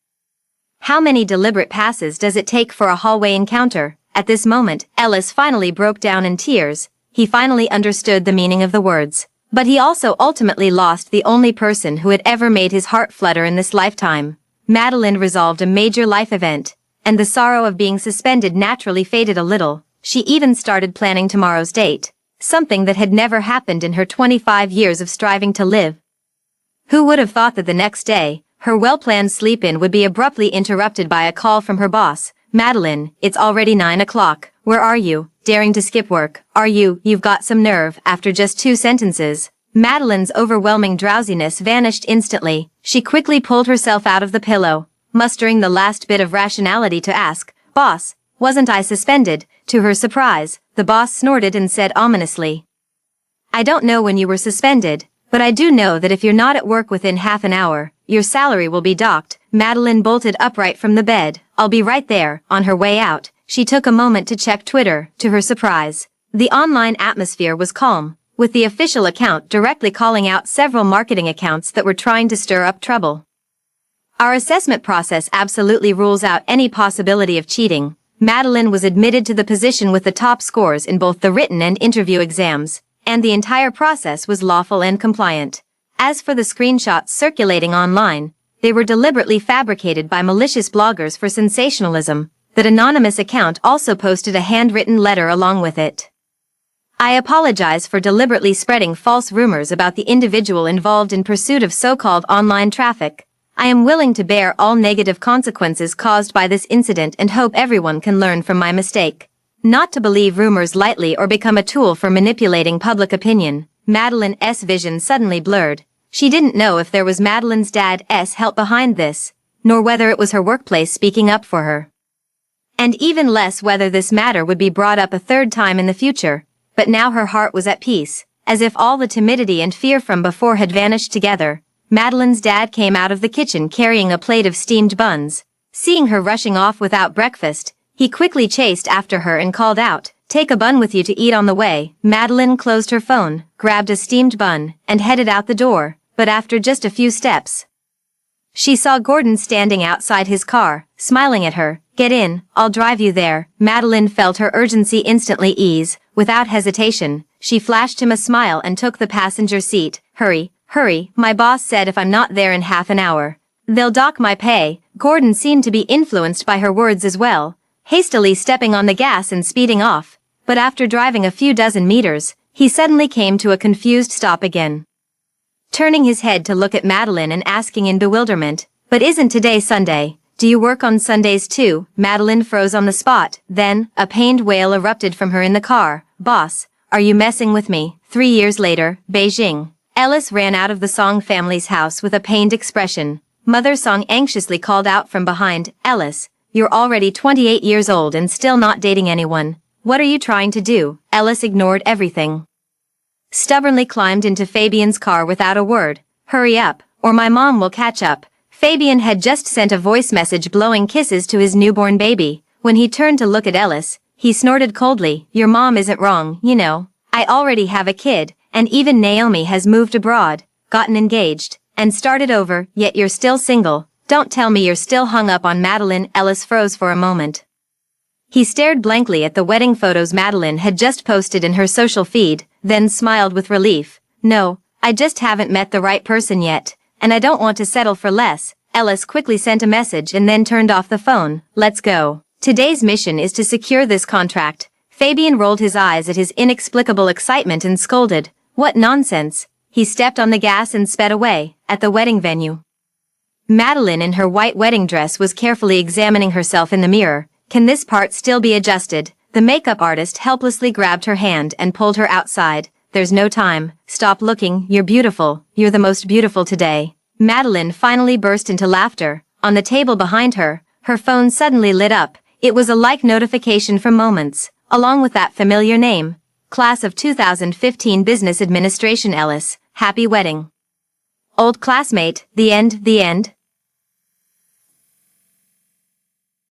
A: How many deliberate passes does it take for a hallway encounter? At this moment, Ellis finally broke down in tears. He finally understood the meaning of the words. But he also ultimately lost the only person who had ever made his heart flutter in this lifetime. Madeline resolved a major life event, and the sorrow of being suspended naturally faded a little. She even started planning tomorrow's date, something that had never happened in her 25 years of striving to live. Who would have thought that the next day, her well-planned sleep-in would be abruptly interrupted by a call from her boss. "Madeline, it's already 9 o'clock. Where are you? Daring to skip work? Are you? You've got some nerve." After just 2 sentences, Madeline's overwhelming drowsiness vanished instantly. She quickly pulled herself out of the pillow, mustering the last bit of rationality to ask, "Boss, wasn't I suspended?" To her surprise, the boss snorted and said ominously, "I don't know when you were suspended, but I do know that if you're not at work within half an hour, your salary will be docked." Madeline bolted upright from the bed. "I'll be right there." On her way out, she took a moment to check Twitter. To her surprise, the online atmosphere was calm, with the official account directly calling out several marketing accounts that were trying to stir up trouble. "Our assessment process absolutely rules out any possibility of cheating." Madeline was admitted to the position with the top scores in both the written and interview exams, and the entire process was lawful and compliant. As for the screenshots circulating online, they were deliberately fabricated by malicious bloggers for sensationalism. That anonymous account also posted a handwritten letter along with it. "I apologize for deliberately spreading false rumors about the individual involved in pursuit of so-called online traffic. I am willing to bear all negative consequences caused by this incident and hope everyone can learn from my mistake. Not to believe rumors lightly or become a tool for manipulating public opinion." Madeline's vision suddenly blurred. She didn't know if there was Madeline's dad's help behind this, nor whether it was her workplace speaking up for her. And even less whether this matter would be brought up a third time in the future. But now her heart was at peace, as if all the timidity and fear from before had vanished together. Madeline's dad came out of the kitchen carrying a plate of steamed buns. Seeing her rushing off without breakfast, he quickly chased after her and called out, "Take a bun with you to eat on the way." Madeline closed her phone, grabbed a steamed bun, and headed out the door. But after just a few steps, she saw Gordon standing outside his car, smiling at her. "Get in, I'll drive you there." Madeline felt her urgency instantly ease. Without hesitation, she flashed him a smile and took the passenger seat. "Hurry, hurry, my boss said if I'm not there in half an hour, they'll dock my pay." Gordon seemed to be influenced by her words as well, hastily stepping on the gas and speeding off. But after driving a few dozen meters, he suddenly came to a confused stop again. Turning his head to look at Madeline and asking in bewilderment, "But isn't today Sunday? Do you work on Sundays too? Madeline froze on the spot, then, a pained wail erupted from her in the car. Boss, are you messing with me? 3 years later, Beijing. Ellis ran out of the Song family's house with a pained expression. Mother Song anxiously called out from behind, Ellis, you're already 28 years old and still not dating anyone. What are you trying to do? Ellis ignored everything. Stubbornly climbed into Fabian's car without a word. Hurry up, or my mom will catch up. Fabian had just sent a voice message blowing kisses to his newborn baby. When he turned to look at Ellis, he snorted coldly, your mom isn't wrong, you know. I already have a kid, and even Naomi has moved abroad, gotten engaged, and started over, yet you're still single. Don't tell me you're still hung up on Madeline. Ellis froze for a moment. He stared blankly at the wedding photos Madeline had just posted in her social feed, then smiled with relief. No, I just haven't met the right person yet, and I don't want to settle for less. Ellis quickly sent a message and then turned off the phone. Let's go. Today's mission is to secure this contract. Fabian rolled his eyes at his inexplicable excitement and scolded. What nonsense. He stepped on the gas and sped away. At the wedding venue, Madeline in her white wedding dress was carefully examining herself in the mirror. Can this part still be adjusted? The makeup artist helplessly grabbed her hand and pulled her outside. There's no time. Stop looking. You're beautiful. You're the most beautiful today. Madeline finally burst into laughter. On the table behind her, her phone suddenly lit up. It was a like notification from Moments, along with that familiar name. Class of 2015 Business Administration. Ellis, happy wedding. Old classmate, the end.